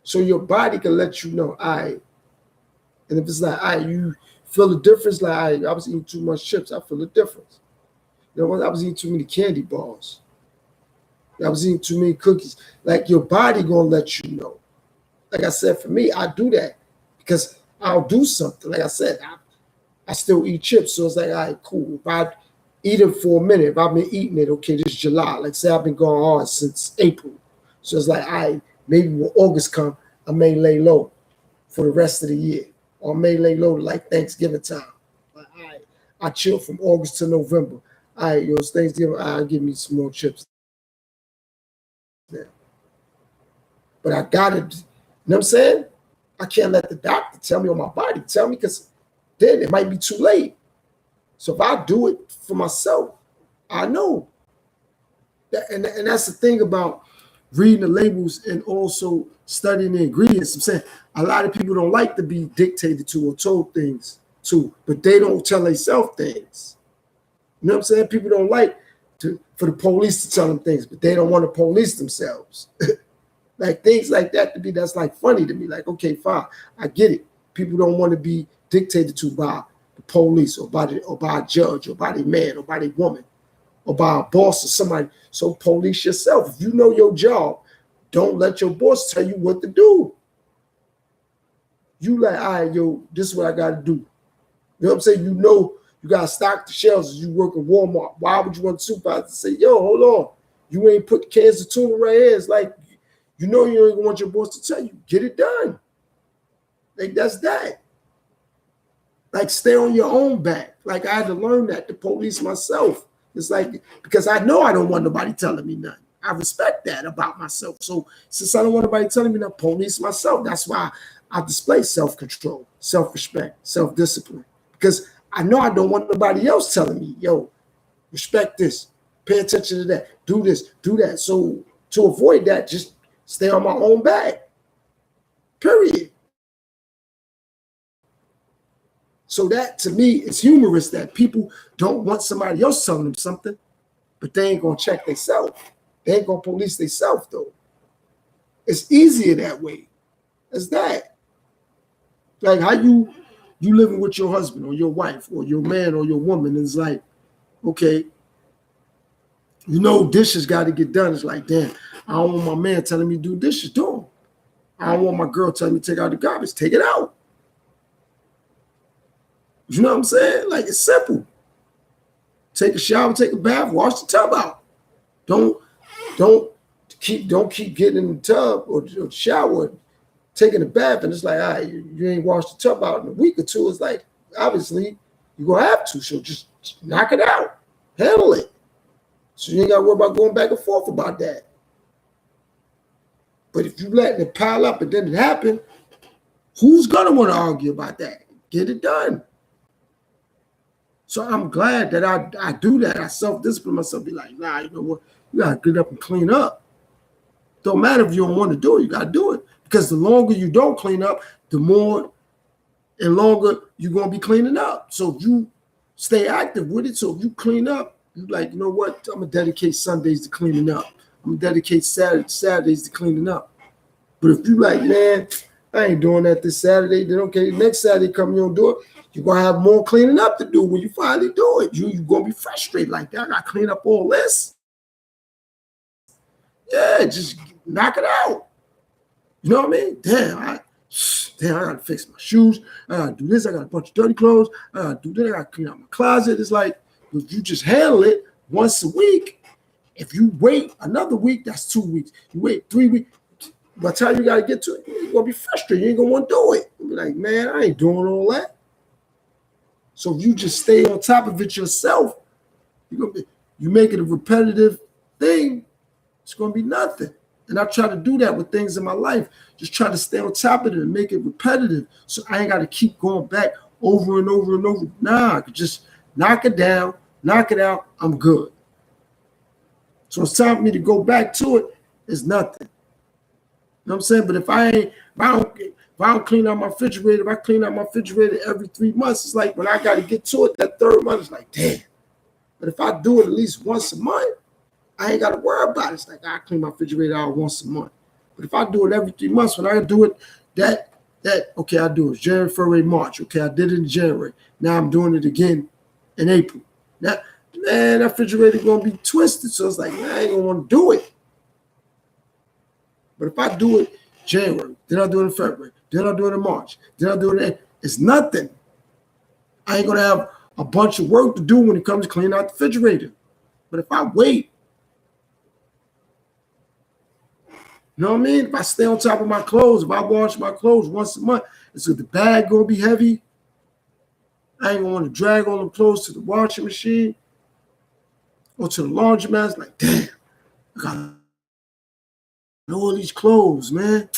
so your body can let you know, all right. And if it's like, all right, you feel the difference, like, all right, I was eating too much chips, I feel the difference. You know, I was eating too many candy bars. I was eating too many cookies. Like, your body gonna let you know. Like I said, for me, I do that because I'll do something. Like I said, I still eat chips. So it's like, all right, cool. If I eat it for a minute, if I've been eating it, okay, this is July. Like, say I've been going hard since April. So it's like, all right, maybe when August come, I may lay low for the rest of the year. Or I may lay low to like Thanksgiving time. Like, all right, I chill from August to November. All right, it's Thanksgiving, I'll give me some more chips. But I gotta, you know what I'm saying? I can't let the doctor tell me, or my body tell me, because then it might be too late. So if I do it for myself, I know. And that's the thing about reading the labels and also studying the ingredients. I'm saying a lot of people don't like to be dictated to or told things to, but they don't tell themselves things. You know what I'm saying? People don't like for the police to tell them things, but they don't want to police themselves. Like, things like that to me, that's like funny to me. Like, okay, fine, I get it. People don't want to be dictated to by the police or by a judge or by the man or by the woman or by a boss or somebody. So police yourself. If you know your job, don't let your boss tell you what to do. You like, all right, yo, this is what I got to do. You know what I'm saying? You know you got to stock the shelves as you work at Walmart. Why would you want the supervisor to say, yo, hold on, you ain't put cans of tuna right here? It's like, you know you don't want your boss to tell you. Get it done. Like, that's that. Like, stay on your own back. Like, I had to learn that to police myself. It's like, because I know I don't want nobody telling me nothing. I respect that about myself. So since I don't want nobody telling me nothing, police myself. That's why I display self-control, self-respect, self-discipline. Because I know I don't want nobody else telling me, yo, respect this, pay attention to that, do this, do that. So to avoid that, just stay on my own back, period. So that, to me, it's humorous that people don't want somebody else telling them something, but they ain't going to check themselves. They ain't going to police themselves, though. It's easier that way. It's that. Like, how you living with your husband or your wife or your man or your woman, it's like, okay, you know dishes got to get done. It's like, damn, I don't want my man telling me to do dishes, do them. I don't want my girl telling me to take out the garbage, take it out. You know what I'm saying? Like, it's simple. Take a shower, take a bath, wash the tub out. Don't keep getting in the tub or the shower, taking a bath, and it's like, all right, you ain't washed the tub out in a week or two. It's like, obviously, you're going to have to. So just knock it out. Handle it. So you ain't got to worry about going back and forth about that. But if you let it pile up and then it happen, who's going to want to argue about that? Get it done. So I'm glad that I do that. I self-discipline myself, be like, nah, you know what? You got to get up and clean up. Don't matter if you don't want to do it. You got to do it. Because the longer you don't clean up, the more and longer you're gonna be cleaning up. So if you stay active with it, so if you clean up, you like, you know what? I'm gonna dedicate Sundays to cleaning up. I'm gonna dedicate Saturdays to cleaning up. But if you like, man, I ain't doing that this Saturday, then okay, next Saturday come, you don't do it. You're gonna have more cleaning up to do when you finally do it. You're gonna be frustrated like that. I gotta clean up all this. Yeah, just knock it out. You know what I mean? Damn, I gotta fix my shoes. I gotta do this. I got a bunch of dirty clothes. I gotta do that. I gotta clean out my closet. It's like, if you just handle it once a week, if you wait another week, that's 2 weeks. You wait 3 weeks. By the time you gotta get to it, you're gonna be frustrated. You ain't gonna want to do it. You'll be like, man, I ain't doing all that. So if you just stay on top of it yourself, you make it a repetitive thing, it's gonna be nothing. And I try to do that with things in my life. Just try to stay on top of it and make it repetitive. So I ain't got to keep going back over and over and over. Nah, I could just knock it down, knock it out. I'm good. So it's time for me to go back to it. It's nothing. You know what I'm saying? But if I don't clean out my refrigerator, if I clean out my refrigerator every 3 months, it's like when I got to get to it, that third month, it's like, damn. But if I do it at least once a month, I ain't got to worry about it. It's like I clean my refrigerator out once a month. But if I do it every 3 months, when I do it, okay, I do it January, February, March. Okay, I did it in January. Now I'm doing it again in April. Now, man, that refrigerator gonna be twisted. So it's like, man, I ain't gonna want to do it. But if I do it January, then I do it in February, then I do it in March, then I do it it's nothing. I ain't gonna have a bunch of work to do when it comes to cleaning out the refrigerator. But if I wait, you know what I mean? If I stay on top of my clothes, if I wash my clothes once a month, so the bag gonna be heavy. I ain't gonna want to drag all the clothes to the washing machine or to the laundromat. It's like, damn, I got all these clothes, man.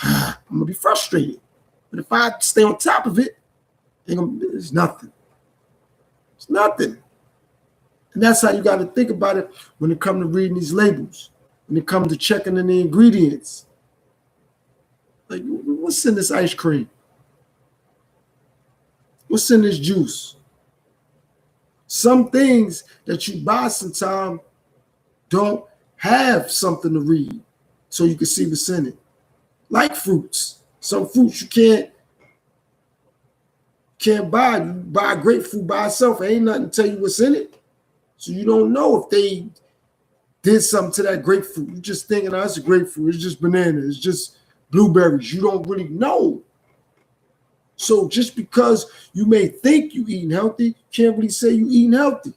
I'm gonna be frustrated. But if I stay on top of it, it's nothing. It's nothing. And that's how you got to think about it when it comes to reading these labels. When it comes to checking in the ingredients. Like, what's in this ice cream? What's in this juice? Some things that you buy sometimes don't have something to read so you can see what's in it. Like fruits. Some fruits you can't buy. You buy grapefruit by itself. Ain't nothing to tell you what's in it. So you don't know if they did something to that grapefruit. You just thinking, oh, it's a grapefruit. It's just banana. It's just blueberries. You don't really know. So just because you may think you eating healthy, you can't really say you eating healthy.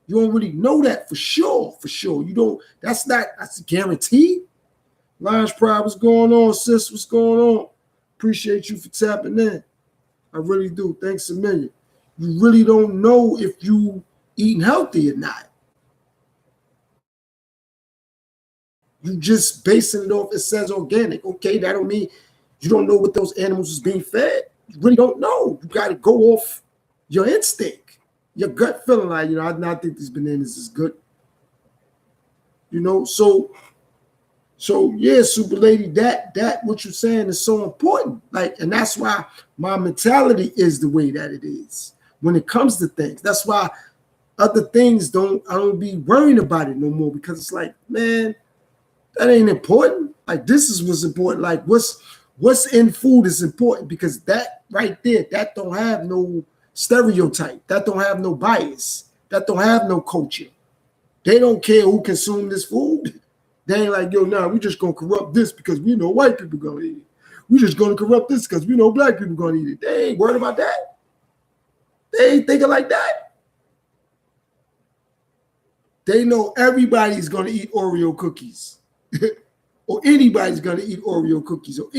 You don't really know that for sure. For sure. You don't, that's a guarantee. Lions Pride, what's going on, sis? What's going on? Appreciate you for tapping in. I really do. Thanks a million. You really don't know if you eating healthy or not. You just basing it off, it says organic. Okay, that don't mean you don't know what those animals is being fed. You really don't know. You got to go off your instinct, your gut feeling like, you know, I think these bananas is good. You know, so yeah, super lady, that what you're saying is so important. Like, and that's why my mentality is the way that it is when it comes to things. That's why other things I don't be worrying about it no more, because it's like, man, that ain't important. Like, this is what's important. Like, what's in food is important, because that right there, that don't have no stereotype. That don't have no bias. That don't have no culture. They don't care who consumes this food. They ain't like, yo, nah, we just gonna corrupt this because we know white people gonna eat it. We just gonna corrupt this because we know black people gonna eat it. They ain't worried about that. They ain't thinking like that. They know everybody's gonna eat Oreo cookies. Or anybody's gonna eat Oreo cookies. Or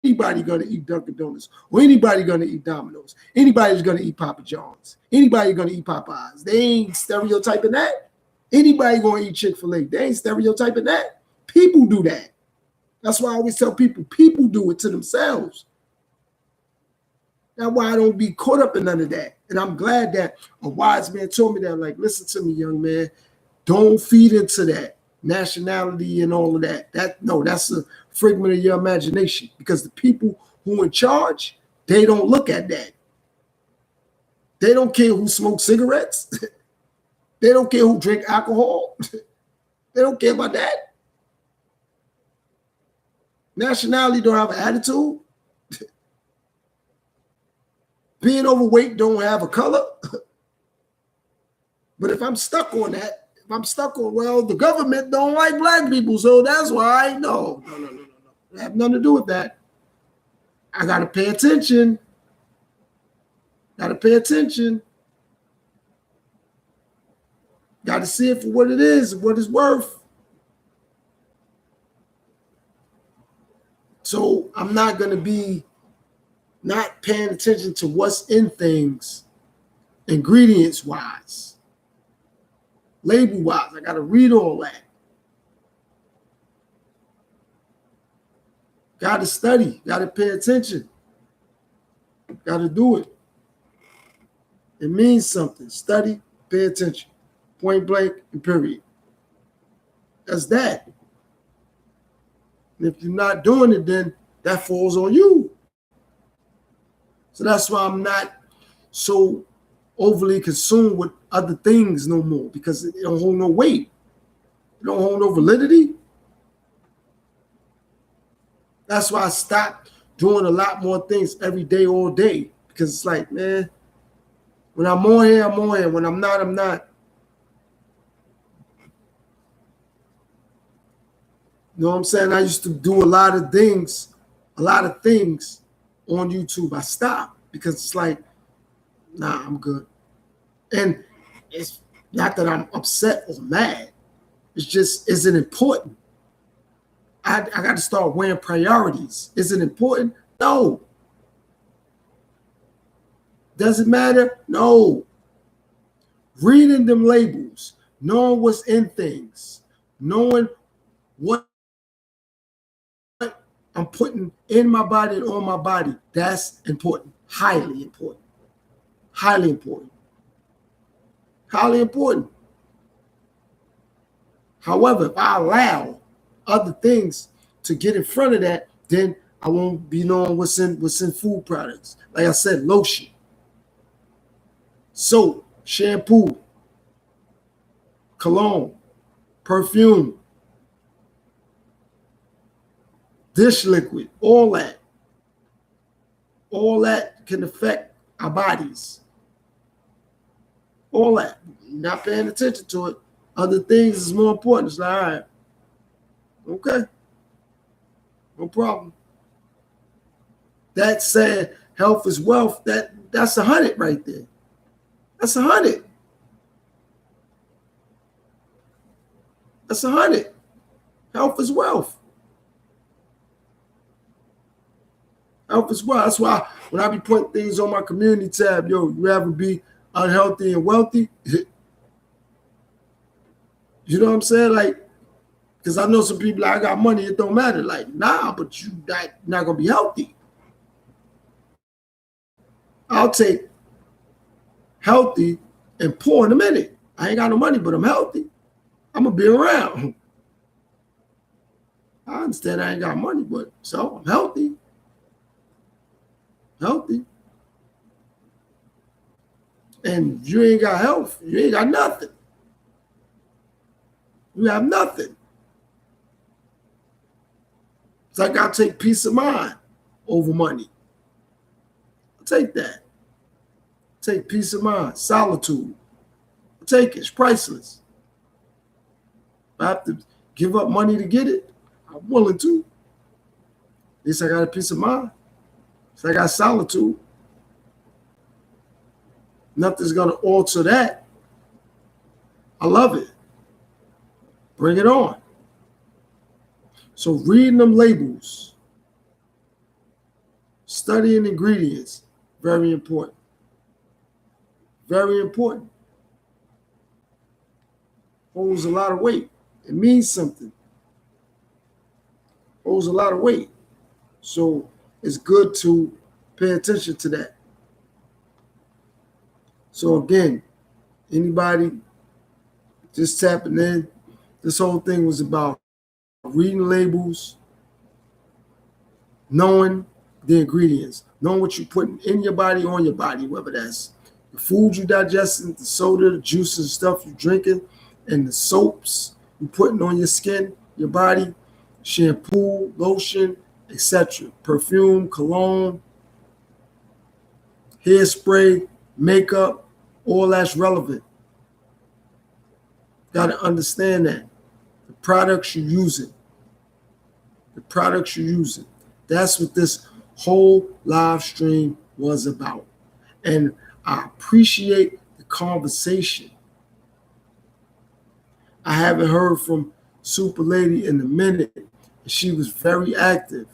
anybody gonna eat Dunkin' Donuts. Or anybody gonna eat Domino's. Anybody's gonna eat Papa John's. Anybody gonna eat Popeyes. They ain't stereotyping that. Anybody gonna eat Chick-fil-A. They ain't stereotyping that. People do that. That's why I always tell people do it to themselves. That's why I don't be caught up in none of that. And I'm glad that a wise man told me that, like, listen to me, young man. Don't feed into that nationality and all of that. That's a figment of your imagination, because the people who in charge, they don't look at that. They don't care who smokes cigarettes. They don't care who drink alcohol. They don't care about that. Nationality don't have an attitude. Being overweight don't have a color. But if I'm stuck on that, if I'm stuck on, well, the government don't like black people, so that's why. No. It have nothing to do with that. I got to pay attention. Got to pay attention. Got to see it for what it is, what it's worth. So I'm not going to be not paying attention to what's in things, ingredients-wise, label-wise. I got to read all that. Got to study. Got to pay attention. Got to do it. It means something. Study, pay attention. Point blank and period. That's that. And if you're not doing it, then that falls on you. So that's why I'm not so overly consumed with other things no more, because it don't hold no weight. It don't hold no validity. That's why I stopped doing a lot more things every day, all day. Because it's like, man, when I'm on here, I'm on here. When I'm not, I'm not. You know what I'm saying? I used to do a lot of things on YouTube. I stopped because it's like, nah, I'm good. And it's not that I'm upset or mad. It's just, is it important? I got to start weighing priorities. Is it important? No. Does it matter? No. Reading them labels, knowing what's in things, knowing what I'm putting in my body and on my body, that's important. Highly important. Highly important. Highly important. However, if I allow other things to get in front of that, then I won't be knowing what's in food products. Like I said, lotion, soap, shampoo, cologne, perfume, dish liquid, all that. All that can affect our bodies. All that. You're not paying attention to it. Other things is more important. It's like, all right, okay, no problem. That said, health is wealth. That's 100 right there. That's 100. That's 100. Health is wealth. Health is wealth. That's why when I be putting things on my community tab, yo, you ever be unhealthy and wealthy? You know what I'm saying? Like, because I know some people, like, I got money, it don't matter. Like, nah, but you not going to be healthy. I'll take healthy and poor in a minute. I ain't got no money, but I'm healthy. I'm going to be around. I understand I ain't got money, but so I'm healthy. Healthy. And you ain't got health. You ain't got nothing. You have nothing. It's like I'll take peace of mind over money. I'll take that. Take peace of mind, solitude. I'll take it. It's priceless. If I have to give up money to get it, I'm willing to. At least I got a peace of mind. So I got solitude. Nothing's going to alter that. I love it. Bring it on. So reading them labels, studying ingredients, very important. Very important. Holds a lot of weight. It means something. Holds a lot of weight. So it's good to pay attention to that. So again, anybody just tapping in, this whole thing was about reading labels, knowing the ingredients, knowing what you're putting in your body, on your body, whether that's the food you digesting, the soda, the juices, stuff you're drinking, and the soaps you're putting on your skin, your body, shampoo, lotion, etc., perfume, cologne, hairspray, makeup, all that's relevant. Got to understand that. The products you're using, the products you're using. That's what this whole live stream was about. And I appreciate the conversation. I haven't heard from Super Lady in a minute. She was very active.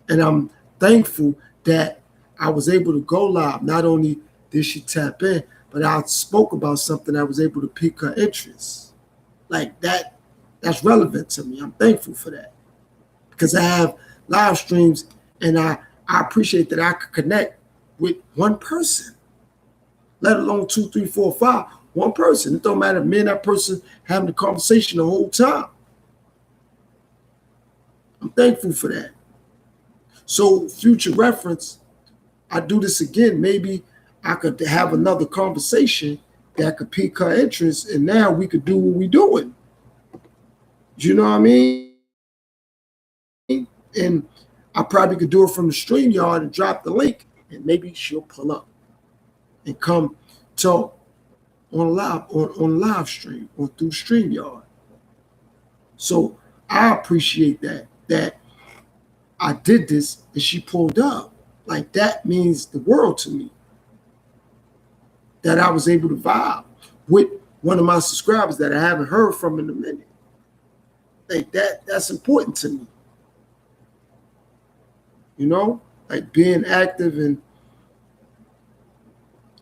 And I'm thankful that I was able to go live. Not only did she tap in, but I spoke about something that was able to pique her interest. Like that, that's relevant to me. I'm thankful for that. Because I have live streams and I appreciate that I could connect with one person, let alone 2, 3, 4, 5. One person. It don't matter if me and that person having the conversation the whole time. I'm thankful for that. So future reference, I do this again. Maybe I could have another conversation that could pique her interest, and now we could do what we're doing. You know what I mean? And I probably could do it from the StreamYard and drop the link, and maybe she'll pull up and come talk on live stream or through StreamYard. So I appreciate that I did this and she pulled up. Like that means the world to me. That I was able to vibe with one of my subscribers that I haven't heard from in a minute. Like that's important to me. You know, like being active and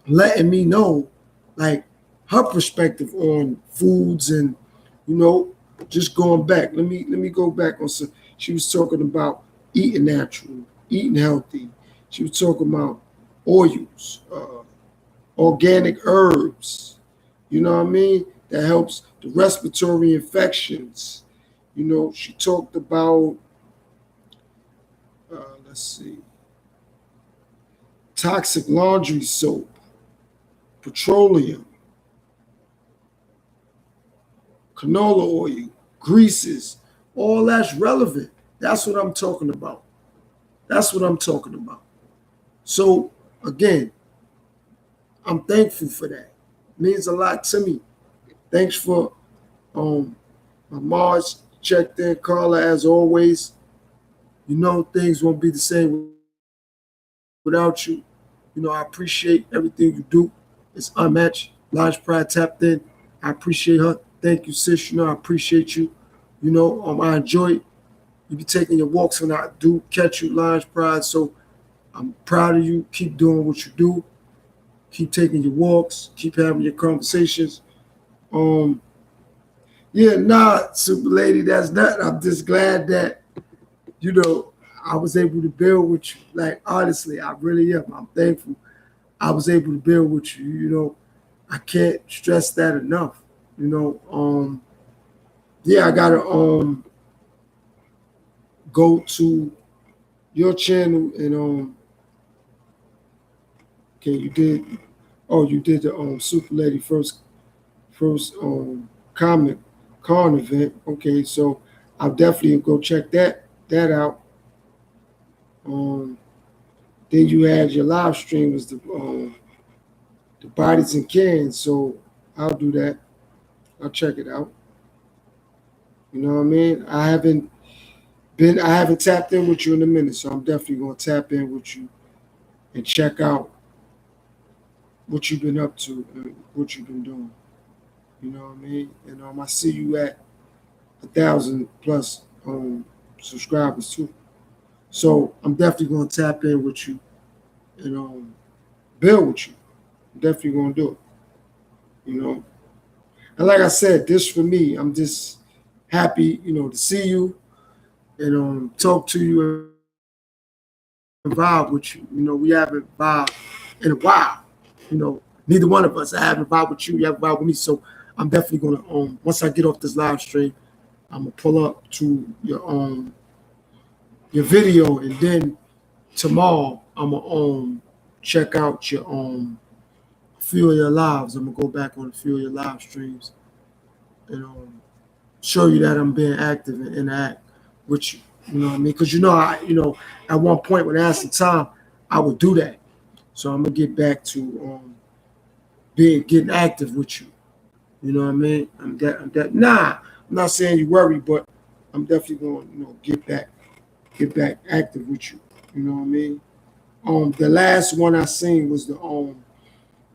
letting me know like her perspective on foods and, you know, just going back. Let me go back on some. She was talking about eating natural, eating healthy. She was talking about oils, organic herbs. You know what I mean? That helps the respiratory infections. You know, she talked about, let's see, toxic laundry soap, petroleum, canola oil, greases, all that's relevant. That's what I'm talking about. That's what I'm talking about. So again, I'm thankful for that. It means a lot to me. Thanks for my Mars checked in, Carla, as always. You know things won't be the same without you. You know, I appreciate everything you do. It's unmatched. Large Pride tapped in. I appreciate her. Thank you, sis. You know, I appreciate you. You know, I enjoy you be taking your walks when I do catch you, Large Pride. So I'm proud of you. Keep doing what you do. Keep taking your walks. Keep having your conversations. Yeah, nah, Super Lady, that's nothing. I'm just glad that, you know, I was able to build with you. Like, honestly, I really am. I'm thankful I was able to build with you. You know, I can't stress that enough. You know, yeah, I gotta go to your channel and okay, you did the Super Lady first comic con event. Okay, so I'll definitely go check that out. Then you had your live stream was the bodies and cans, so I'll do that. I'll check it out. You know what I mean? I haven't tapped in with you in a minute, so I'm definitely gonna tap in with you and check out what you've been up to and what you've been doing. You know what I mean? And I see you at 1,000 plus subscribers too. So I'm definitely gonna tap in with you and build with you. I'm definitely gonna do it. You know. And like I said, this for me, I'm just happy, you know, to see you and talk to you and vibe with you. You know, we haven't vibed in a while. You know, neither one of us. I haven't vibed with you. You haven't vibed with me. So I'm definitely gonna once I get off this live stream, I'm gonna pull up to your video and then tomorrow I'm gonna check out your Feel Your Lives. I'm gonna go back on the Feel Your Live streams and show you that I'm being active and interact with you. You know what I mean? Because at one point when I had some time, I would do that. So I'm gonna get back to being getting active with you. You know what I mean? Nah, I'm not saying you worry, but I'm definitely going to get back active with you. You know what I mean? The last one I seen was the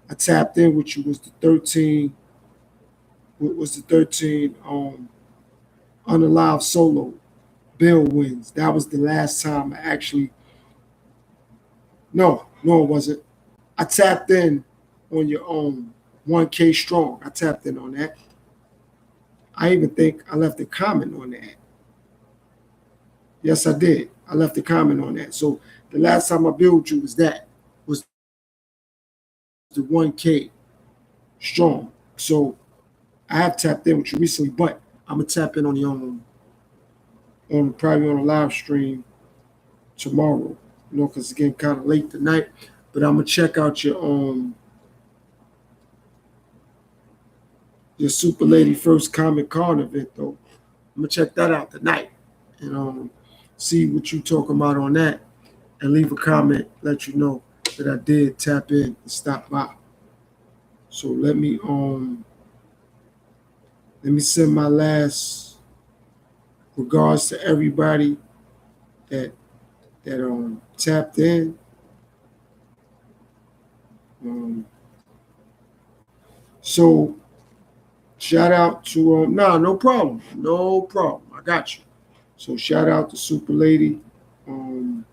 I tapped in with you was the 13. What was the 13 unalive solo Bill wins? That was the last time I actually. No, it wasn't. I tapped in on your 1K strong. I tapped in on that. I even think I left a comment on that. Yes, I did. I left a comment on that. So the last time I built you was the 1K strong. So I have tapped in with you recently, but I'm gonna tap in on the on probably on a live stream tomorrow. Because it's getting kind of late tonight. But I'm gonna check out your Super Lady First Comic Con event though. I'm gonna check that out tonight and see what you talking about on that and leave a comment, let you know that I did tap in and stop by. So let me send my last regards to everybody that tapped in. Um, so shout out to no problem, no problem. I got you. So shout out to Super Lady for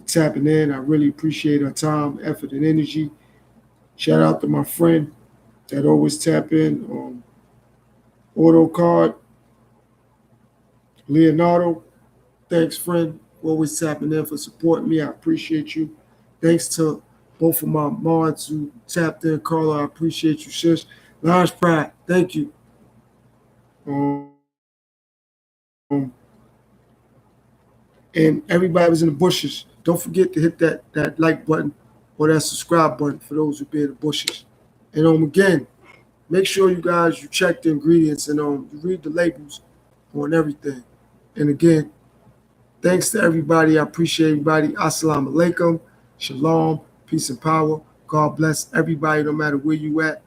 tapping in. I really appreciate her time, effort, and energy. Shout out to my friend that always tap in. Auto Card, Leonardo. Thanks, friend. For always tapping in for supporting me. I appreciate you. Thanks to both of my mods who tapped in. Carla, I appreciate you, sis. Large Pride, thank you. And everybody was in the bushes. Don't forget to hit that like button or that subscribe button for those who be in the bushes. And again, make sure you check the ingredients and you read the labels on everything. And again, thanks to everybody. I appreciate everybody. Assalamu alaikum. Shalom. Peace and power. God bless everybody, no matter where you at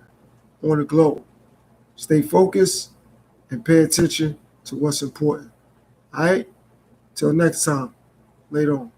on the globe. Stay focused and pay attention to what's important. All right? Till next time. Later on.